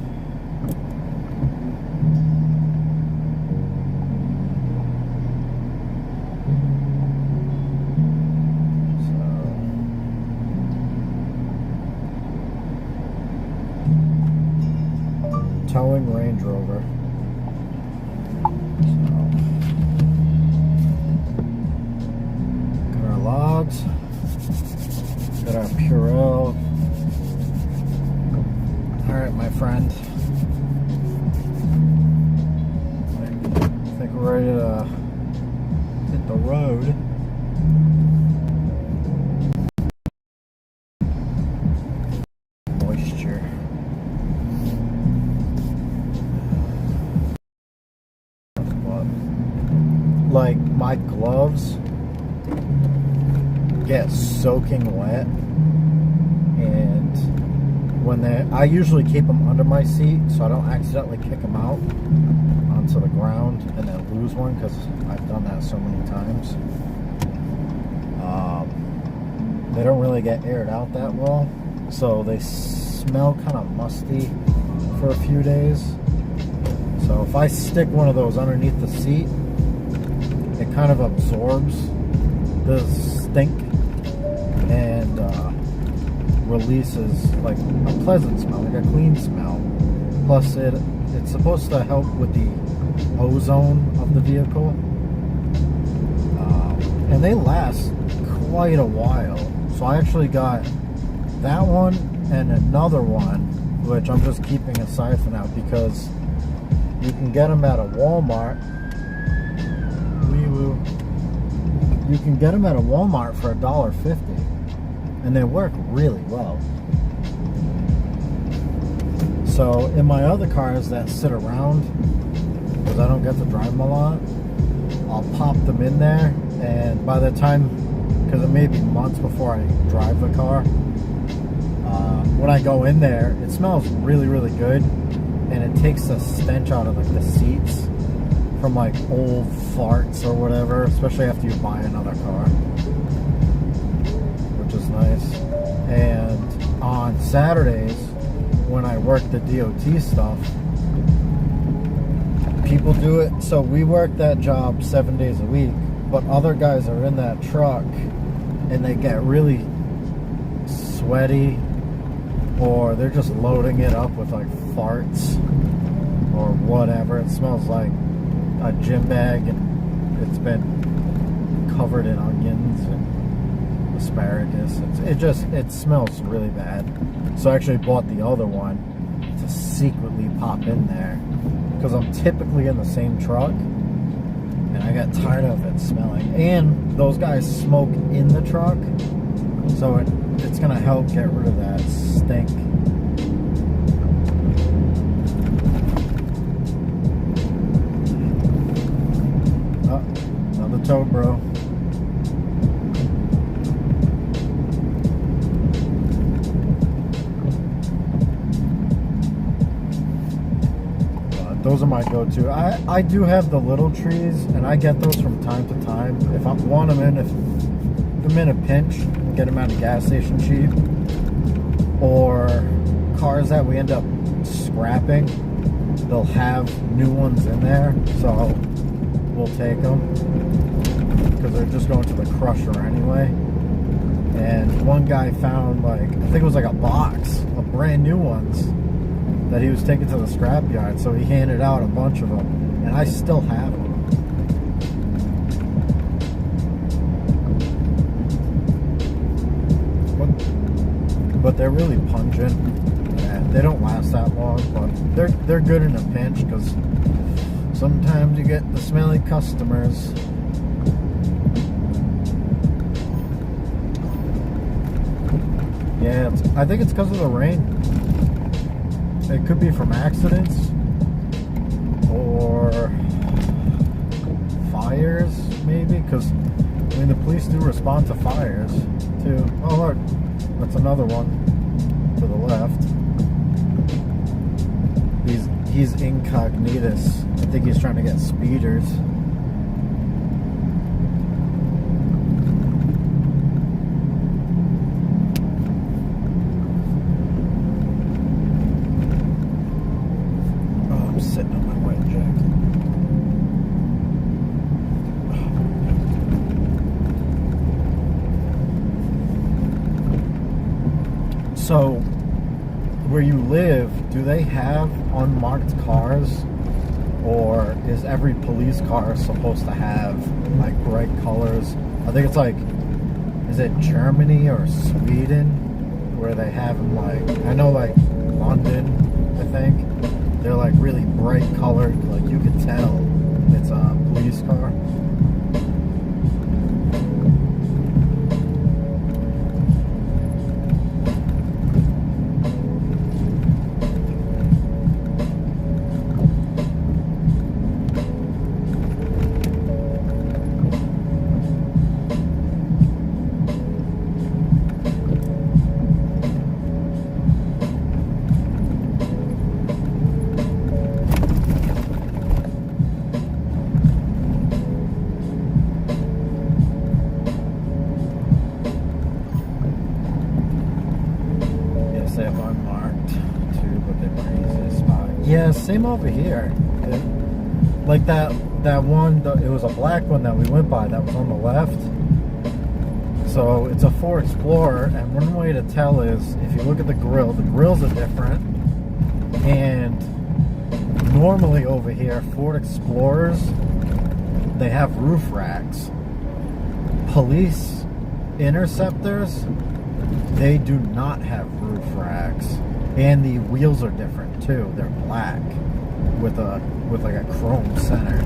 So, towing Range Rover. Logs, got our Purell. Alright, my friend. I think we're ready to hit the road. Moisture. Like my gloves get soaking wet, and when I usually keep them under my seat so I don't accidentally kick them out onto the ground and then lose one, because I've done that so many times. They don't really get aired out that well, so they smell kind of musty for a few days. So if I stick one of those underneath the seat, it kind of absorbs the stink and releases like a pleasant smell, like a clean smell. Plus it's supposed to help with the ozone of the vehicle, and they last quite a while. So I actually got that one and another one, which I'm just keeping aside for now, because you can get them at a Walmart. You can get them at a Walmart for $1.50, and they work really well. So in my other cars that sit around, because I don't get to drive them a lot, I'll pop them in there, and by the time, because it may be months before I drive the car, when I go in there, it smells really, really good, and it takes the stench out of like the seats from like old farts or whatever, especially after you buy another car. Saturdays, when I work the DOT stuff, people do it. So we work that job 7 days a week, but other guys are in that truck and they get really sweaty, or they're just loading it up with like farts or whatever. It smells like a gym bag and it's been covered in onions and asparagus. It smells really bad. So I actually bought the other one to secretly pop in there, because I'm typically in the same truck and I got tired of it smelling. And those guys smoke in the truck, so it's gonna help get rid of that stink. Oh, another tow, bro. Those are my go-to. I do have the little trees, and I get those from time to time. If I want them in, if I'm in a pinch, get them at a gas station cheap. Or cars that we end up scrapping, they'll have new ones in there, so we'll take them because they're just going to the crusher anyway. And one guy found, like, I think it was like a box of brand new ones that he was taking to the scrapyard, so he handed out a bunch of them, and I still have them. But they're really pungent, and they don't last that long, but they're good in a pinch, because sometimes you get the smelly customers. Yeah, I think it's because of the rain. It could be from accidents or fires, maybe, because I mean the police do respond to fires too. Oh look, that's another one to the left. He's incognitus. I think he's trying to get speeders. Sitting on my wet jacket. So, where you live, do they have unmarked cars? Or is every police car supposed to have like bright colors? I think it's like, is it Germany or Sweden where they have them, like, I know like London, I think. They're like really bright colored, like you can tell it's a police car. They have unmarked too, but they're pretty easy to spot. Yeah, same over here. Like that one, it was a black one that we went by that was on the left. So it's a Ford Explorer, and one way to tell is if you look at the grills are different. And normally over here, Ford Explorers, they have roof racks. Police Interceptors, they do not have roof racks, and the wheels are different too. They're black with like a chrome center.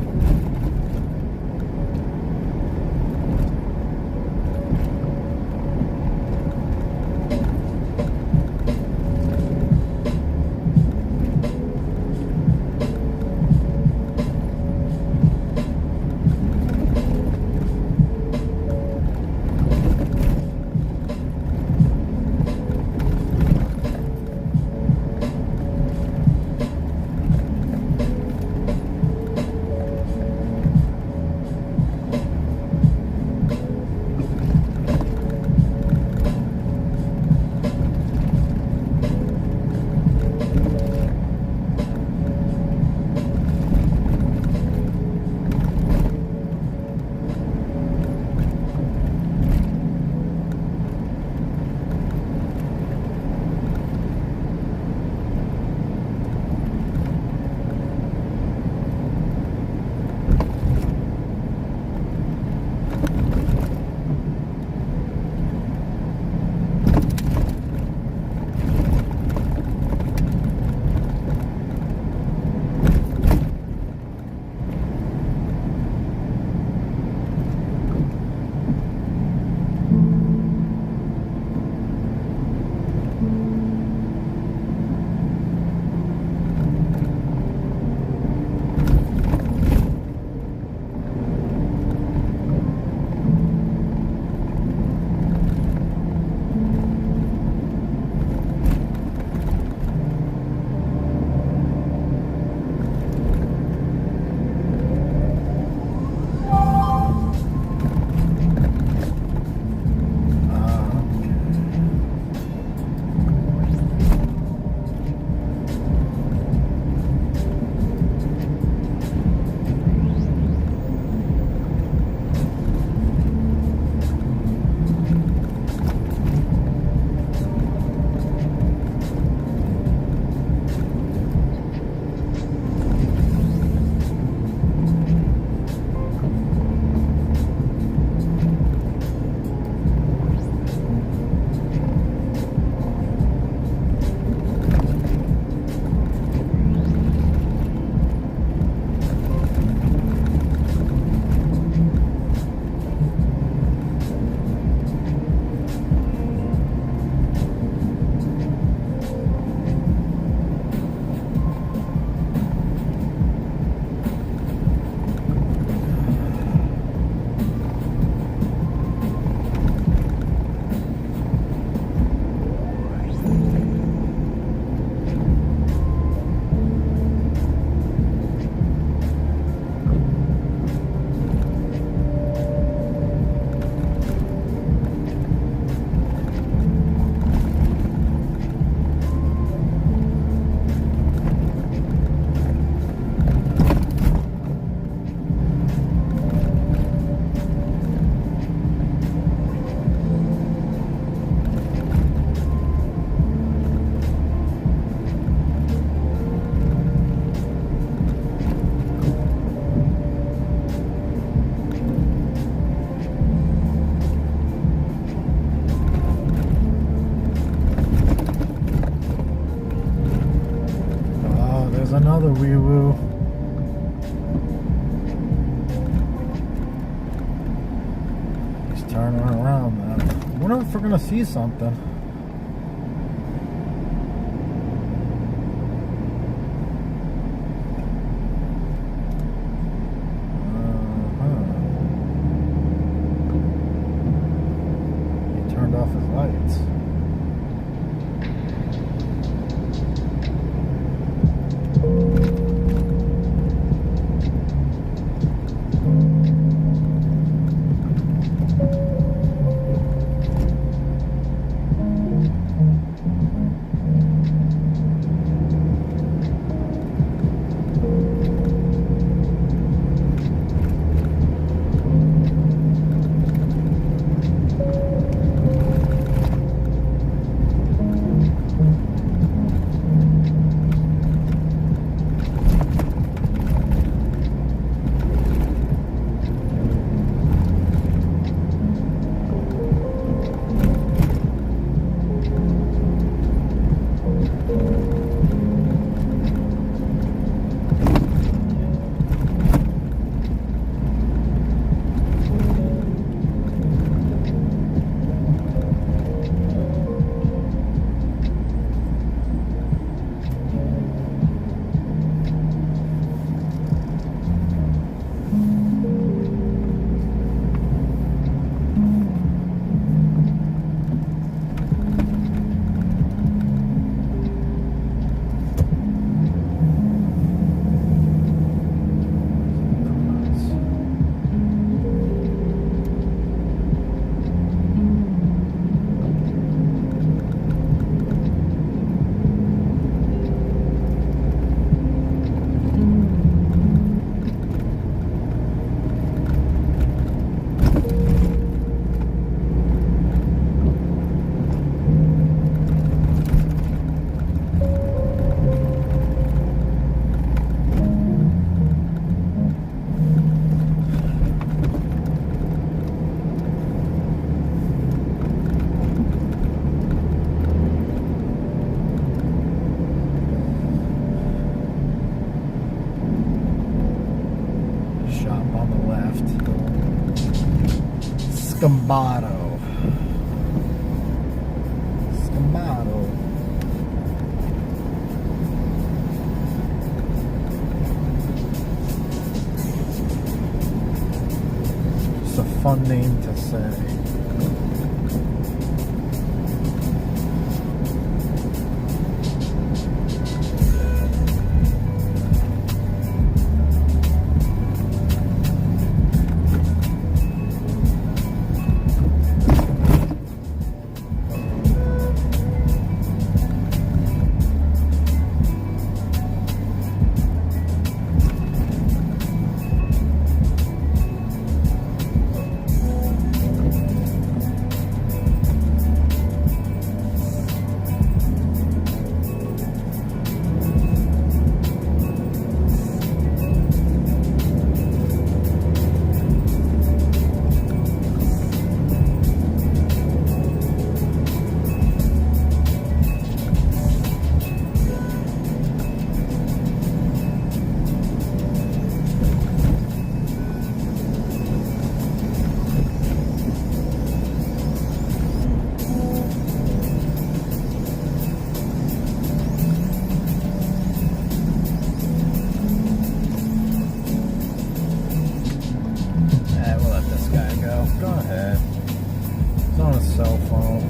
another wee woo. He's turning around, man. I wonder if we're gonna see something. He turned off his lights. Scambado. Scambado. It's a fun name to say. Go ahead. It's on a cell phone.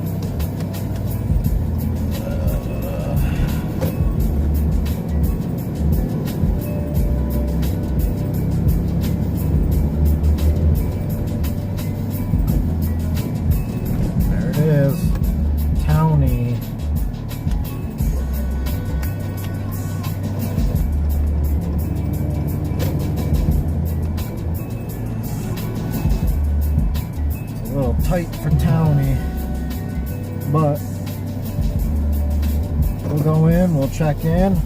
There it is. Townie. A little tight for Townie, but we'll go in, we'll check in.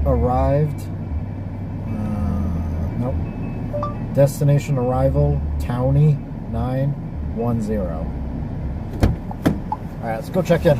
Arrived. Nope. Destination arrival, Townie 9. All right, let's go check in.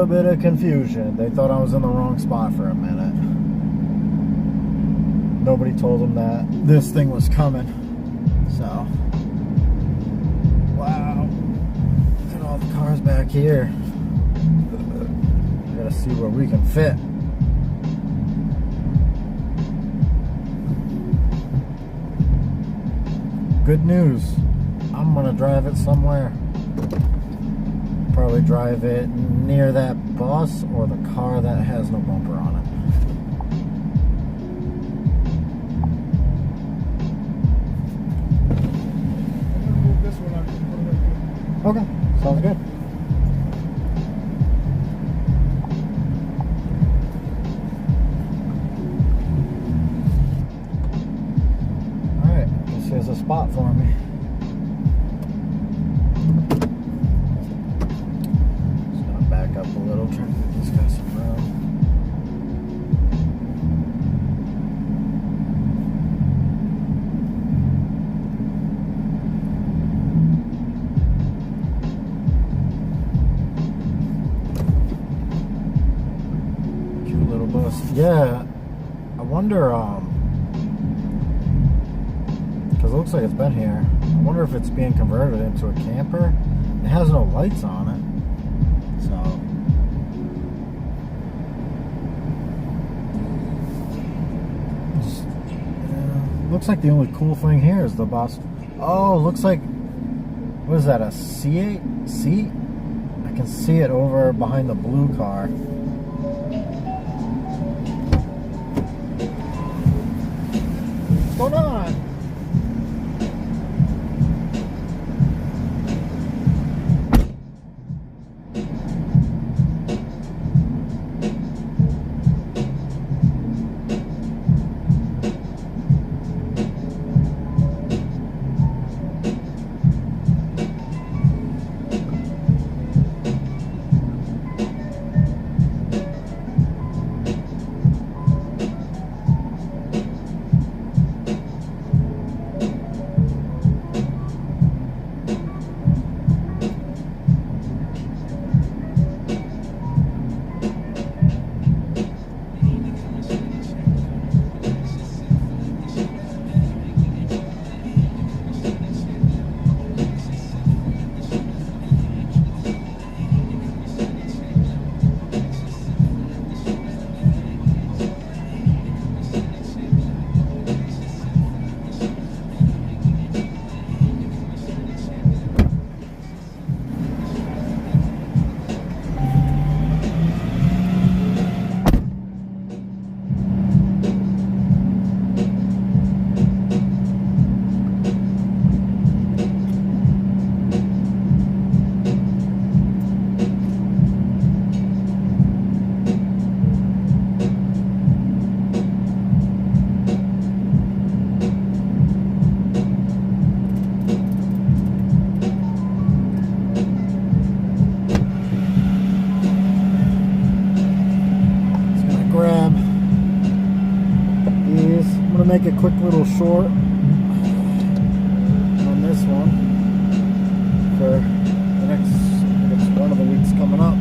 Bit of confusion. They thought I was in the wrong spot for a minute. Nobody told them that this thing was coming. So, wow. Look at all the cars back here. Gotta see where we can fit. Good news. I'm gonna drive it somewhere. Probably drive it near that bus or the car that has no bumper on it. I'm gonna move this one up and put it right there. Okay, sounds good. Alright, this is a spot for me. Just gonna back up a little, try to give this guy some room. Cute little bus. Yeah, I wonder, because it looks like it's been here. I wonder if it's being converted into a camper. It has no lights on it, so looks like the only cool thing here is the bus. Oh, looks like, what is that, a C8 seat? I can see it over behind the blue car. What's going on? Make a quick little short on this one for the next, I think it's one of the weeks coming up.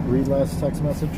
Read last text message.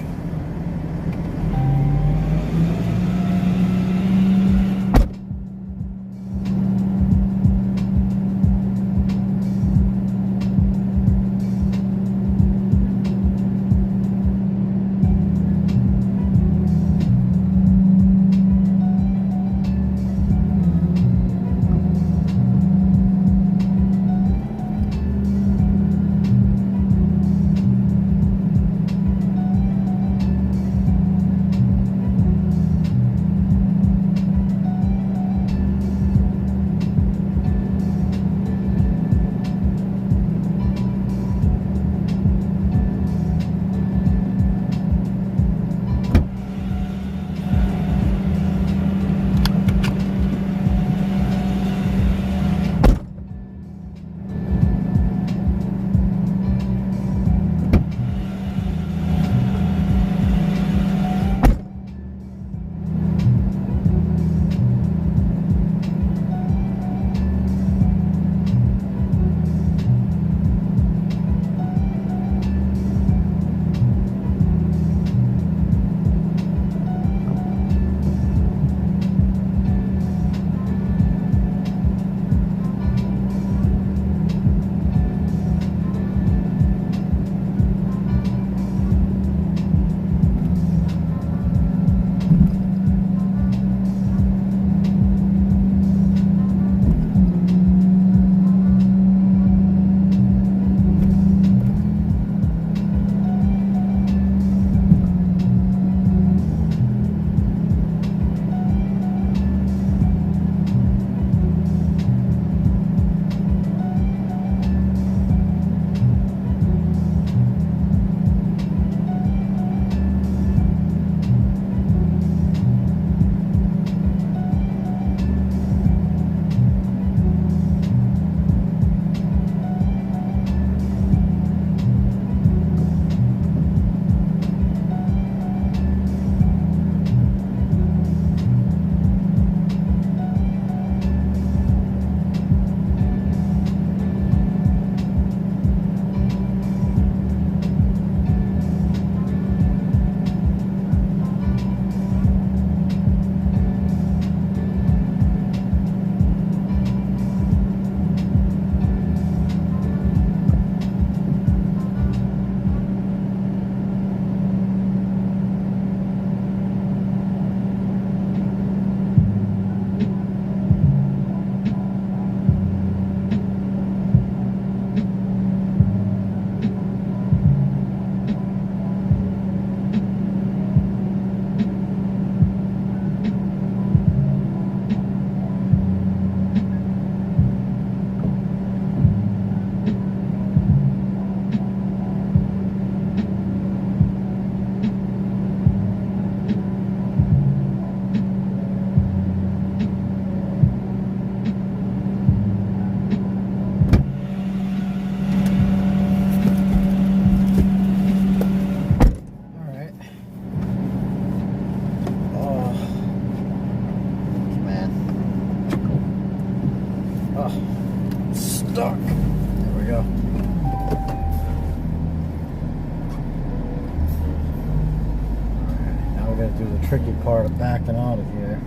tricky part of backing out of here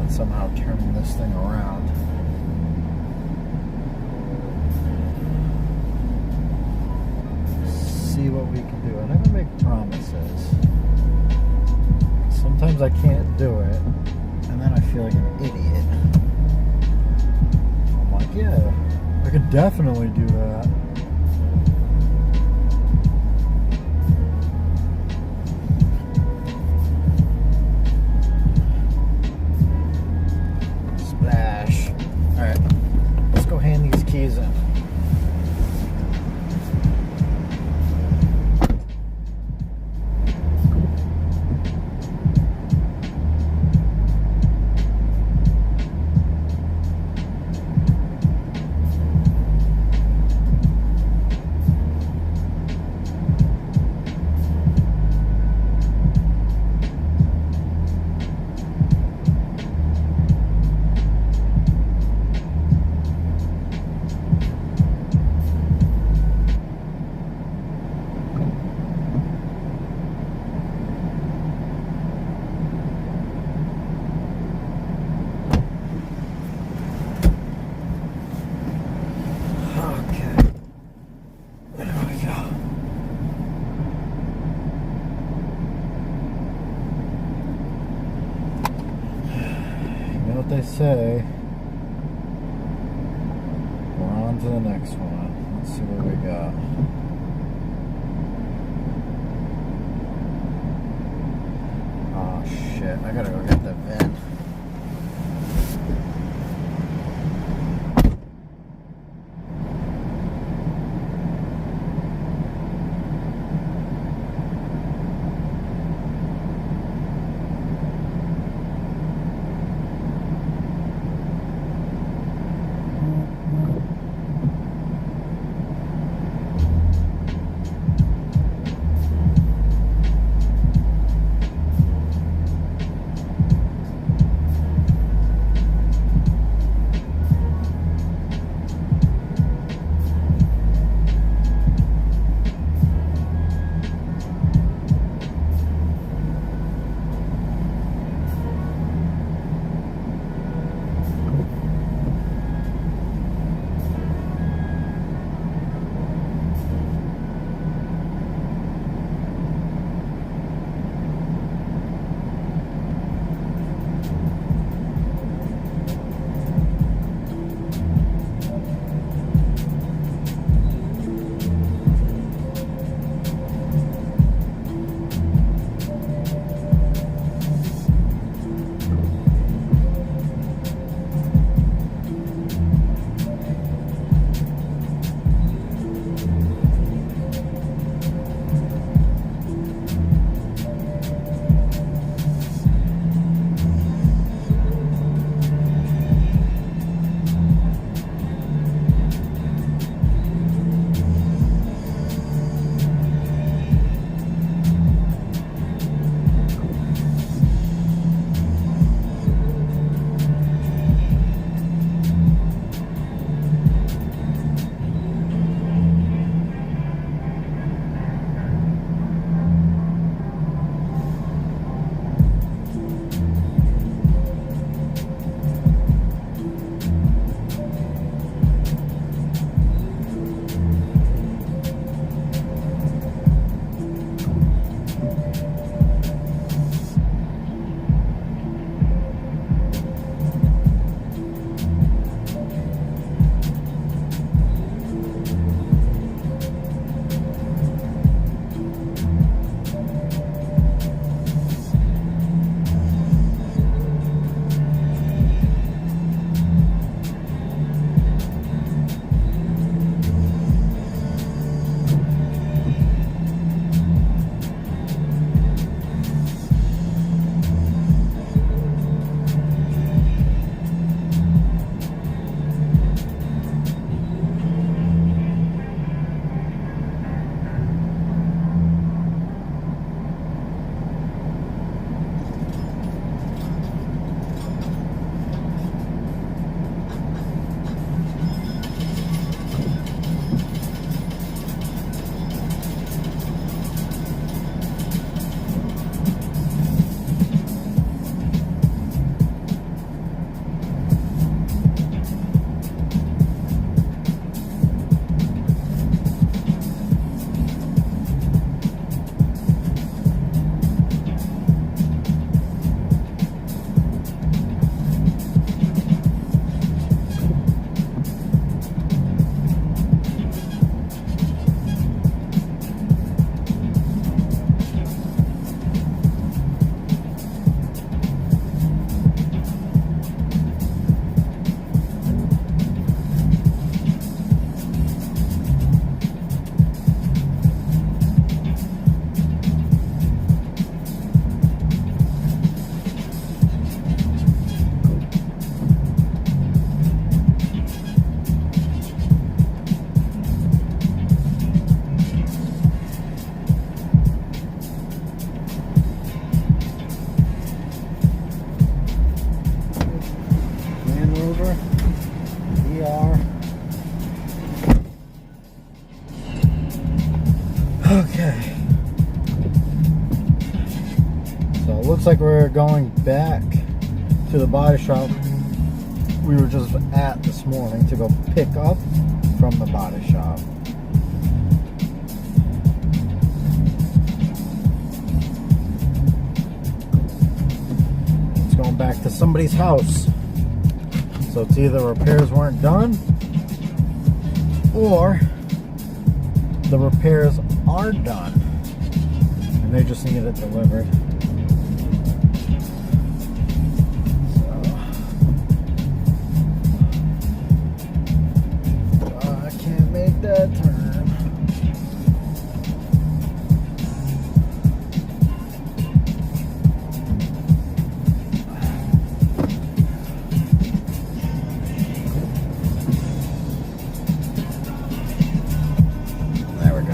and somehow turning this thing around. See what we can do. I never make promises. Sometimes I can't do it, and then I feel like an idiot. I'm like, yeah, I could definitely do that. Splash. Alright, let's go hand these keys in. They say we're on to the next one. Let's see what we got. Oh shit, I gotta go get the VIN. Okay. So it looks like we're going back to the body shop we were just at this morning to go pick up from the body shop. It's going back to somebody's house. So it's either repairs weren't done or the repairs are done and they just need it delivered. So I can't make that turn.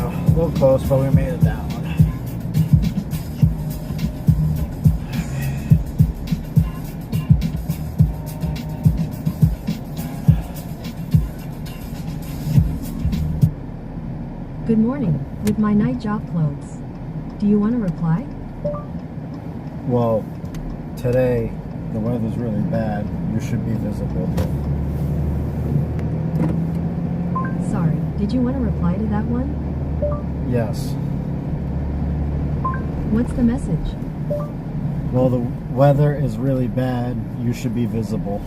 A little close, but we made it that one. Good morning, with my night job clothes. Do you want to reply? Well, today the weather's really bad. You should be visible. Sorry, did you want to reply to that one? Yes. What's the message? Well, the weather is really bad. You should be visible.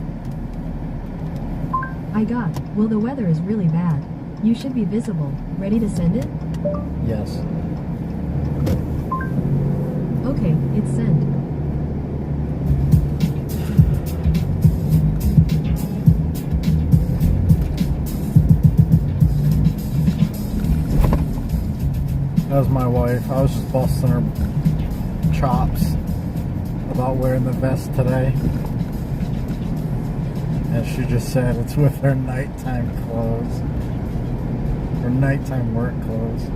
I got, well, the weather is really bad. You should be visible. Ready to send it? Yes. Okay, it's sent. That was my wife. I was just busting her chops about wearing the vest today. And she just said it's with her nighttime clothes. Her nighttime work clothes.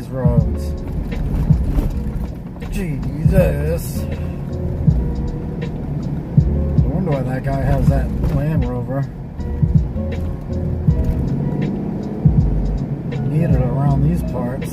Roads. Jesus. I wonder why that guy has that Land Rover. Need it around these parts.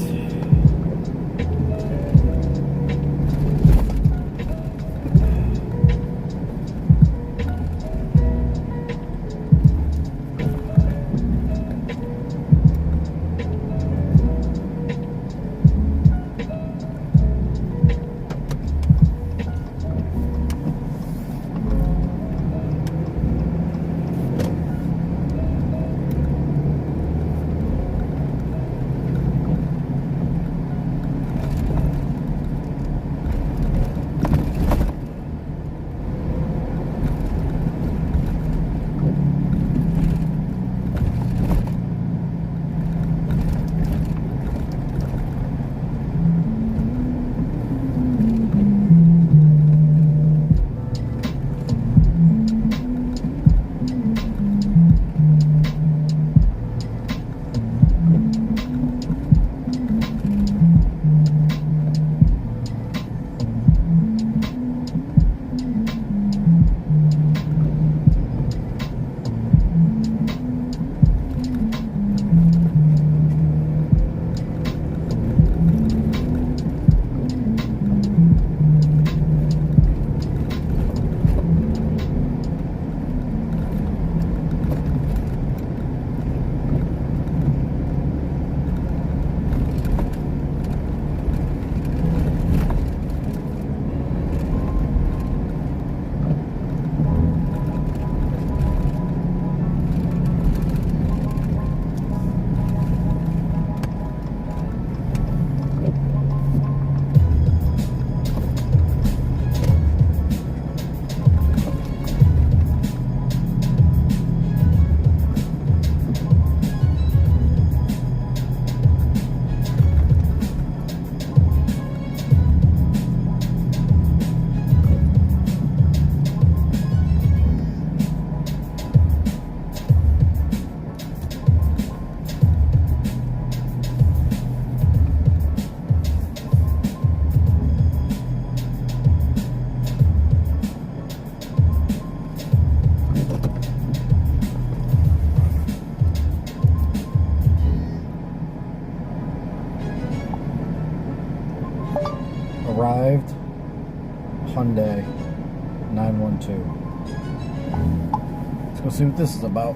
Let's go see what this is about.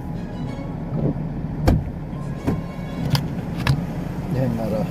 Yeah, metal.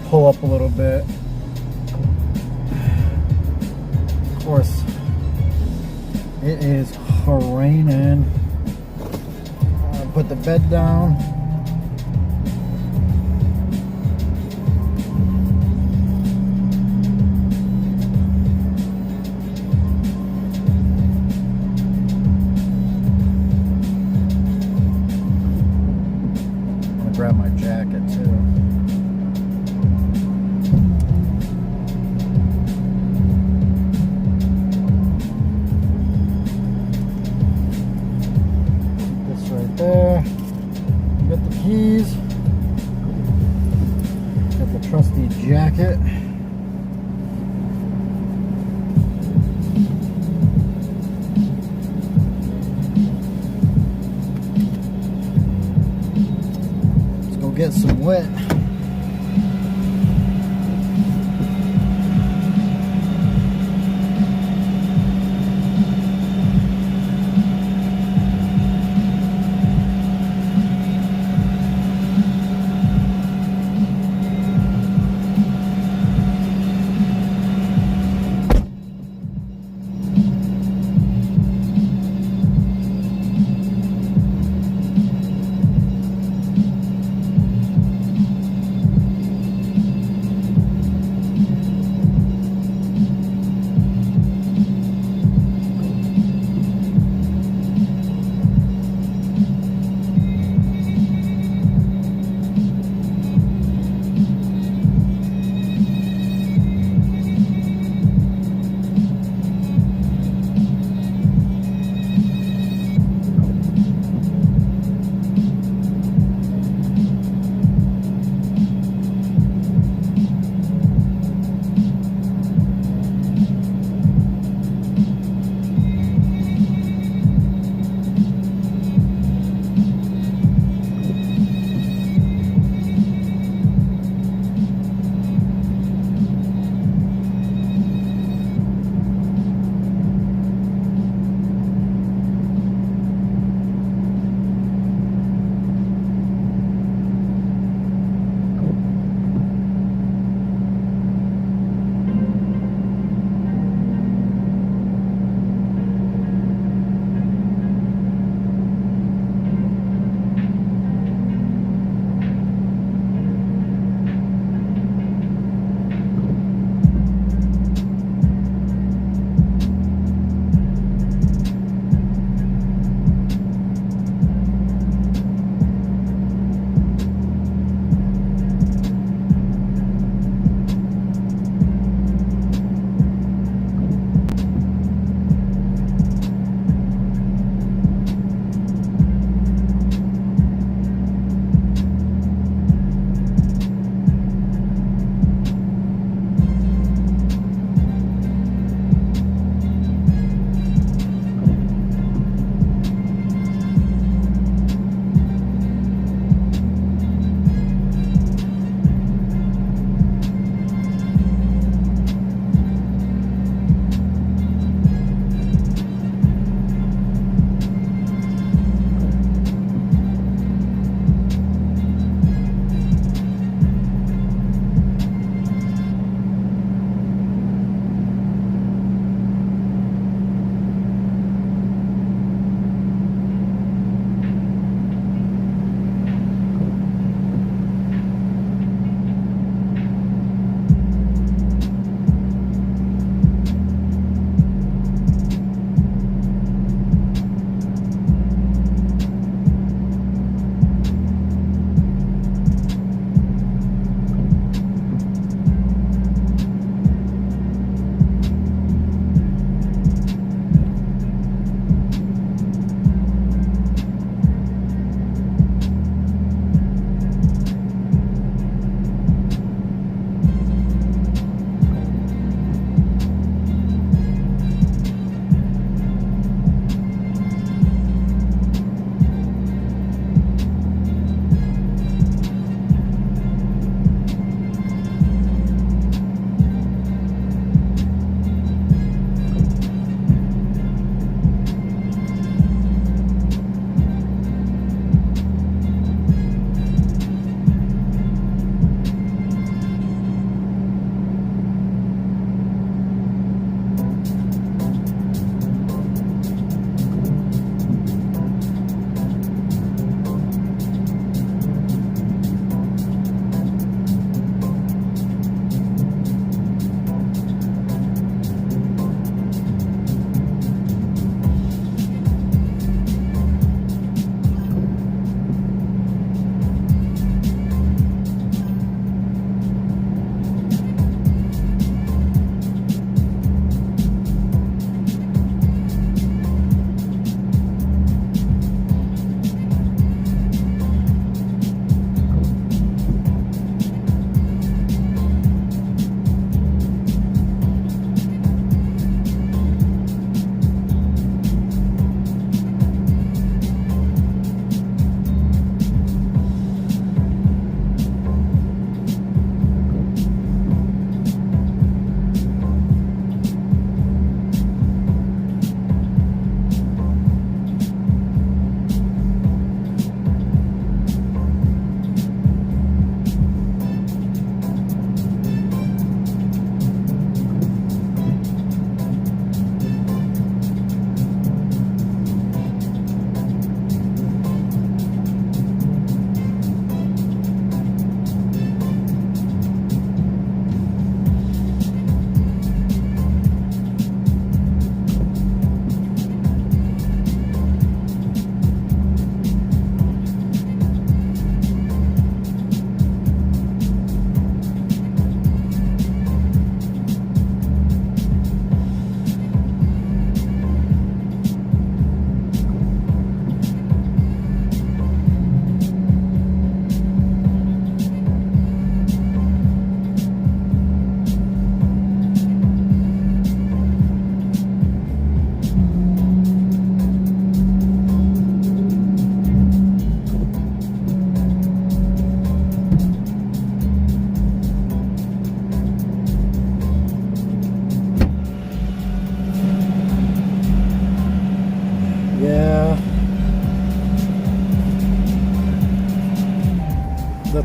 Pull up a little bit. Of course, it is raining. Put the bed down. I'm gonna grab my jacket too. There, got the keys, got the trusty jacket. Let's go get some wet.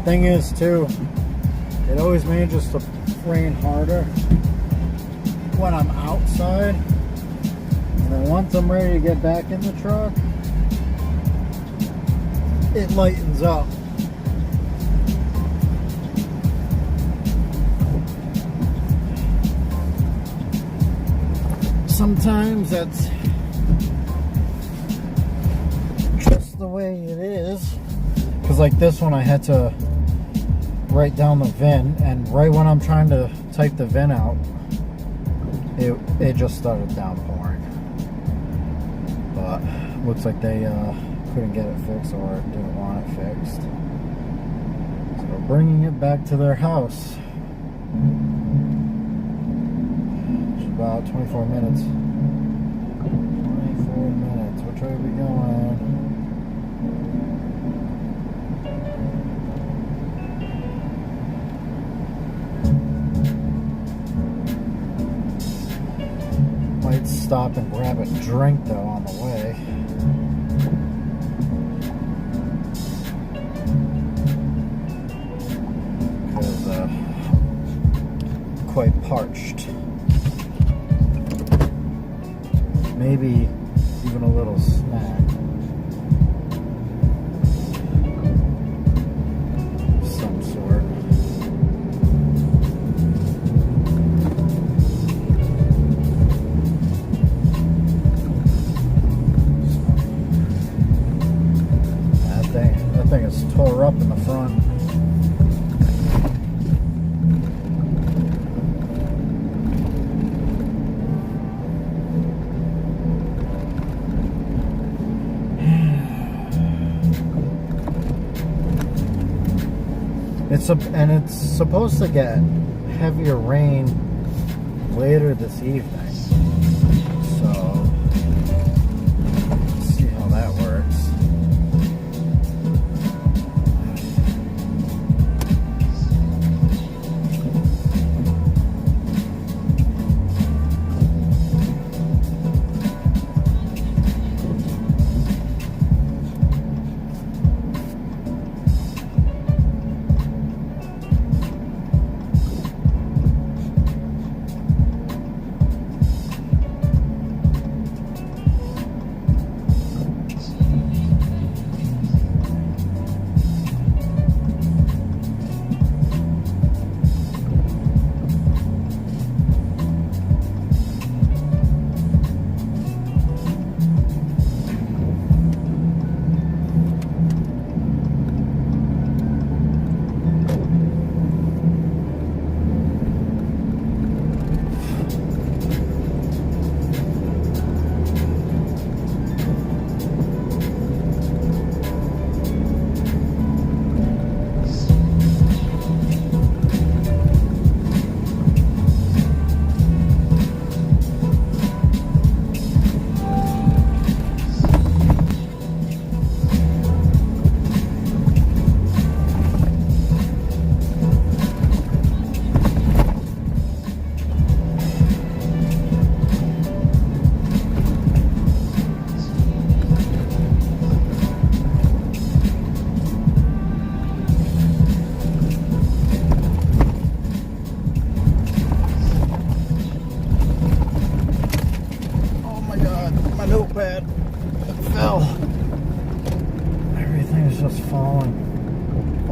Thing is, too, it always manages to rain harder when I'm outside. And then once I'm ready to get back in the truck, it lightens up. Sometimes that's just the way it is. Because like this one, I had to write down the VIN, and right when I'm trying to type the VIN out, it just started downpouring. But looks like they couldn't get it fixed or didn't want it fixed. So we're bringing it back to their house. It's about 24 minutes. 24 minutes. Which way are we going? Might stop and grab a drink though on the way. Because quite parched. Maybe even a little snack. Of some sort. That thing is tore up in the front. It's supposed to get heavier rain later this evening. So let's see how that works. Notepad fell. Everything is just falling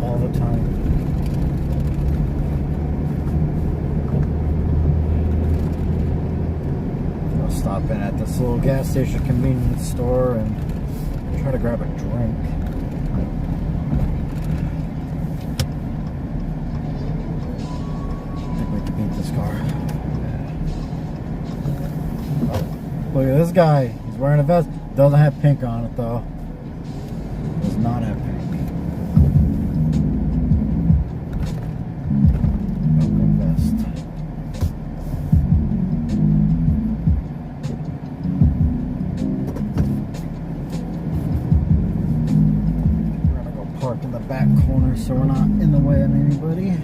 all the time. I'll stop in at this little gas station convenience store and try to grab a drink. I think we can beat this car. Look at this guy. He's wearing a vest. Doesn't have pink on it though. Does not have pink. Open vest. We're gonna go park in the back corner so we're not in the way of anybody.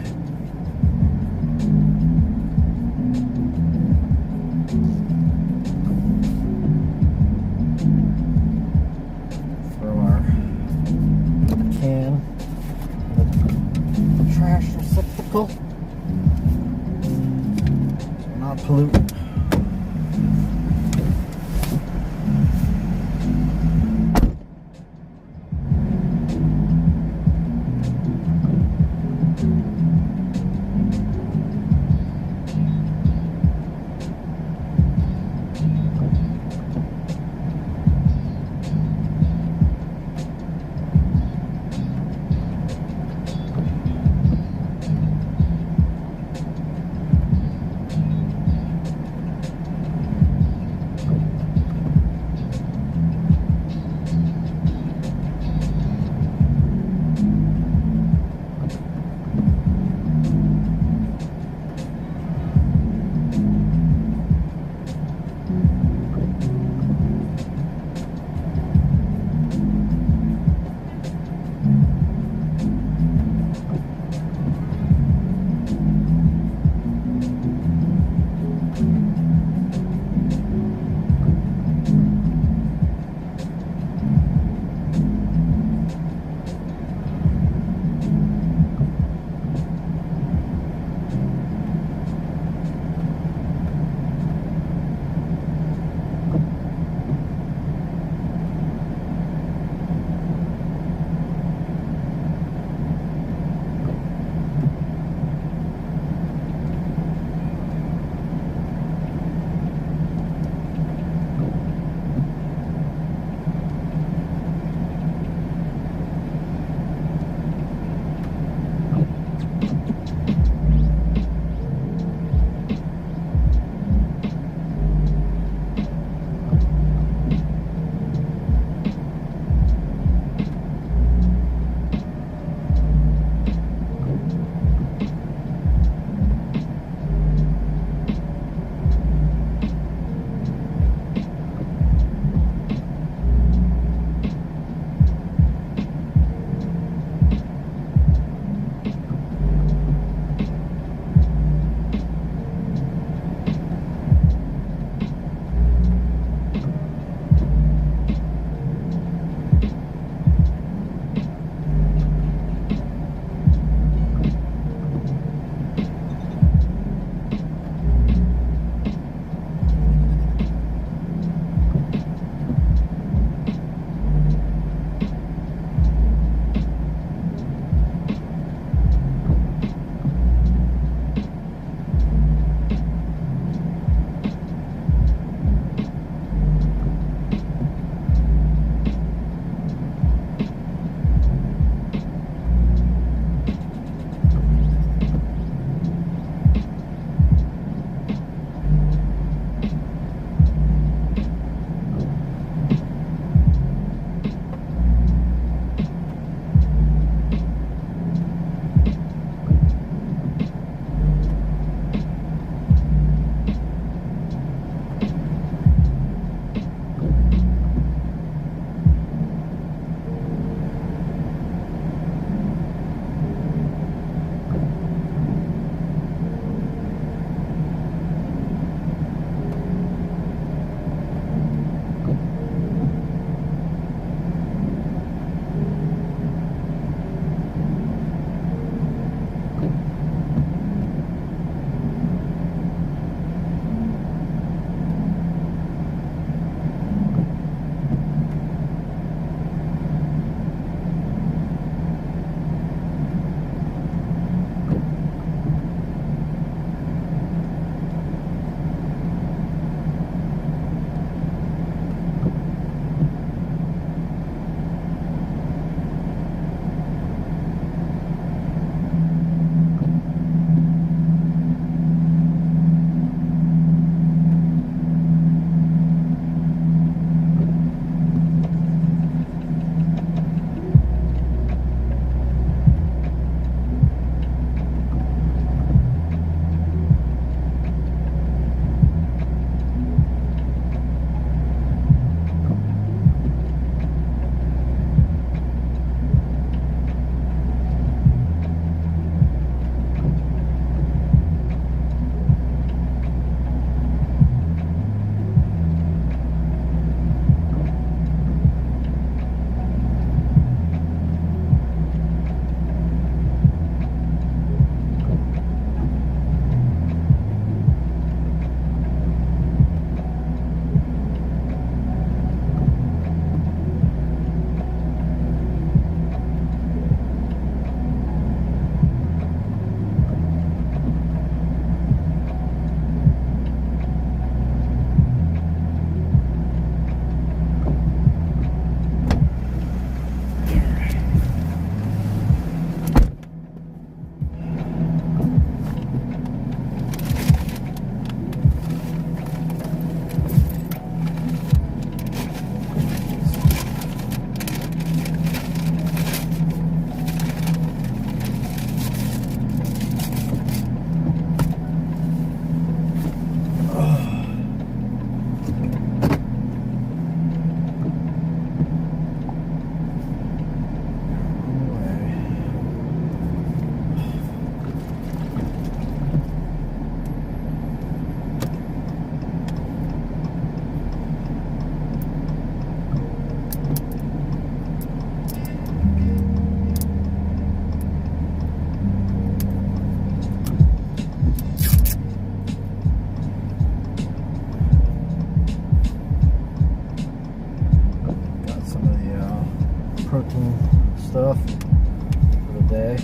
protein stuff for the day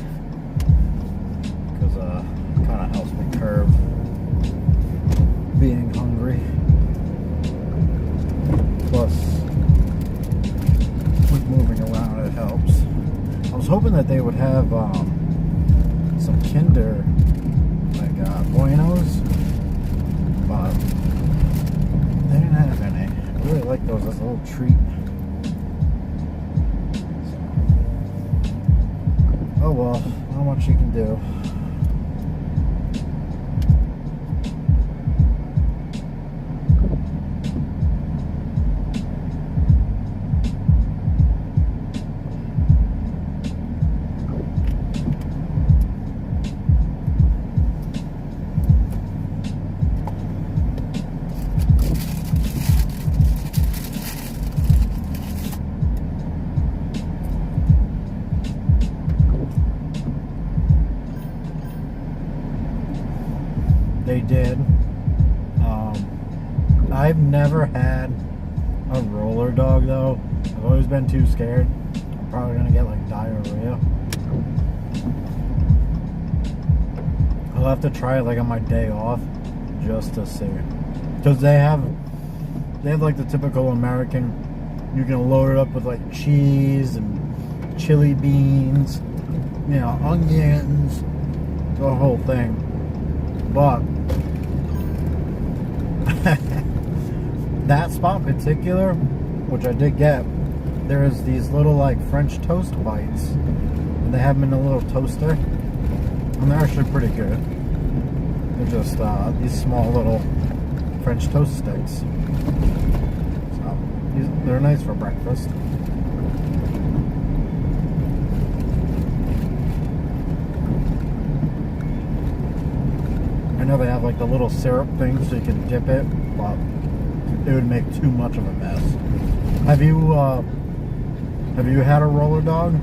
because it kind of helps me curb being hungry. Plus, with moving around, it helps. I was hoping that they would have some Kinder, like Buenos, but they didn't have any. I really like those as a little treat. Oh well, not much you can do. They did. I've never had a roller dog though. I've always been too scared. I'm probably gonna get like diarrhea. I'll have to try it like on my day off just to see. Because they have like the typical American, you can load it up with like cheese and chili beans, you know, onions, the whole thing. But that spot in particular, which I did get, there's these little like French toast bites, and they have them in a little toaster, and they're actually pretty good. They're just these small little French toast sticks. So they're nice for breakfast. I know they have like the little syrup thing so you can dip it, but it would make too much of a mess. Have you had a roller dog?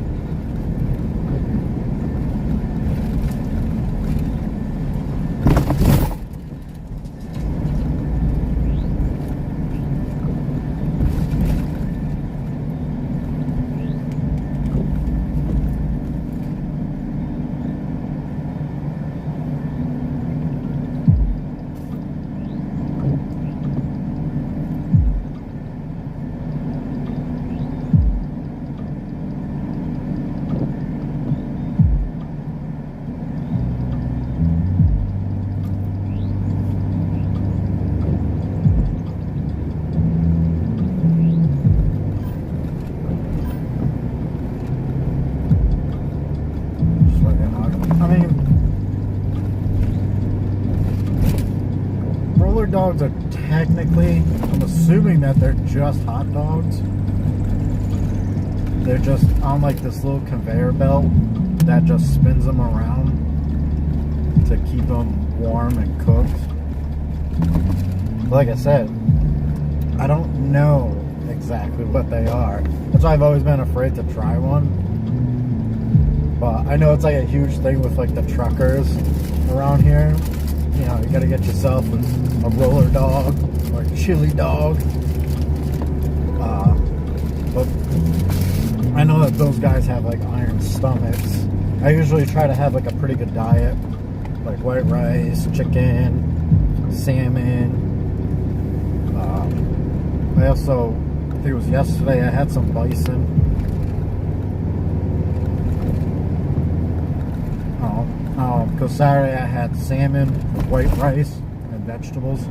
Roller dogs are technically, I'm assuming that they're just hot dogs. They're just on like this little conveyor belt that just spins them around to keep them warm and cooked. Like I said, I don't know exactly what they are. That's why I've always been afraid to try one. But I know it's like a huge thing with like the truckers around here. You know, you gotta get yourself a roller dog or a chili dog. But I know that those guys have like iron stomachs. I usually try to have like a pretty good diet, like white rice, chicken, salmon. I also, I think it was yesterday, I had some bison. Because Saturday I had salmon with white rice and vegetables.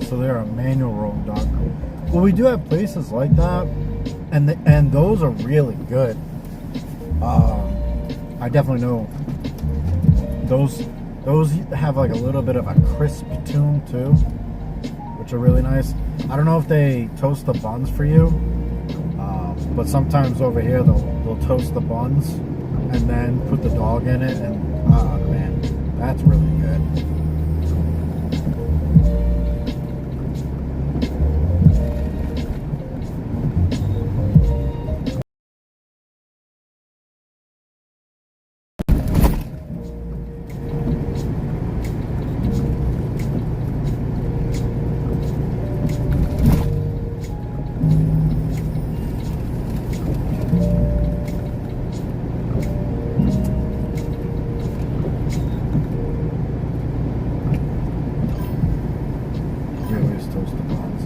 so they're a manual rolling dock. Well, we do have places like that, and those are really good. I definitely know those have like a little bit of a crisp tune too, which are really nice. I don't know if they toast the buns for you, but sometimes over here they'll toast the buns and then put the dog in it, and man, that's really good.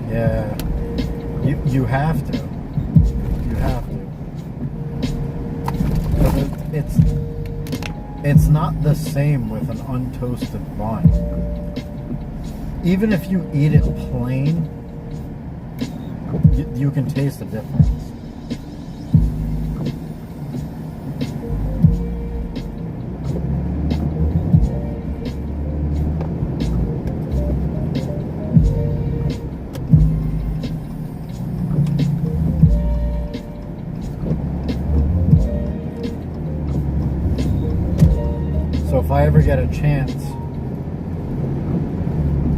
Yeah, you have to. You have to. It's not the same with an untoasted bun. Even if you eat it plain, you can taste the difference. So if I ever get a chance,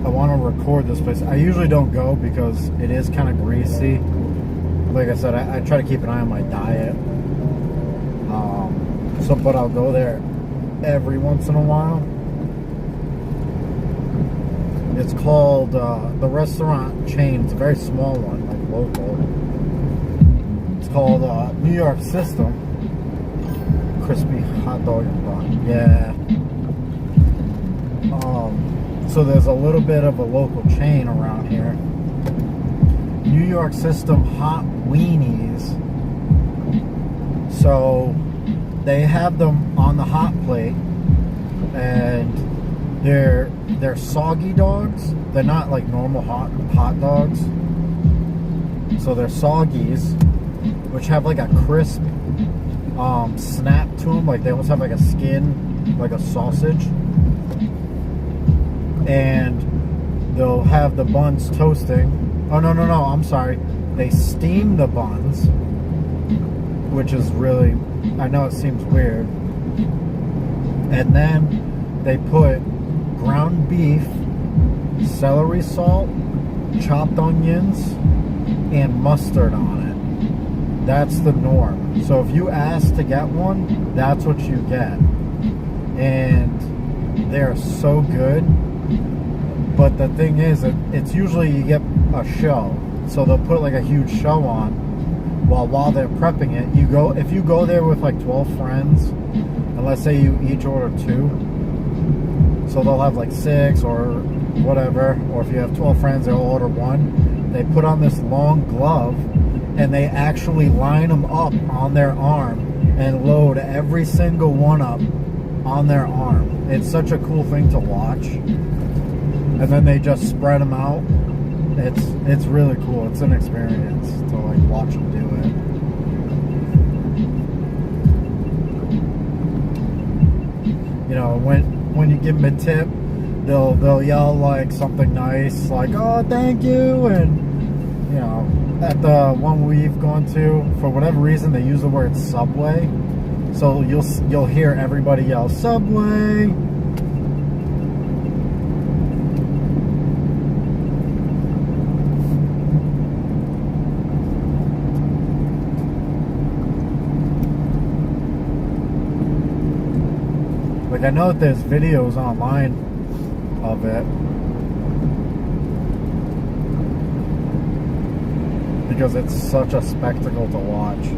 I want to record this place. I usually don't go because it is kind of greasy. Like I said, I try to keep an eye on my diet. But I'll go there every once in a while. It's called, the restaurant chain, it's a very small one, like local. It's called New York System. Crispy hot dog and bun. Yeah. So there's a little bit of a local chain around here. New York System hot weenies. So they have them on the hot plate, and they're soggy dogs. They're not like normal hot dogs. So they're soggies, which have like a crisp snap to them, like they almost have like a skin, like a sausage. And they'll have the buns toasting. Oh no, I'm sorry, they steam the buns, which is really, I know it seems weird. And then they put ground beef, celery salt, chopped onions, and mustard on it. That's the norm. So if you ask to get one, that's what you get. And they're so good. But the thing is, it's usually you get a show. So they'll put like a huge show on while they're prepping it. If you go there with like 12 friends, and let's say you each order 2, so they'll have like 6 or whatever, or if you have 12 friends, they'll order 1. They put on this long glove, and they actually line them up on their arm and load every single one up on their arm. It's such a cool thing to watch. And then they just spread them out. It's really cool. It's an experience to like watch them do it. You know, when you give them a tip, they'll yell like something nice, like "Oh, thank you," and you know, at the one we've gone to, for whatever reason, they use the word Subway, so you'll hear everybody yell Subway. Like, I know that there's videos online of it, because it's such a spectacle to watch.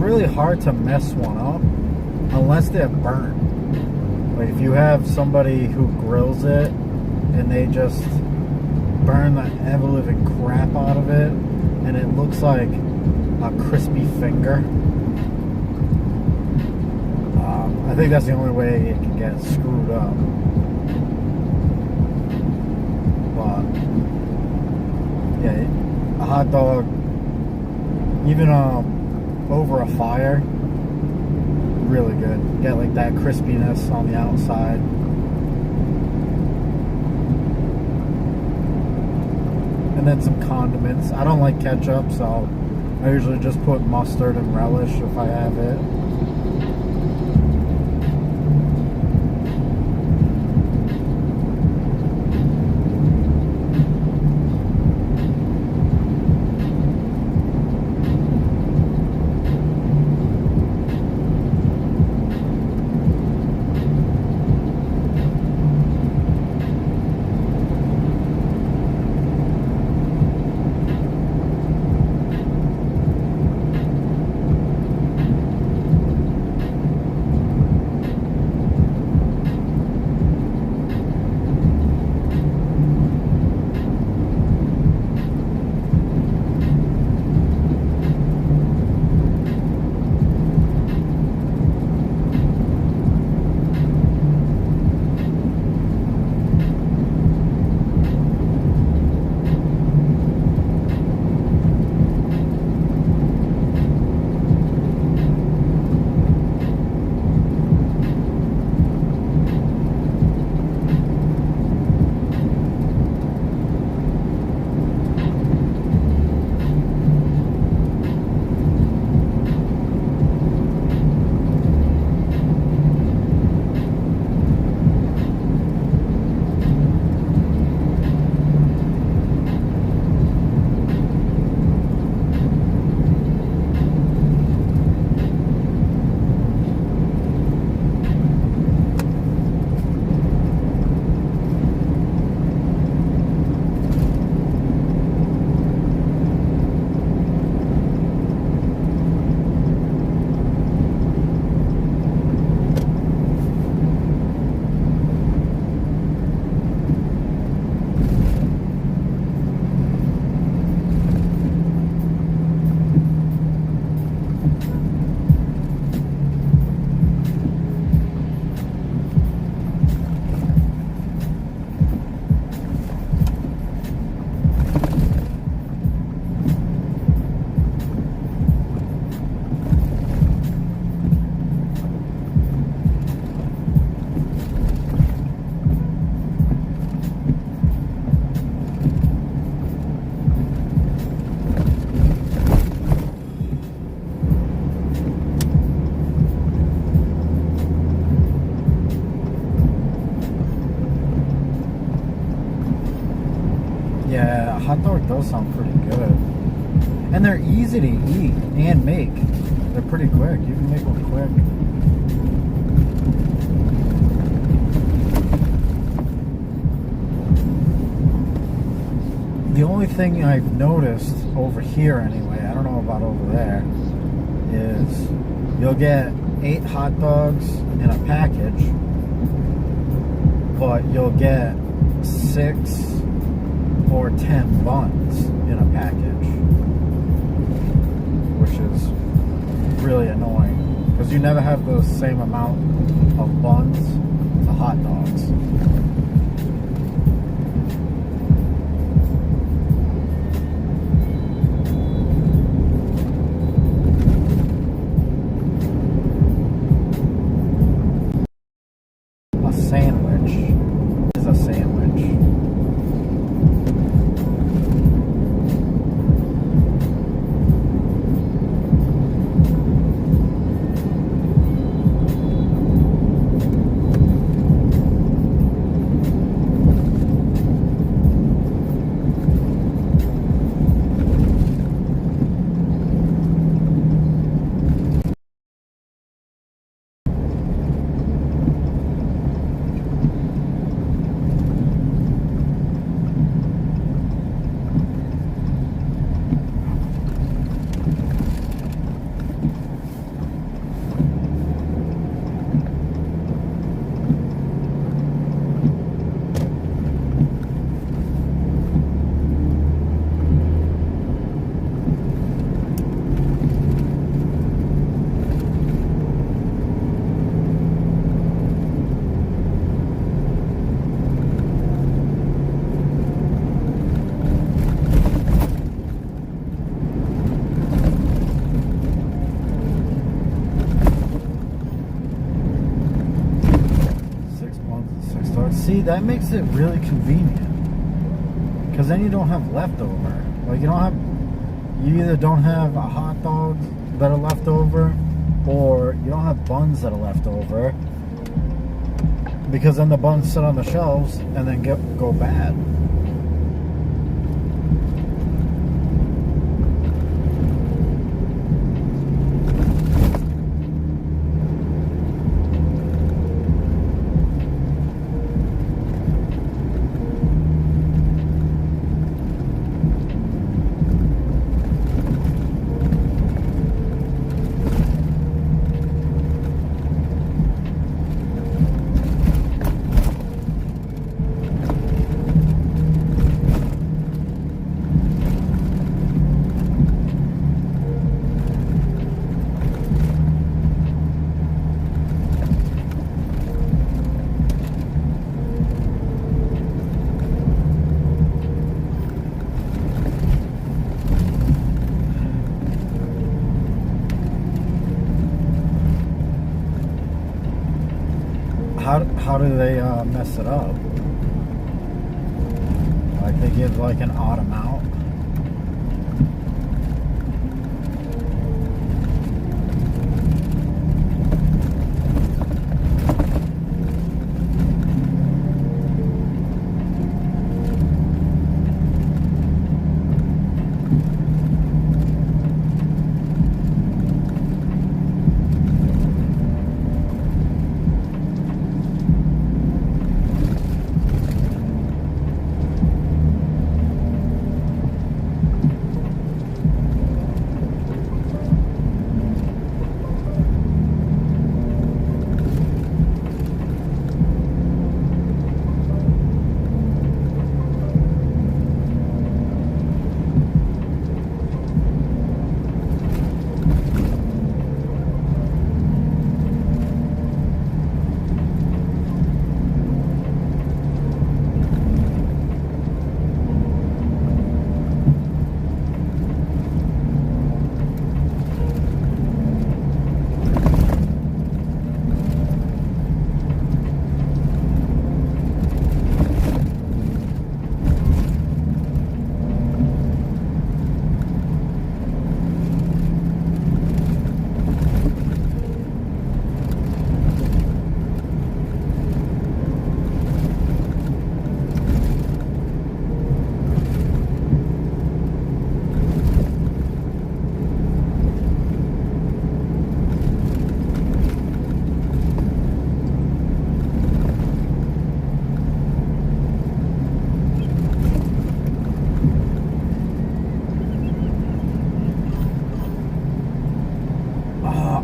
really hard to mess one up unless they're burnt. Like if you have somebody who grills it and they just burn the ever-living crap out of it and it looks like a crispy finger, I think that's the only way it can get screwed up. But yeah, a hot dog, even over a fire, really good. Get like that crispiness on the outside. And then some condiments. I don't like ketchup, so I usually just put mustard and relish if I have it. Yeah, a hot dog does sound pretty good. And they're easy to eat and make. They're pretty quick. You can make one quick. The only thing I've noticed over here anyway, I don't know about over there, is you'll get 8 hot dogs in a package, but you'll get 6 or 10 buns in a package, which is really annoying because you never have the same amount of buns to hot dogs. A sandwich is a sandwich. See, that makes it really convenient. Because then you don't have leftover. Like, you either don't have a hot dog that are left over, or you don't have buns that are left over. Because then the buns sit on the shelves and then go bad. How do they mess it up? Like, they give like an odd amount?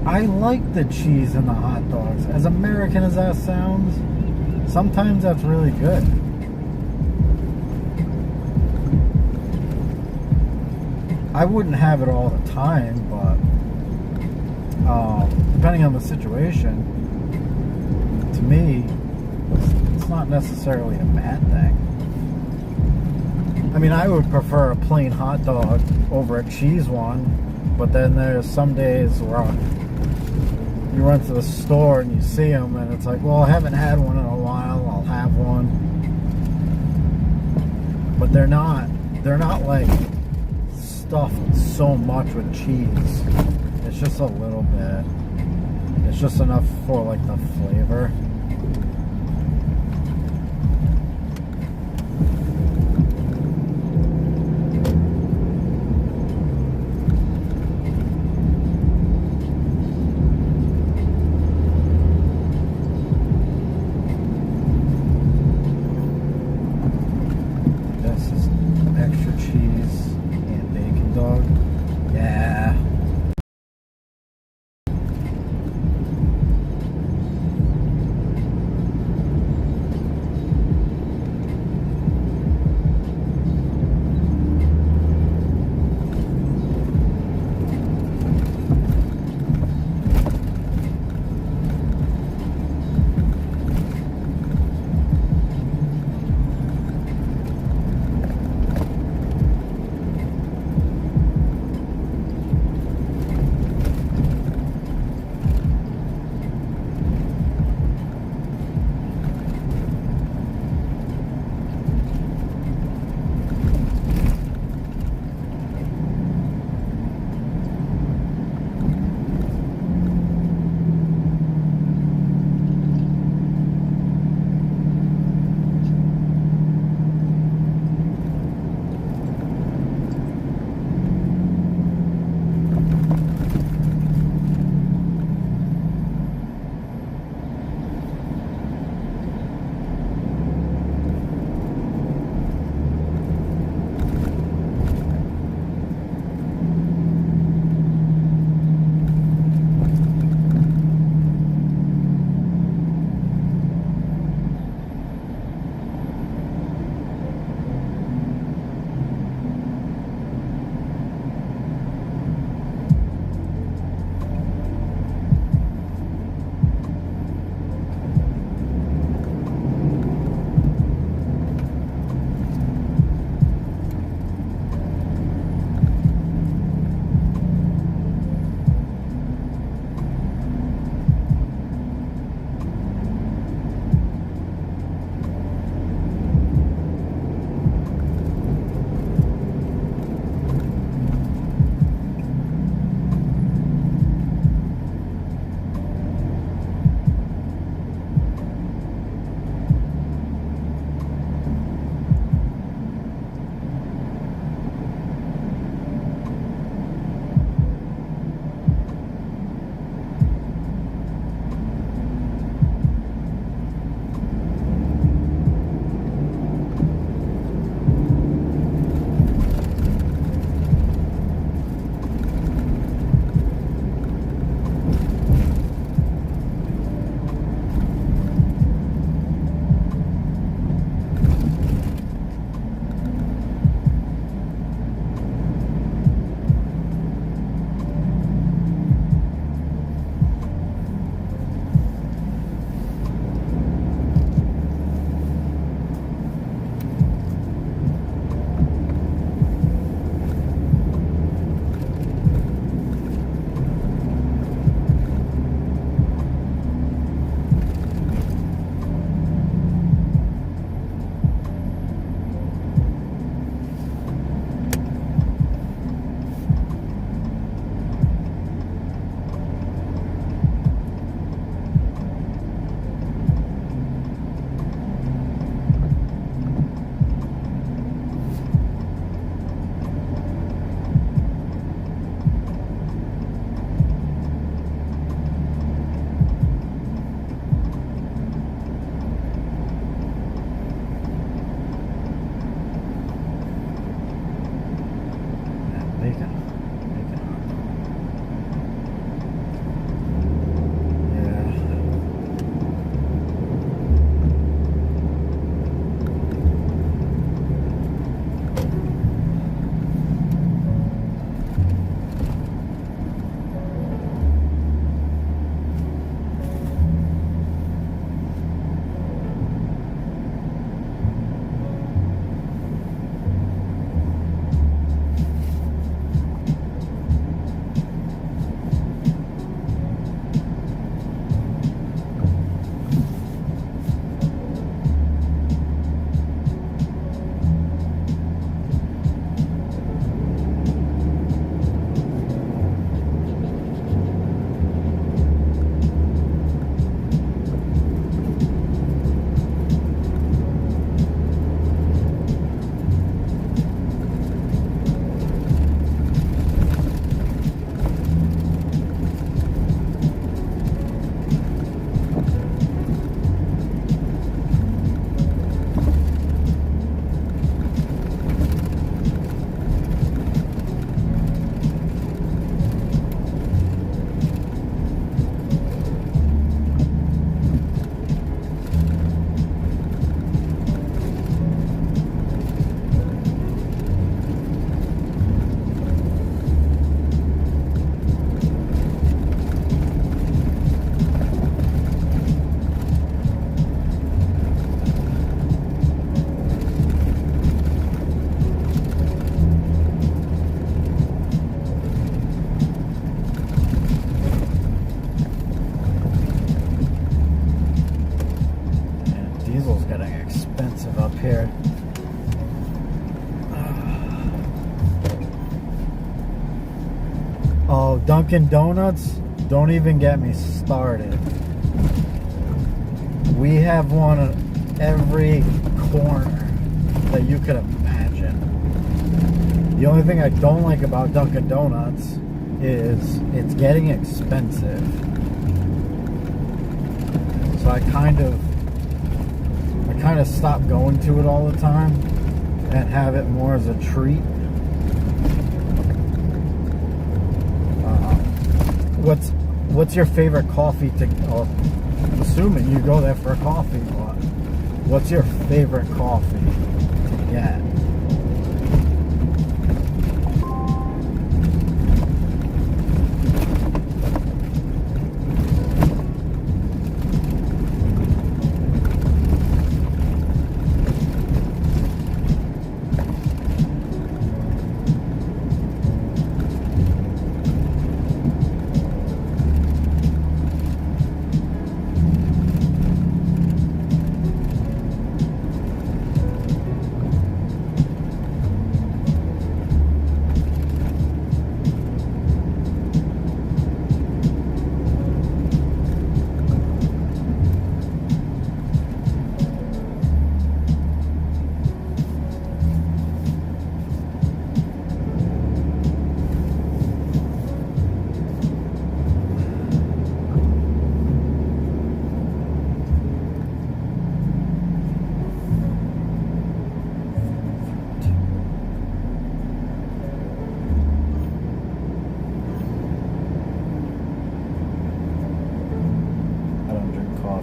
I like the cheese in the hot dogs. As American as that sounds, sometimes that's really good. I wouldn't have it all the time, but depending on the situation, to me, it's not necessarily a bad thing. I mean, I would prefer a plain hot dog over a cheese one, but then there's some days where you run to the store and you see them and it's like, well, I haven't had one in a while, I'll have one. But they're not like stuffed so much with cheese. It's just a little bit. It's just enough for like the flavor. Dunkin' Donuts, don't even get me started. We have one at every corner that you could imagine. The only thing I don't like about Dunkin' Donuts is it's getting expensive. So I kind of stopped going to it all the time and have it more as a treat. What's your favorite coffee to? Assuming you go there for a coffee, but what's your favorite coffee to get?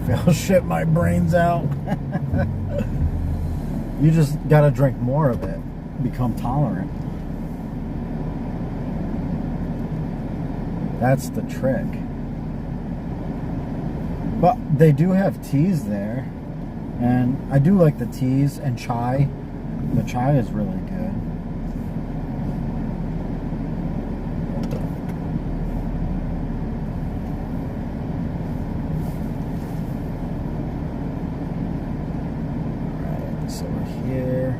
I'll shit my brains out. You just gotta drink more of it. Become tolerant. That's the trick. But they do have teas there. And I do like the teas and chai. The chai is really good. So we're here.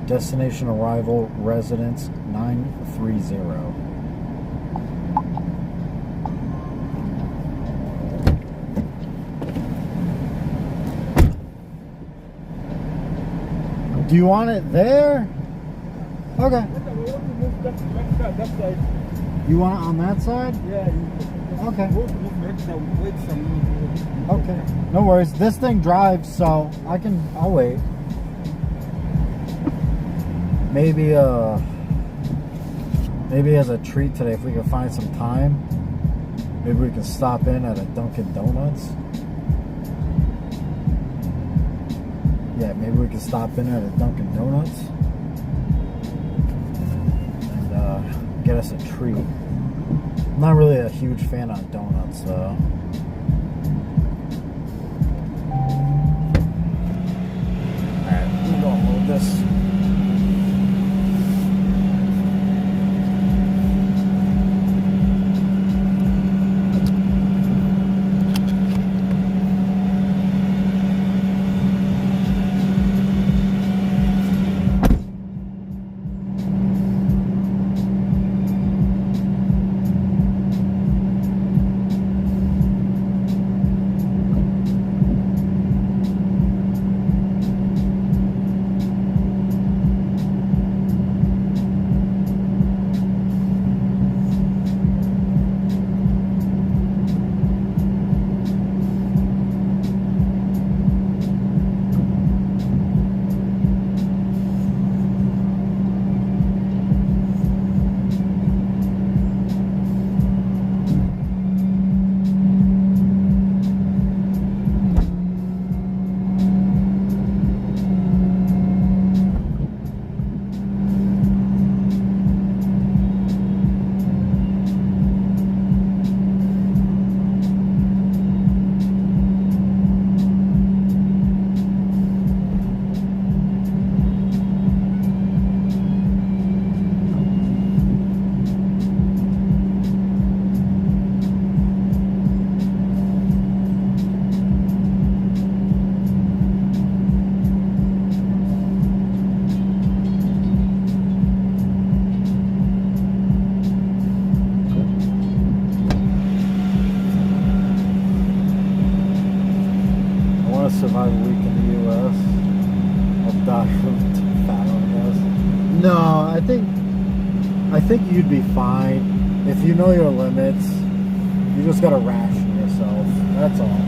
Destination arrival residence 930. Do you want it there? Okay. You want it on that side? Yeah. Okay. Okay. No worries. This thing drives, so I'll wait. Maybe as a treat today, if we can find some time, maybe we can stop in at a Dunkin' Donuts. Yeah, maybe we can stop in at a Dunkin' Donuts and get us a treat. I'm not really a huge fan of donuts, though. Alright, I'm gonna load this. I think you'd be fine. If you know your limits, you just gotta ration yourself. That's all.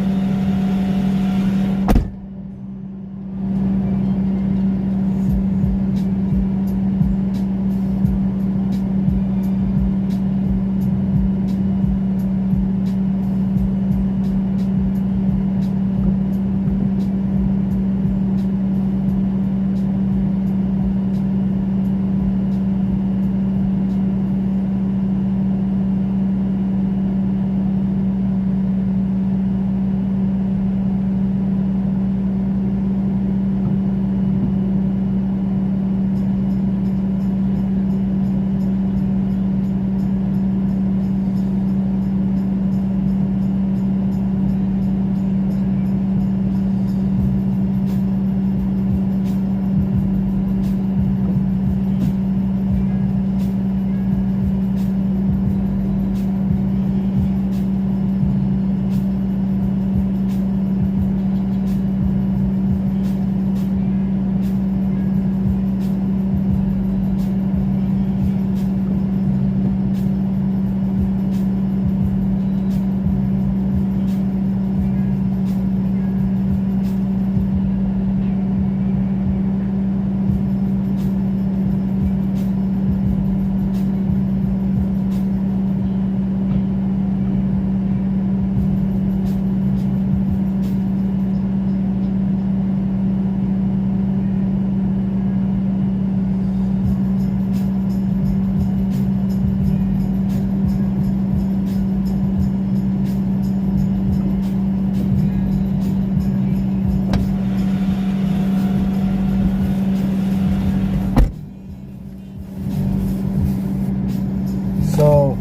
So,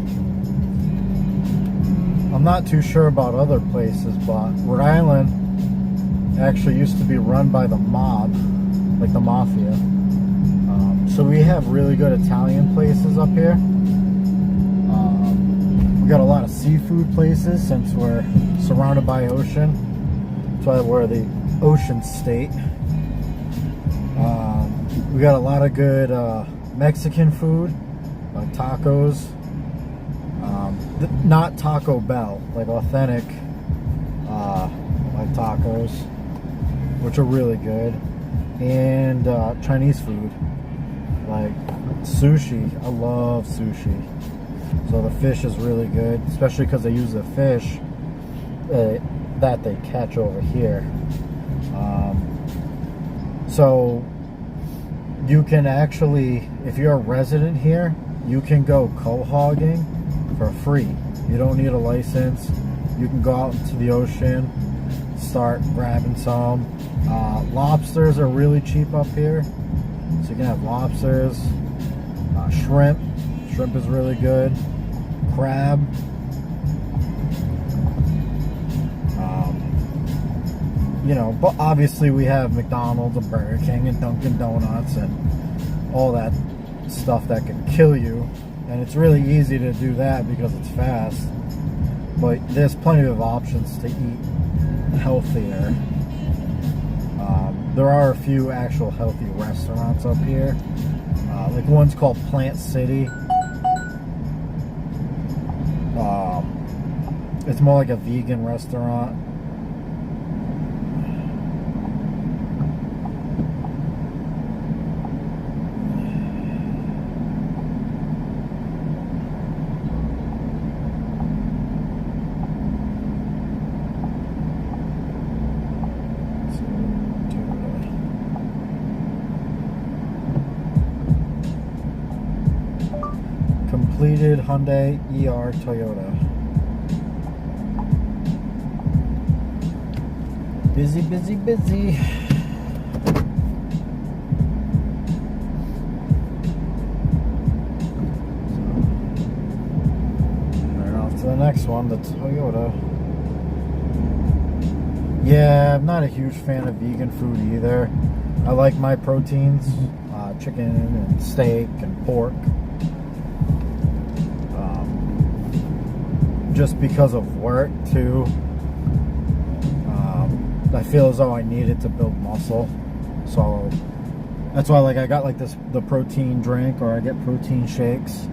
I'm not too sure about other places, but Rhode Island actually used to be run by the mob, like the mafia. So we have really good Italian places up here. We got a lot of seafood places since we're surrounded by ocean. That's why we're the ocean state. We got a lot of good Mexican food, like tacos. Not Taco Bell, like authentic like tacos, which are really good, and Chinese food like sushi. I love sushi. So the fish is really good, especially because they use the fish that they catch over here. So you can actually, if you're a resident here, you can go cohogging for free. You don't need a license. You can go out into the ocean, start grabbing some. Lobsters are really cheap up here, so you can have lobsters. Shrimp is really good. Crab. You know, but obviously we have McDonald's and Burger King and Dunkin' Donuts and all that stuff that can kill you. And it's really easy to do that because it's fast. But there's plenty of options to eat healthier. There are a few actual healthy restaurants up here. Like one's called Plant City. It's more like a vegan restaurant. Completed Hyundai ER Toyota. Busy, busy, busy. Right off to the next one, the Toyota. Yeah, I'm not a huge fan of vegan food either. I like my proteins, chicken and steak and pork. Just because of work too. I feel as though I need it to build muscle, so That's why, like, I got like the protein drink, or I get protein shakes,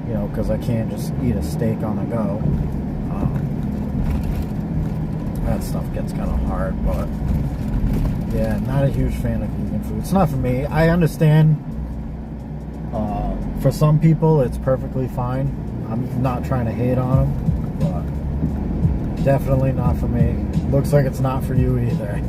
you know, because I can't just eat a steak on the go. That stuff gets kind of hard, but yeah, not a huge fan of vegan food. It's not for me. I understand. For some people, it's perfectly fine. I'm not trying to hate on them, but definitely not for me. Looks like it's not for you either.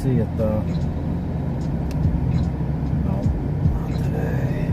see it though. No, not today.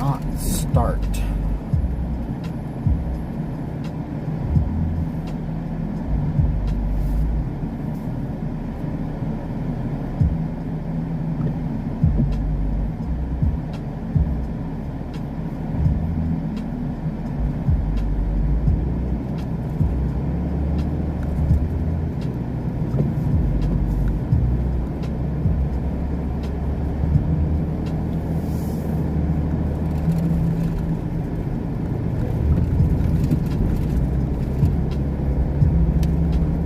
not start.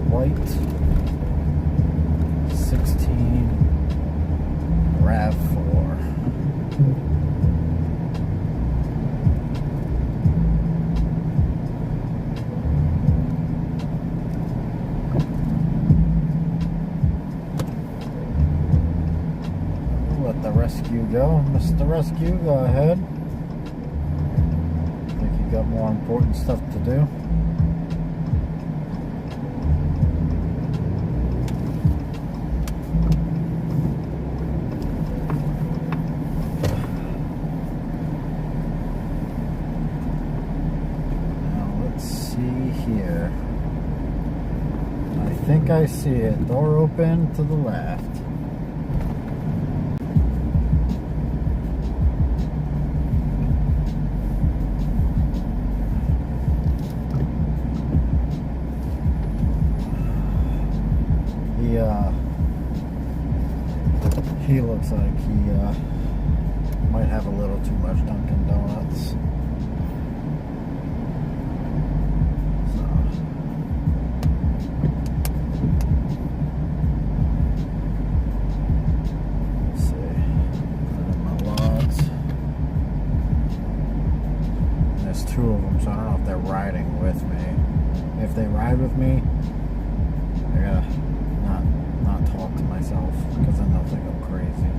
White 16 RAV4. We'll let the rescue go. Mr. Rescue, go ahead. Think you got more important stuff to do. Here. I think I see it. Door open to the left. He looks like he might have a little too much Dunkin' Donuts. Two of them, so I don't know if they're riding with me. If they ride with me, I gotta not talk to myself, because then they'll think I'm crazy.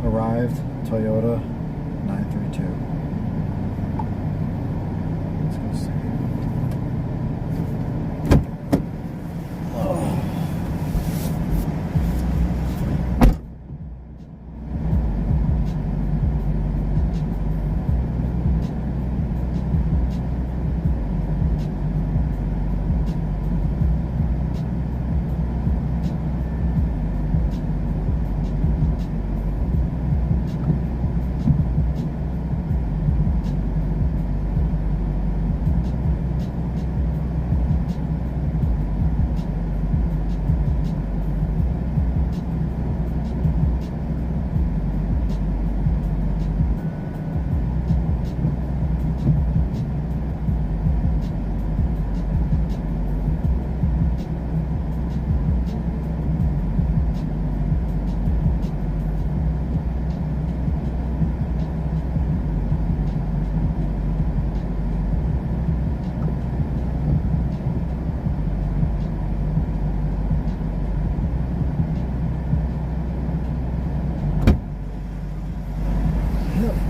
Arrived, Toyota 932. Let's go see.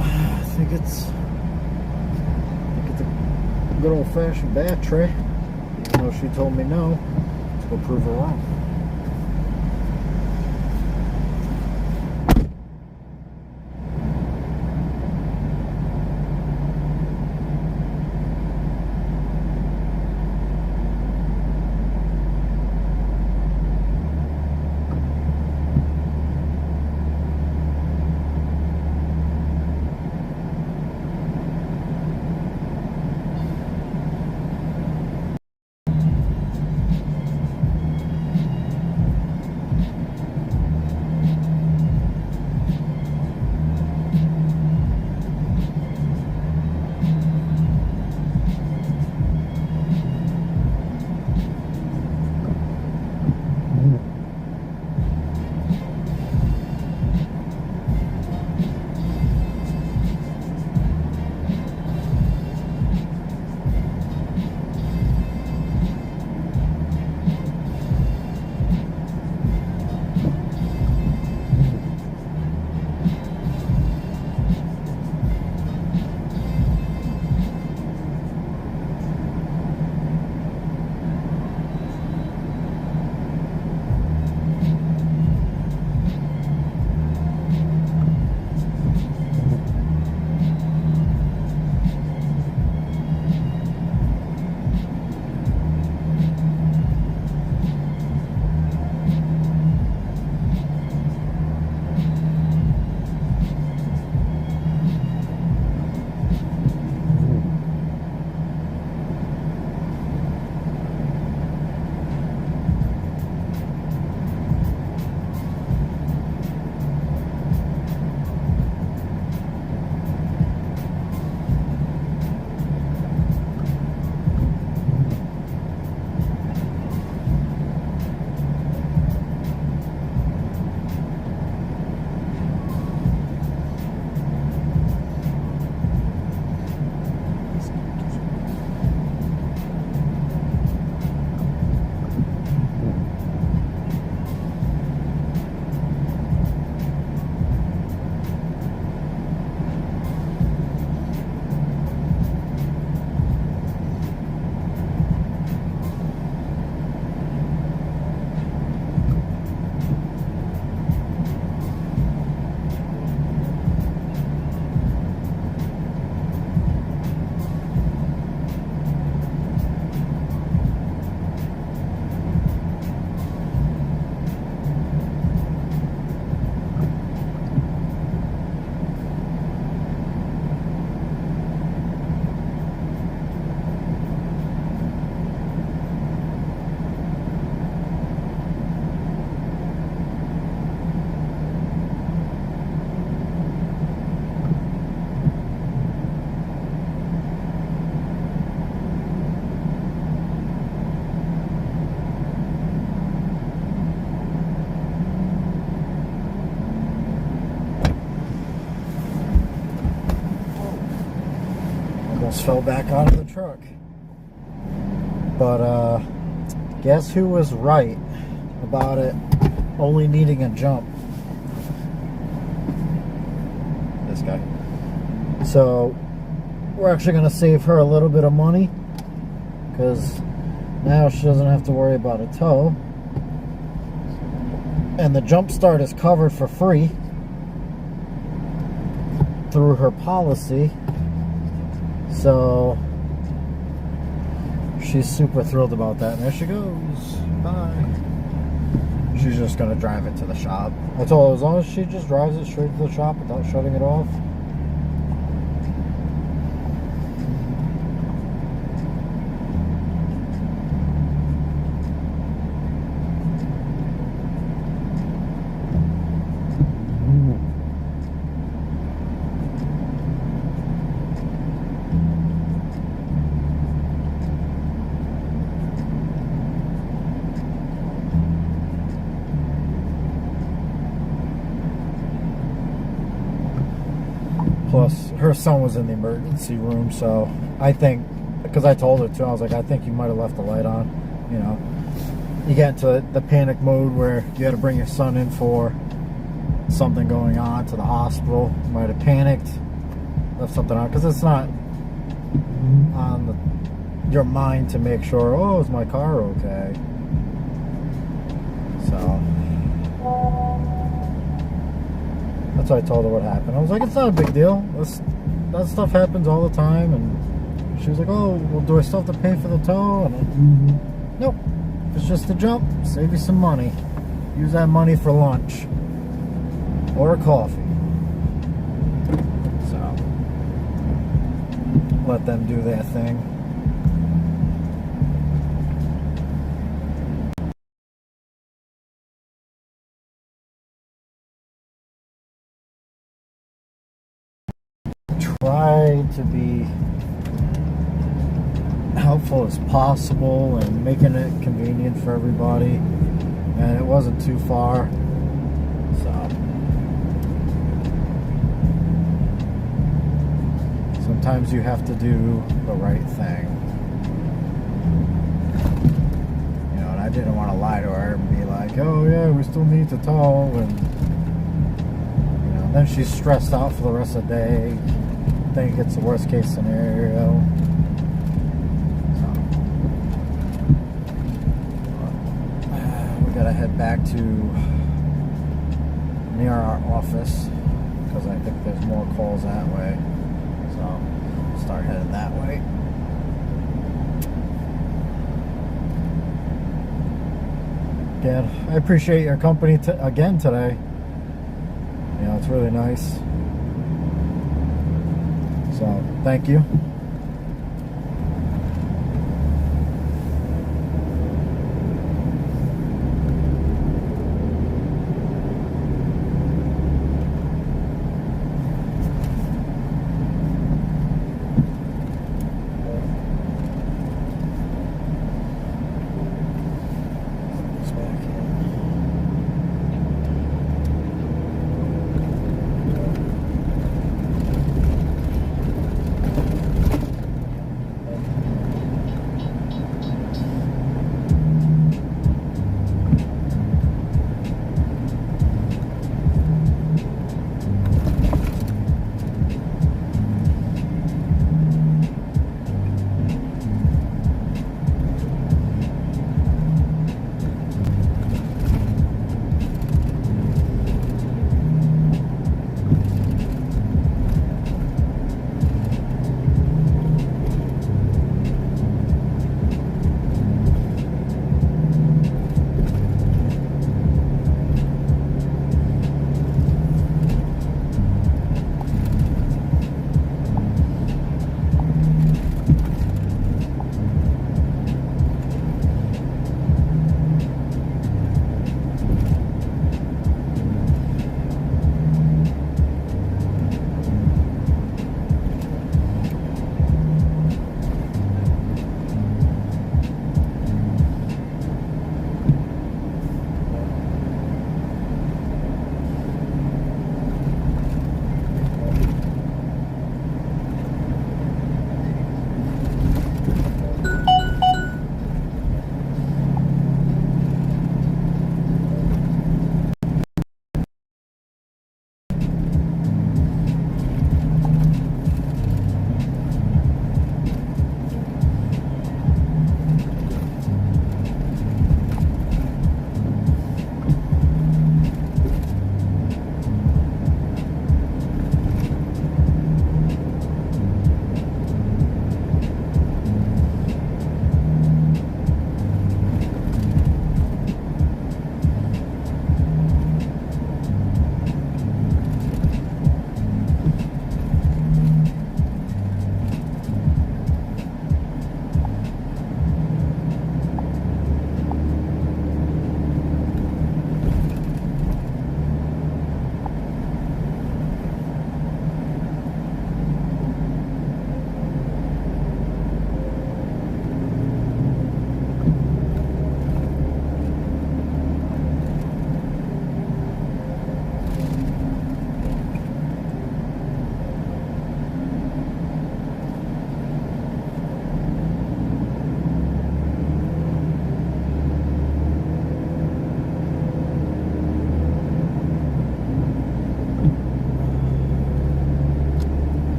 I think it's a good old-fashioned battery. Even though she told me no, let's go prove her wrong. almost fell back out of the truck. But guess who was right about it only needing a jump? This guy. So we're actually going to save her a little bit of money, because now she doesn't have to worry about a tow. And the jump start is covered for free through her policy. So she's super thrilled about that. And there she goes. Bye. She's just going to drive it to the shop. I told her as long as she just drives it straight to the shop without shutting it off. Plus, her son was in the emergency room, so I think, because I told her too, I was like, I think you might have left the light on. You know, you get into the panic mode where you had to bring your son in for something going on to the hospital. You might have panicked, left something on, because it's not on your mind to make sure, oh, is my car okay? So that's why I told her what happened. I was like, it's not a big deal. That stuff happens all the time. And she was like, oh, well, do I still have to pay for the tow? And nope. It's just a jump. Save you some money. Use that money for lunch. Or a coffee. So let them do their thing. Try to be helpful as possible and making it convenient for everybody, and it wasn't too far, so sometimes you have to do the right thing, you know. And I didn't want to lie to her and be like, oh yeah, we still need to tow, and you know, then she's stressed out for the rest of the day. I think it's the worst case scenario. So, we gotta head back to near our office, because I think there's more calls that way. So start heading that way. Again, I appreciate your company again today. You know, it's really nice. So, thank you.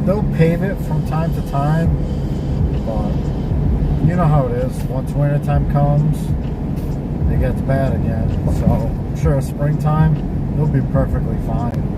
they'll pave it from time to time, but you know how it is. Once wintertime comes, it gets bad again. So I'm sure springtime, they'll be perfectly fine.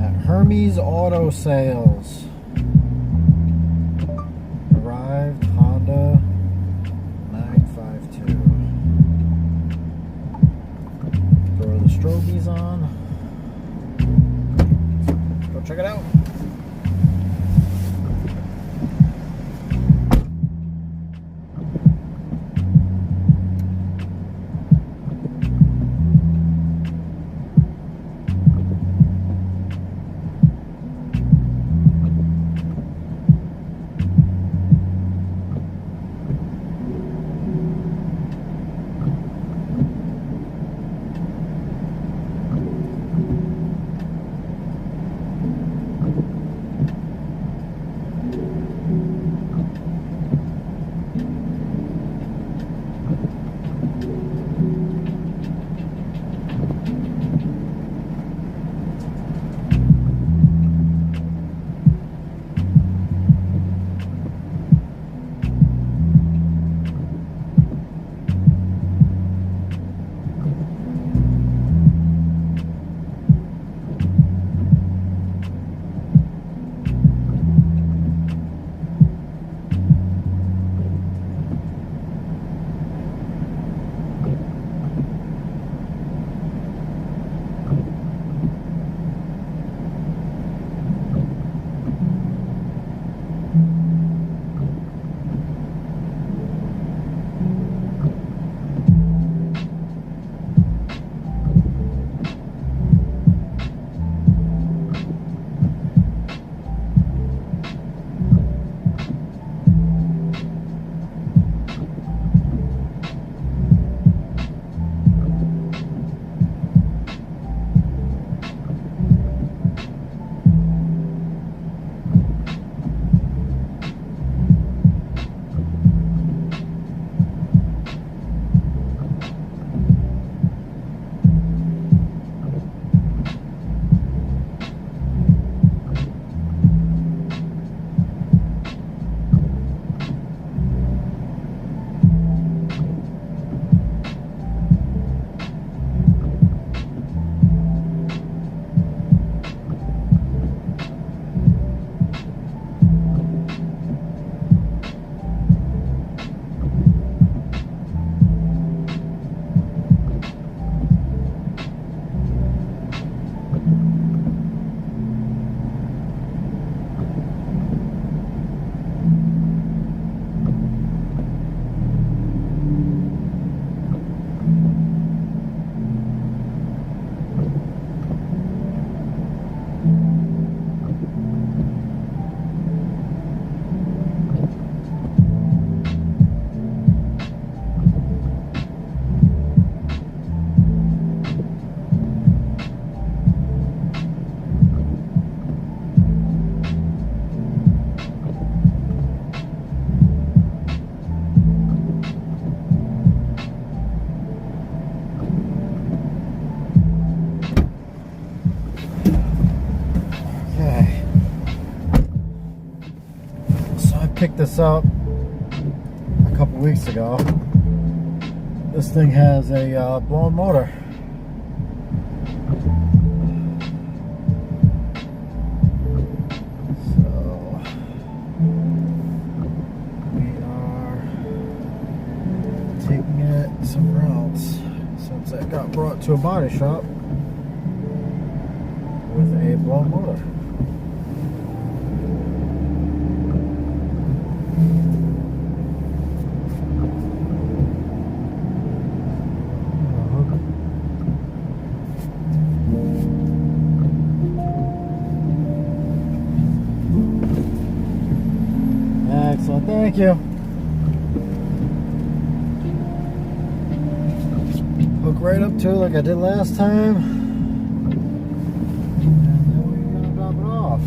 at Hermes Auto Sales. Arrived Honda 952. Throw the strobies on. Go check it out. Picked this up a couple weeks ago. This thing has a blown motor. So we are taking it somewhere else since it got brought to a body shop with a blown motor. Excellent, thank you. Hook right up to it like I did last time. And then we're gonna drop it off.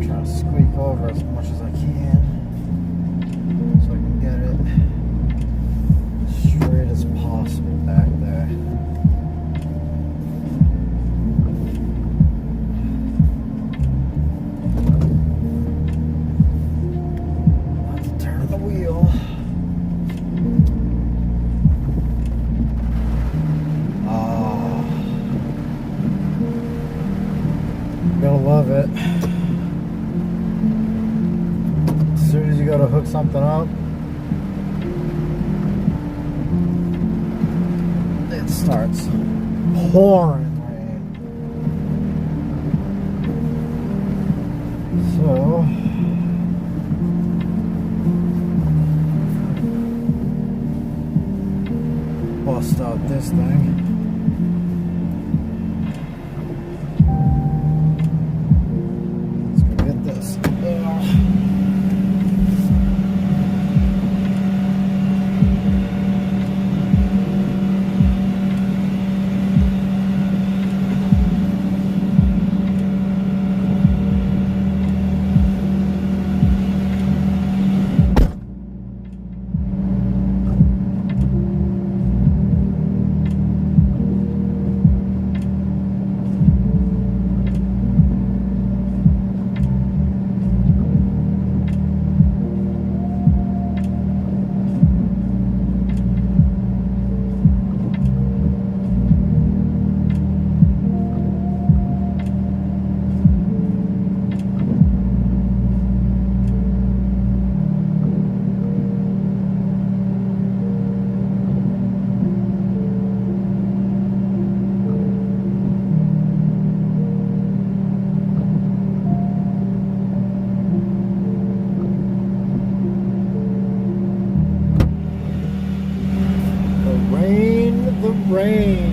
Trying to squeak over as much as I can so I can get it as straight as possible back there. Gotta love it. As soon as you gotta hook something up, it starts pouring rain. So bust out this thing. Let's go get this. The rain.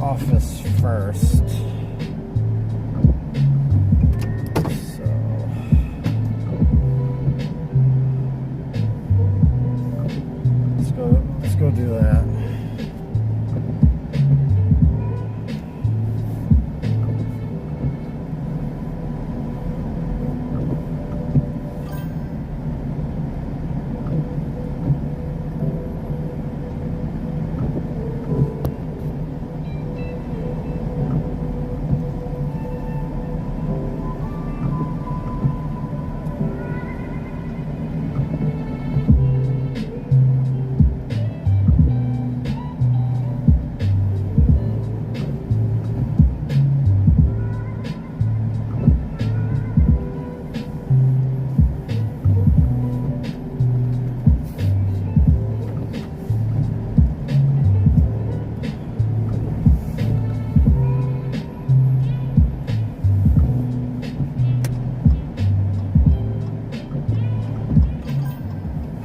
office first. So let's go do that.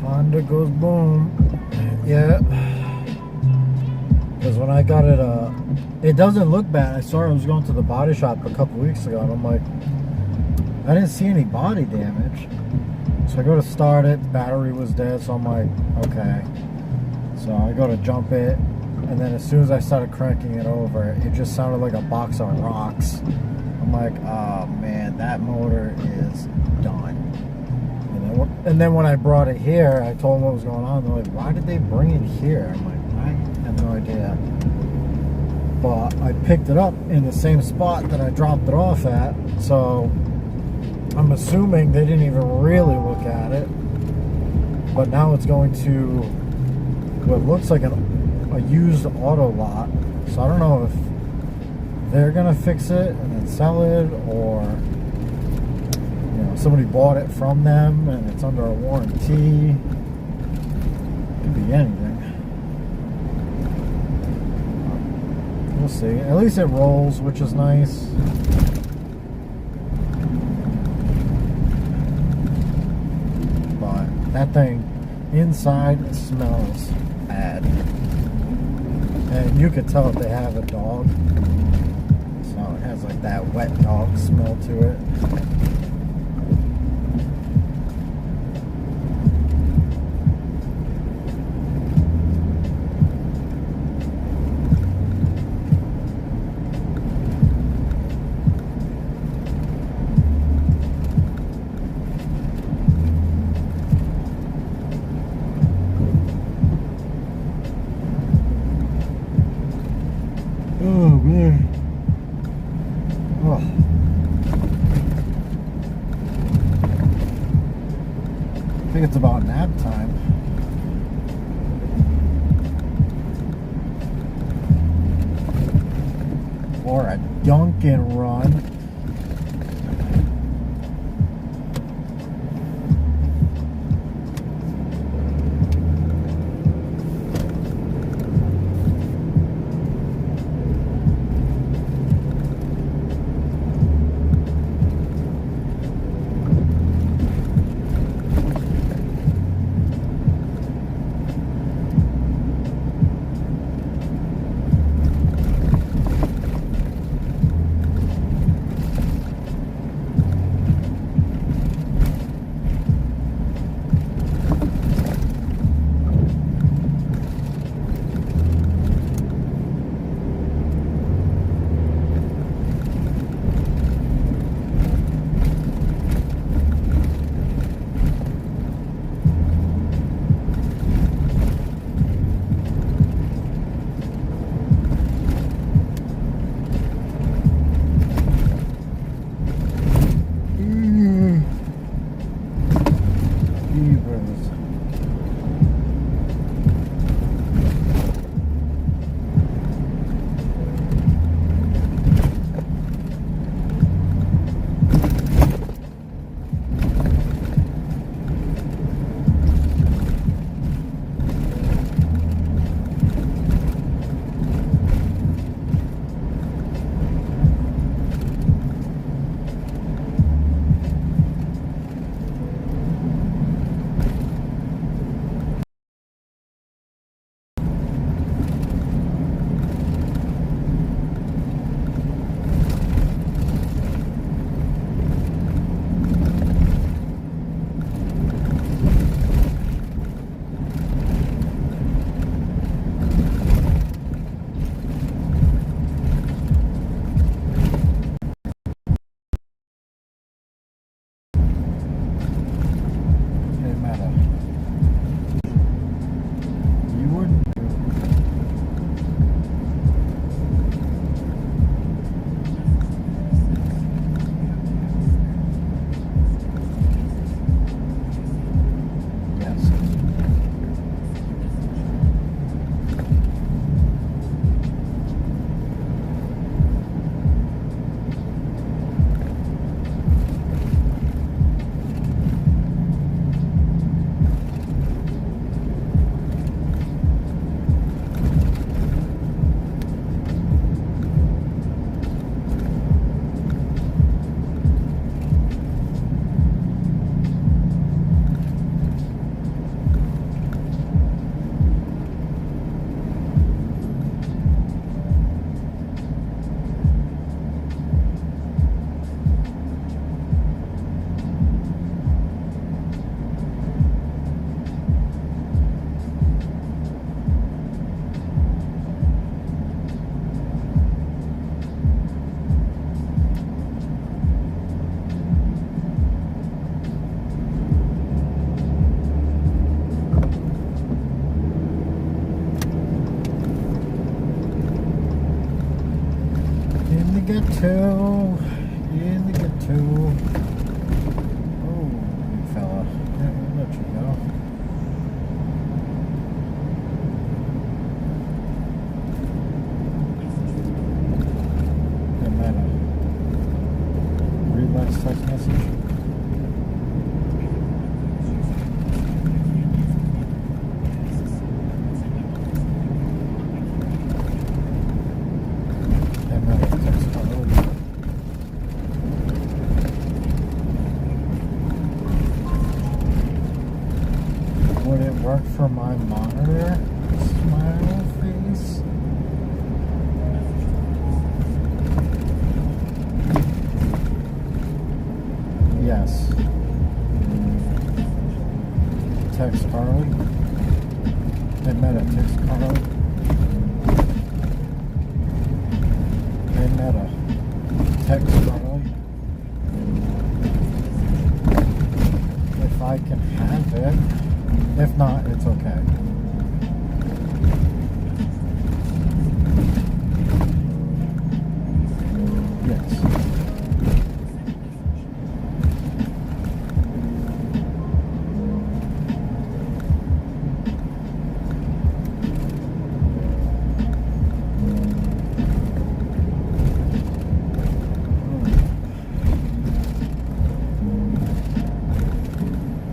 Honda goes boom. Yeah. Because when I got it, it doesn't look bad. I saw I was going to the body shop a couple weeks ago, and I'm like, I didn't see any body damage. So I go to start it, battery was dead, so I'm like, okay. So I go to jump it, and then as soon as I started cranking it over, it just sounded like a box of rocks. I'm like, oh man, that motor is done. And then when I brought it here, I told them what was going on. They're like, why did they bring it here? I'm like, I have no idea. But I picked it up in the same spot that I dropped it off at. So I'm assuming they didn't even really look at it. But now it's going to what looks like a used auto lot. So I don't know if they're going to fix it and then sell it, or somebody bought it from them and it's under a warranty. Could be anything. We'll see. At least it rolls, which is nice. But that thing inside smells bad. And you could tell if they have a dog. So it has like that wet dog smell to it. Oh man. Oh. I think it's about nap time. Or a Dunkin' run. two. In the get two. Oh, big fella. Yeah, we'll let you go. Hey, Meta. Read last text message. Hey, Meta, text code. Would it work for my monitor? Smile face. Yes. Text Carly. Hey Meta, text Carly. Hey Meta, text Carly. If I can have it. If not, it's okay. Yes.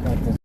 Got this.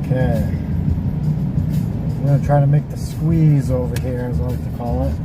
Okay. I'm going to try to make the squeeze over here, as I like to call it.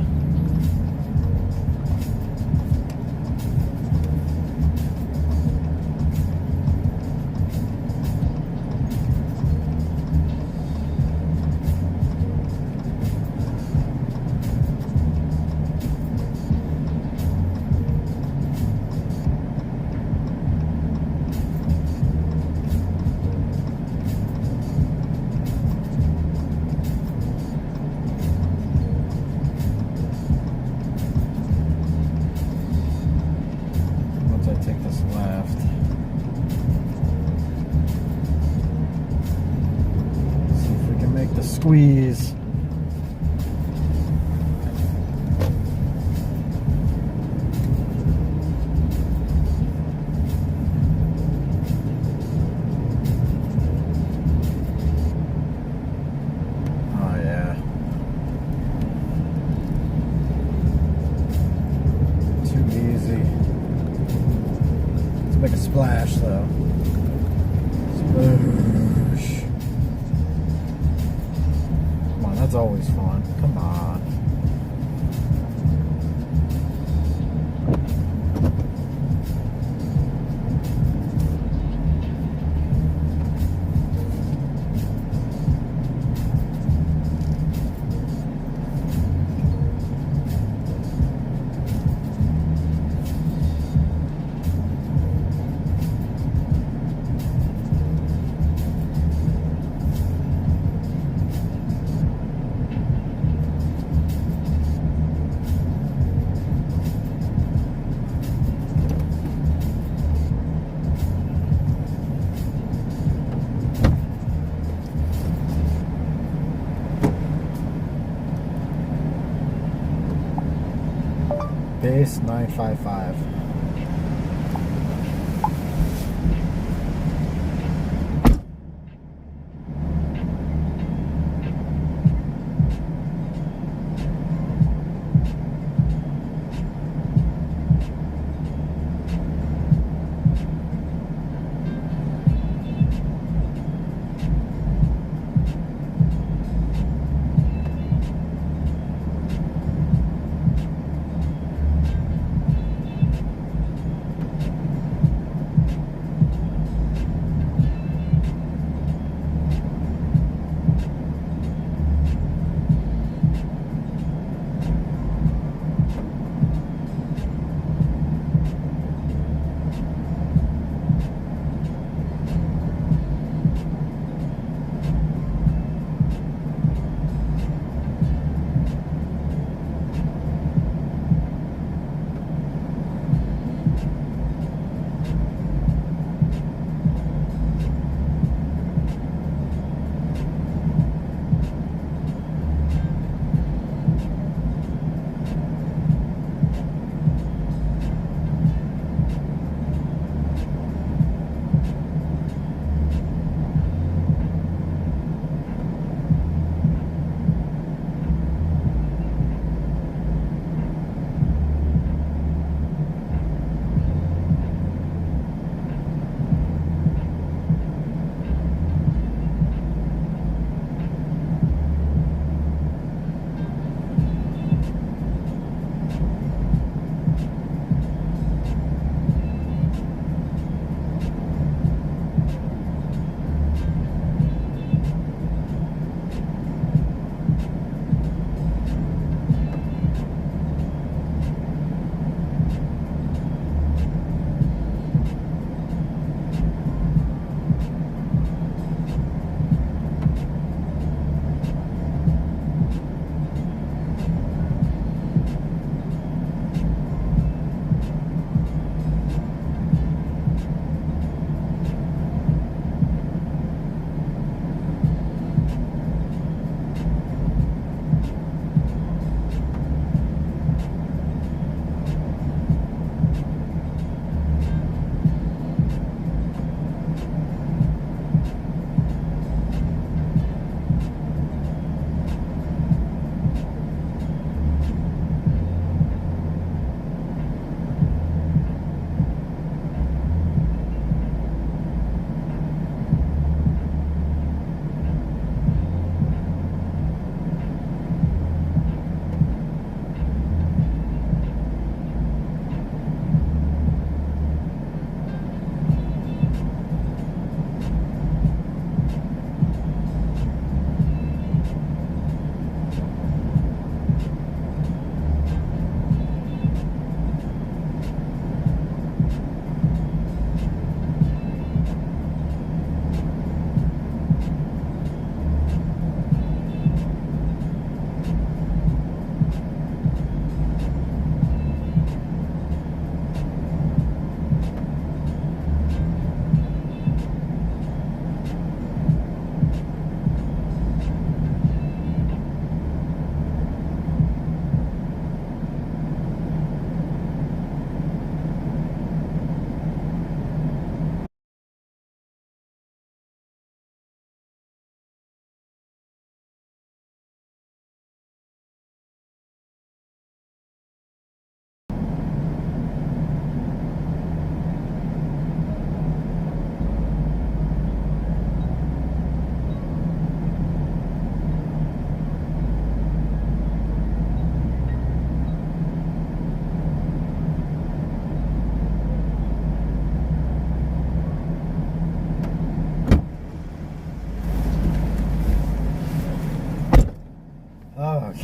Once I take this left. See if we can make the squeeze. Oh yeah. Too easy. Let's make a splash though. Sploosh. Come on, that's always fun. Come on. Ace 955.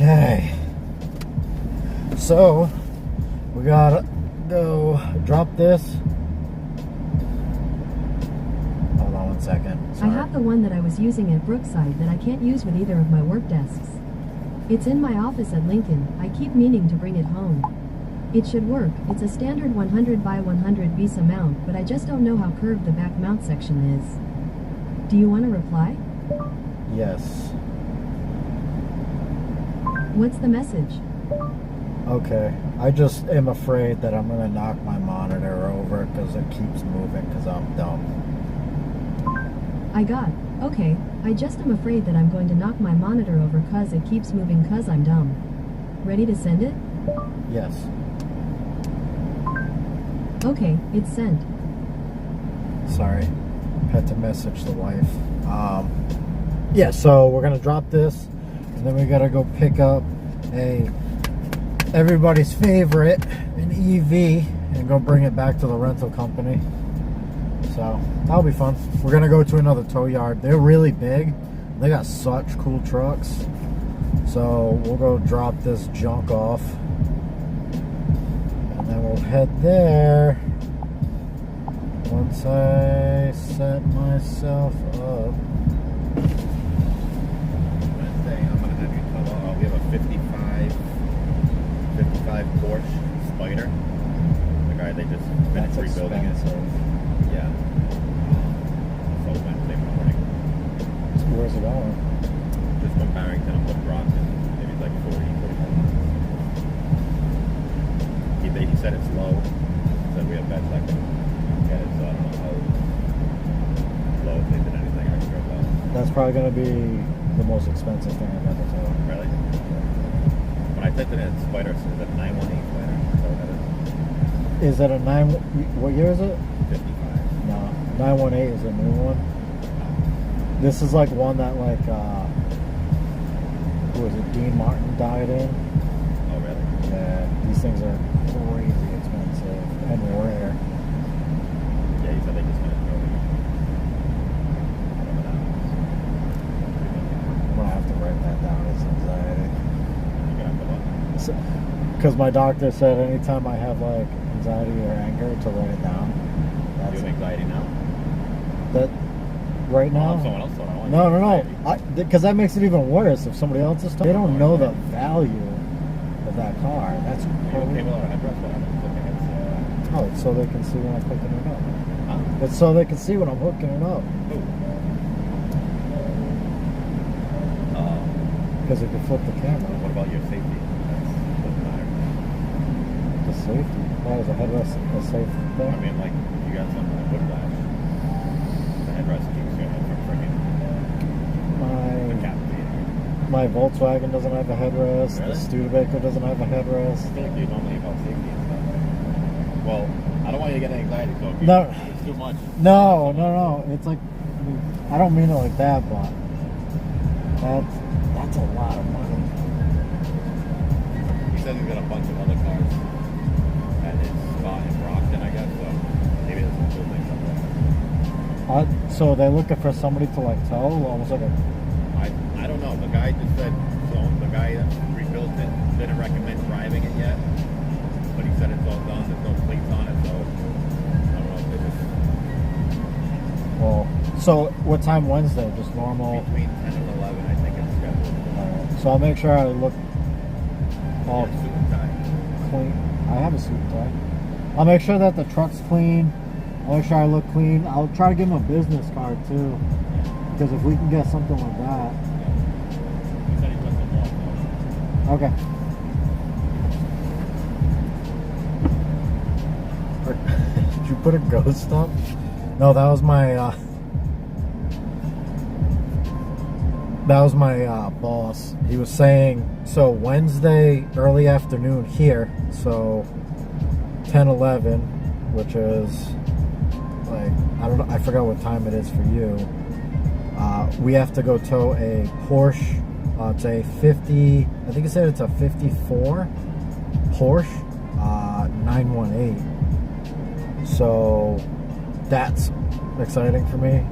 Okay. So, we gotta go drop this. Hold on one second. I Sorry. have the one that I was using at Brookside that I can't use with either of my work desks. It's in my office at Lincoln. I keep meaning to bring it home. It should work. It's a standard 100 by 100 Visa mount, but I just don't know how curved the back mount section is. Do you want to reply? Yes. What's the message? Okay. I just am afraid that I'm gonna knock my monitor over because it keeps moving because I'm dumb. I got. Okay, I just am afraid that I'm going to knock my monitor over cause it keeps moving cause I'm dumb. Ready to send it? Yes. Okay, it's sent. Sorry. Had to message the wife. Yeah, so we're gonna drop this and then we gotta go pick up everybody's favorite, an EV, and go bring it back to the rental company. So that'll be fun. We're gonna go to another tow yard. They're really big. They got such cool trucks. So we'll go drop this junk off. And then we'll head there once I set myself up. Wednesday, I'm gonna have you tow out. We have a 55 Porsche Spider. The guy, they just finished That's rebuilding expensive. it. Yeah. So Wednesday morning. Where's it going? Just from Barrington up to Brockton. Maybe like 40 minutes. He said it's low. He said we have beds that can get it, so I don't know how low if they did anything extra, but That's probably gonna be the most expensive thing I've ever towed. really. When I typed it in, Spider says that 918 Spider. So that Is it a 9? What year is it? is 55. No, 918 is a new one. This is like one that like who was it? Dean Martin died in. Oh, really? Yeah, these things are crazy expensive and rare. Yeah, he said they just finished building it. Whatever that was. I'm gonna have to write that down as anxiety. You're gonna have to look. Because my doctor said anytime I have like anxiety or anger to write it down. You That's have anxiety now? that right Oh, now. someone else thought I wanted No. anxiety. Because that makes it even worse if somebody else is talking. They don't know the value of that car. That's Are you okay crazy. with our headdress? What happened? Oh, it's so they can see when I'm hooking it up. Huh? It's so they can see when I'm hooking it up. Ooh. Because it can flip the camera. What about your safety? That doesn't matter. The safety. Why is a headrest a safe thing? I mean, like, you got something like whiplash. The headrest keeps your head from freaking decapitating. My Volkswagen doesn't have a headrest. Really? The Studebaker doesn't have a I headrest. feel like you're normally about safety and stuff. Well, I don't want you to get anxiety, so if No. it's too much. No. It's like, I don't mean it like that, but that's a lot of money. He said he's got a bunch of other cars at his spot in Brockton, I guess, so maybe there's some cool things up there. So they're looking for somebody to like tow, almost like a. I don't know. The guy just said, so the guy that rebuilt it didn't recommend driving it yet, but he said it's all done, there's no plates on it, so I don't know if they just Well, so what time Wednesday? Just normal. between 10 and 11, I think it's scheduled. Alright. So I'll make sure I look all Yeah, suit and tie. clean. I have a suit and tie. I'll make sure that the truck's clean. I'll make sure I look clean. I'll try to give him a business card too, because if we can get something like that. He said he put some more, so. Okay. Did you put a ghost up? No, that was my boss. He was saying, so Wednesday early afternoon here, so 10-11, which is like, I don't know, I forgot what time it is for you. We have to go tow a Porsche. It's a 50, I think he said it's a 54 Porsche 918. So that's exciting for me.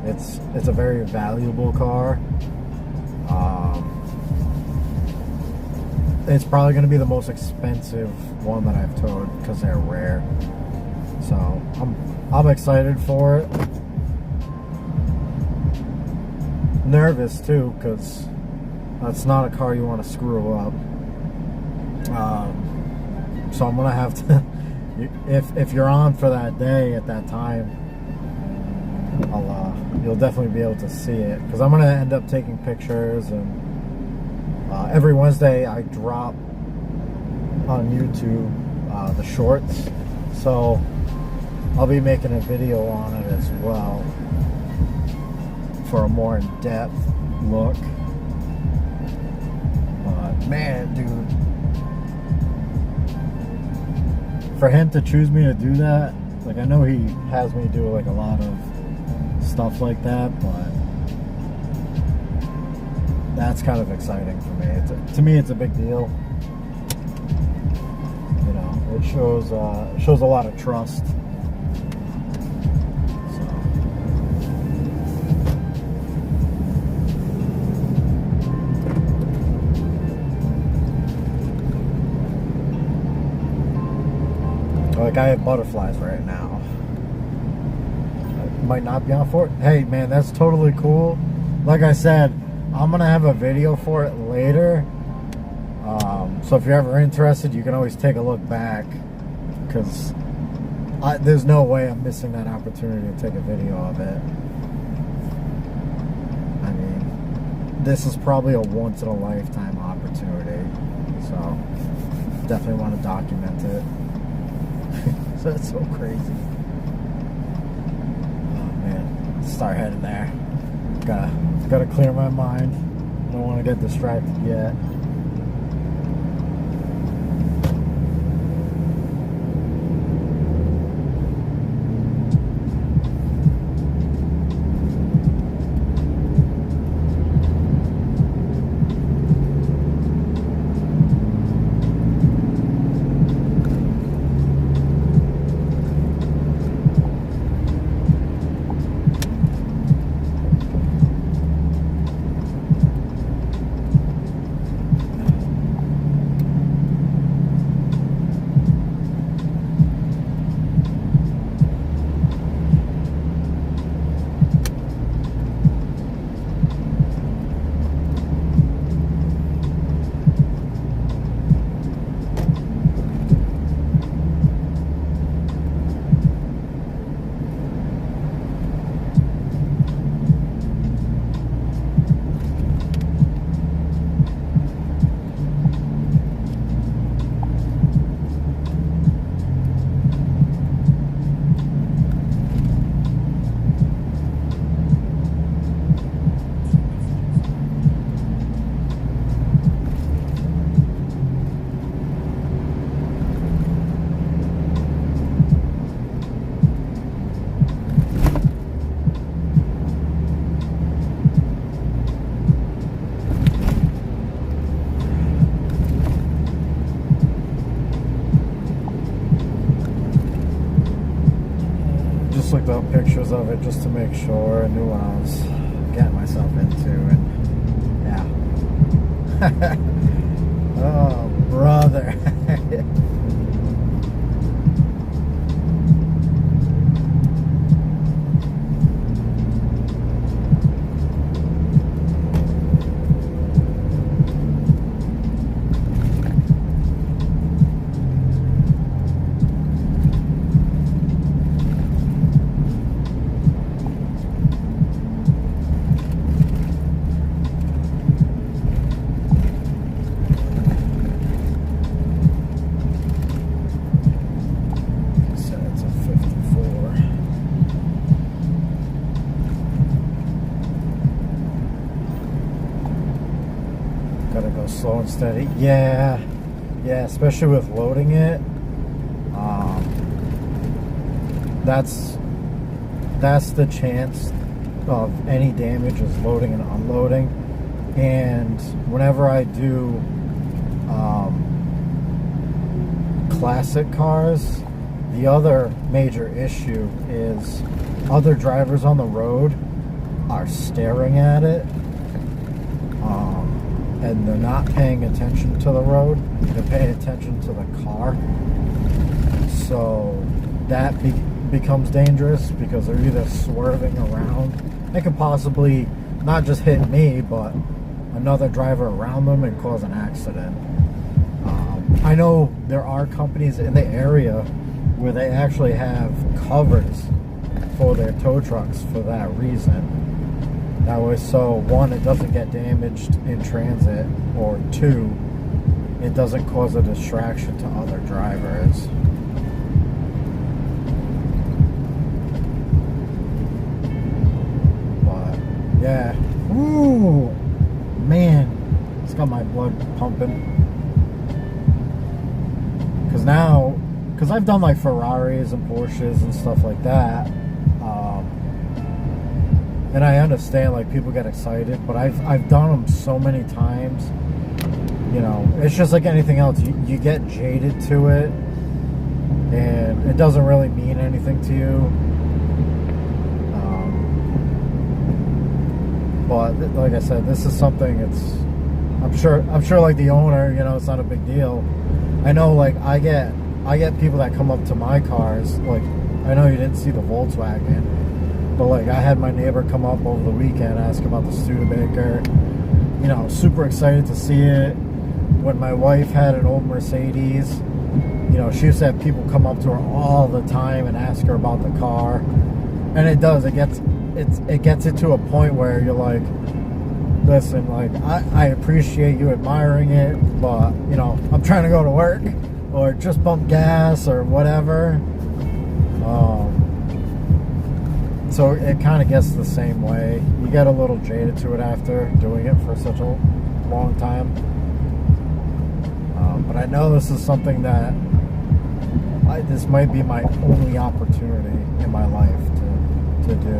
It's a very valuable car. It's probably going to be the most expensive one that I've towed because they're rare. So I'm excited for it. Nervous too, because that's not a car you want to screw up. So I'm gonna have to. If you're on for that day at that time, you'll definitely be able to see it, because I'm gonna end up taking pictures, and every Wednesday I drop on YouTube, the shorts. So I'll be making a video on it as well for a more in-depth look. But man, dude, for him to choose me to do that, like I know he has me do like a lot of stuff like that, but that's kind of exciting for me. To me, it's a big deal. You know, it shows a lot of trust. Like I have butterflies right now. I might not be on for it. Hey man, that's totally cool. Like I said, I'm gonna have a video for it later. So if you're ever interested, you can always take a look back, because there's no way I'm missing that opportunity to take a video of it. I mean, this is probably a once in a lifetime opportunity. So definitely want to document it. So that's so crazy. Oh man, let's start heading there. Gotta clear my mind. Don't want to get distracted yet. Just looked up pictures of it just to make sure I knew what I was getting myself into, and yeah. Oh, brother. Gotta go slow and steady. Yeah, especially with loading it. That's the chance of any damage is loading and unloading. And whenever I do classic cars, the other major issue is other drivers on the road are staring at it. And they're not paying attention to the road, they're paying attention to the car. So that becomes dangerous, because they're either swerving around. They could possibly not just hit me, but another driver around them and cause an accident. I know there are companies in the area where they actually have covers for their tow trucks for that reason. That way, so one, it doesn't get damaged in transit, or two, it doesn't cause a distraction to other drivers. But yeah, ooh, man, it's got my blood pumping. Because I've done like Ferraris and Porsches and stuff like that, and I understand like people get excited, but I've done them so many times. You know, it's just like anything else. You get jaded to it, and it doesn't really mean anything to you. But like I said, this is something. I'm sure like the owner, you know, it's not a big deal. I know, like I get people that come up to my cars. Like, I know you didn't see the Volkswagen, but like I had my neighbor come up over the weekend, ask about the Studebaker. You know, super excited to see it. When my wife had an old Mercedes, you know, she used to have people come up to her all the time and ask her about the car. And it does. It gets it to a point where you're like, listen, like I appreciate you admiring it, but you know, I'm trying to go to work, or just pump gas or whatever. So it kind of gets the same way. You get a little jaded to it after doing it for such a long time. But I know this is something that this might be my only opportunity in my life to do.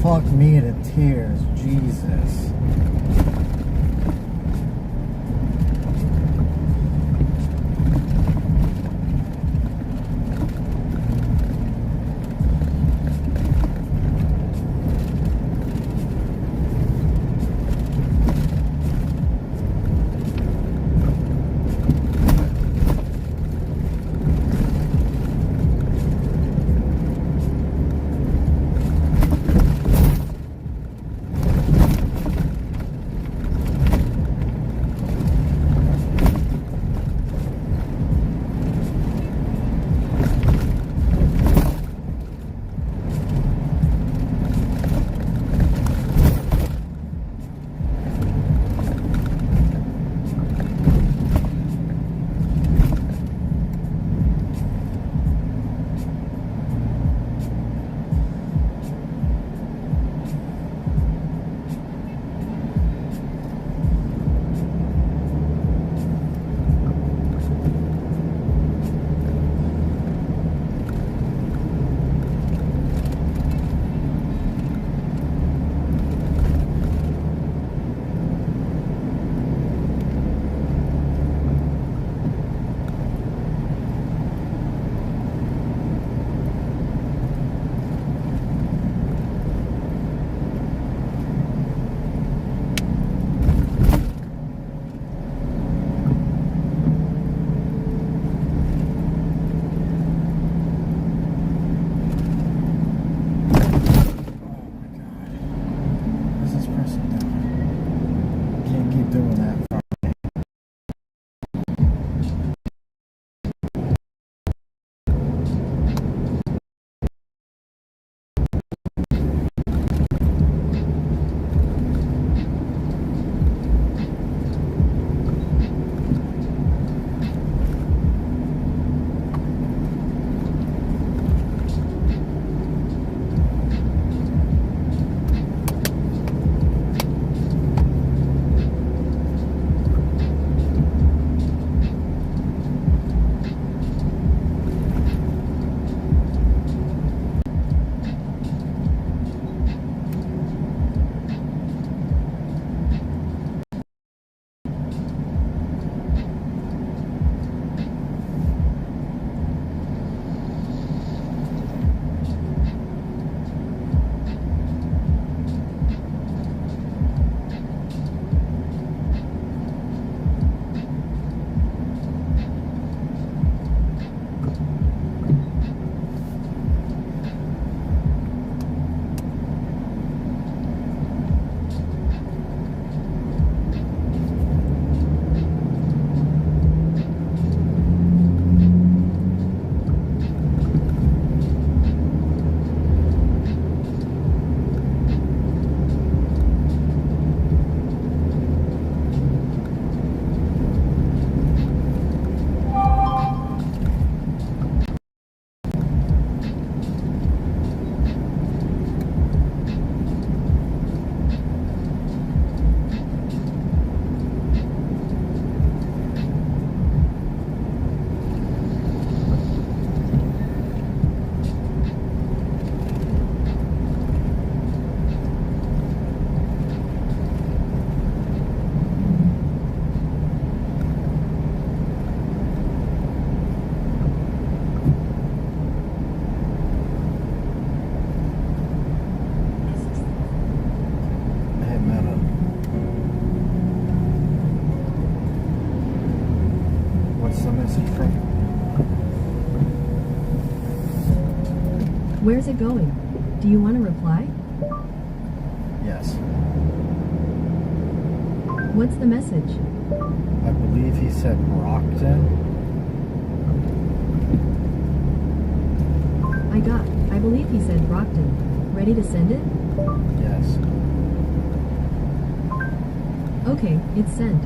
fuck me to tears. Jesus. Doing that. Where's it going? Do you want to reply? Yes. What's the message? I believe he said Brockton. I believe he said Brockton. Ready to send it? Yes. Okay, it's sent.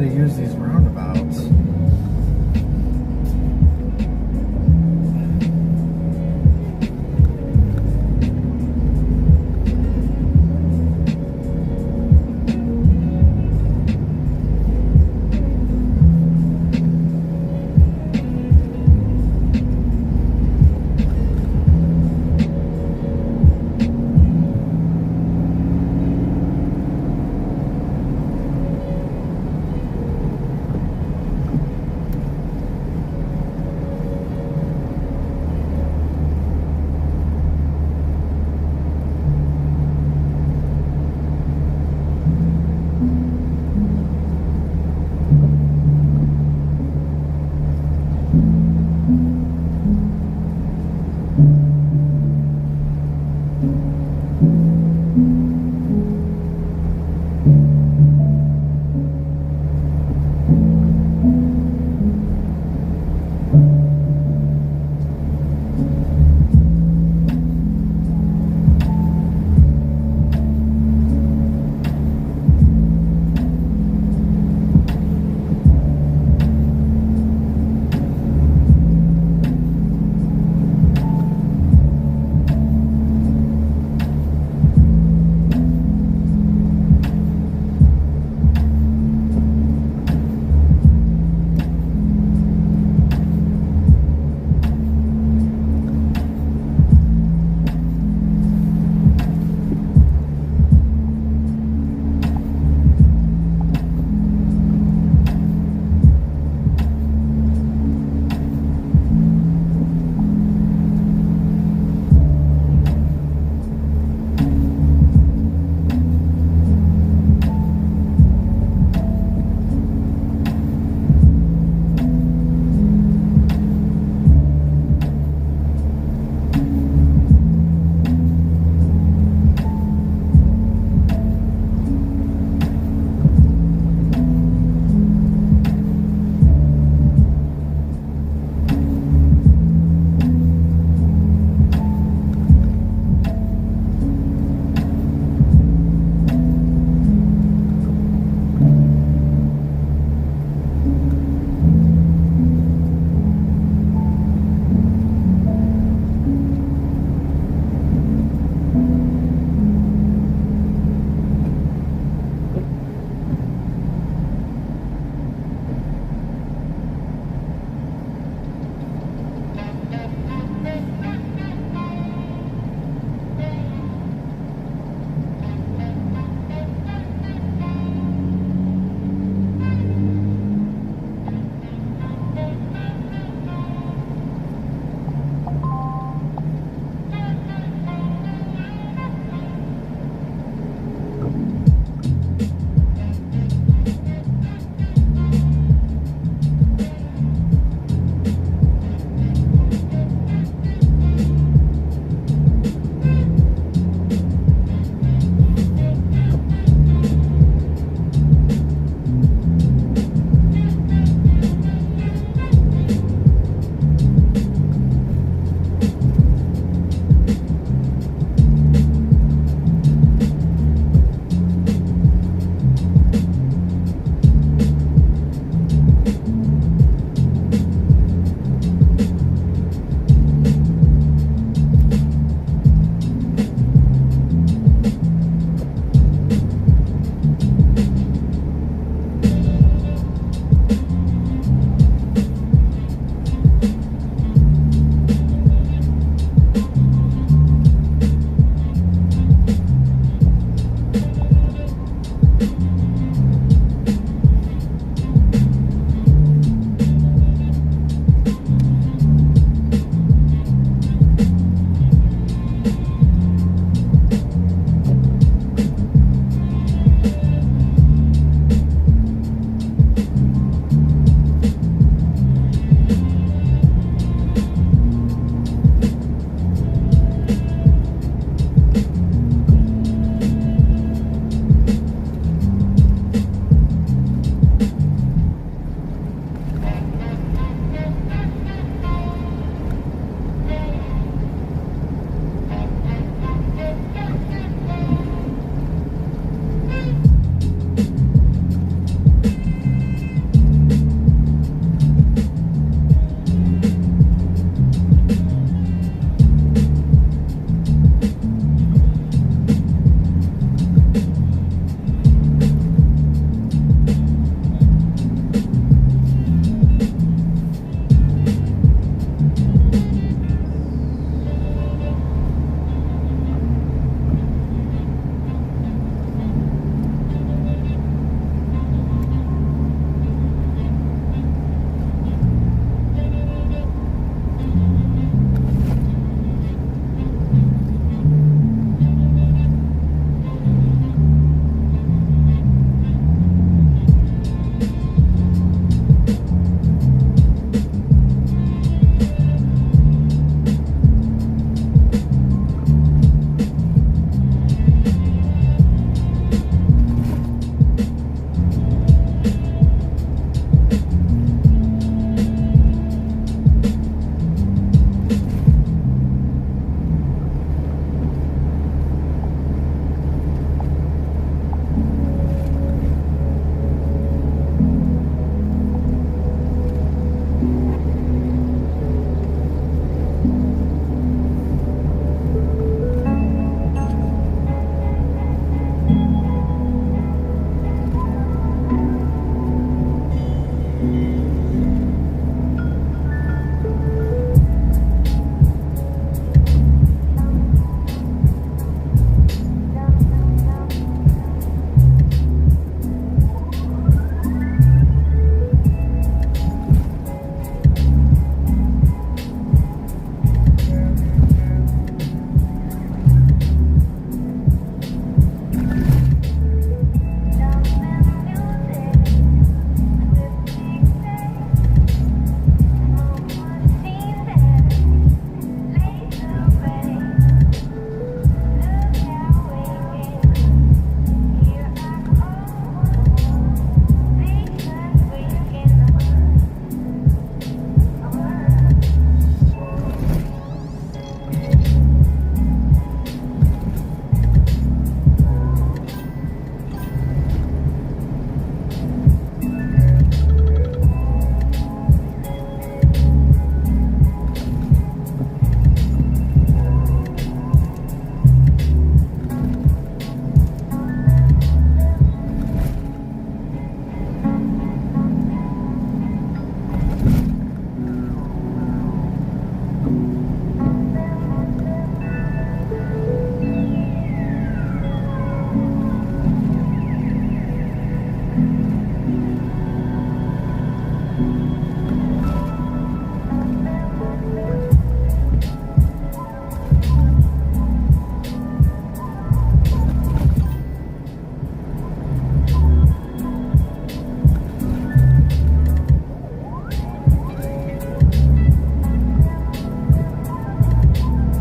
to use these roundabouts.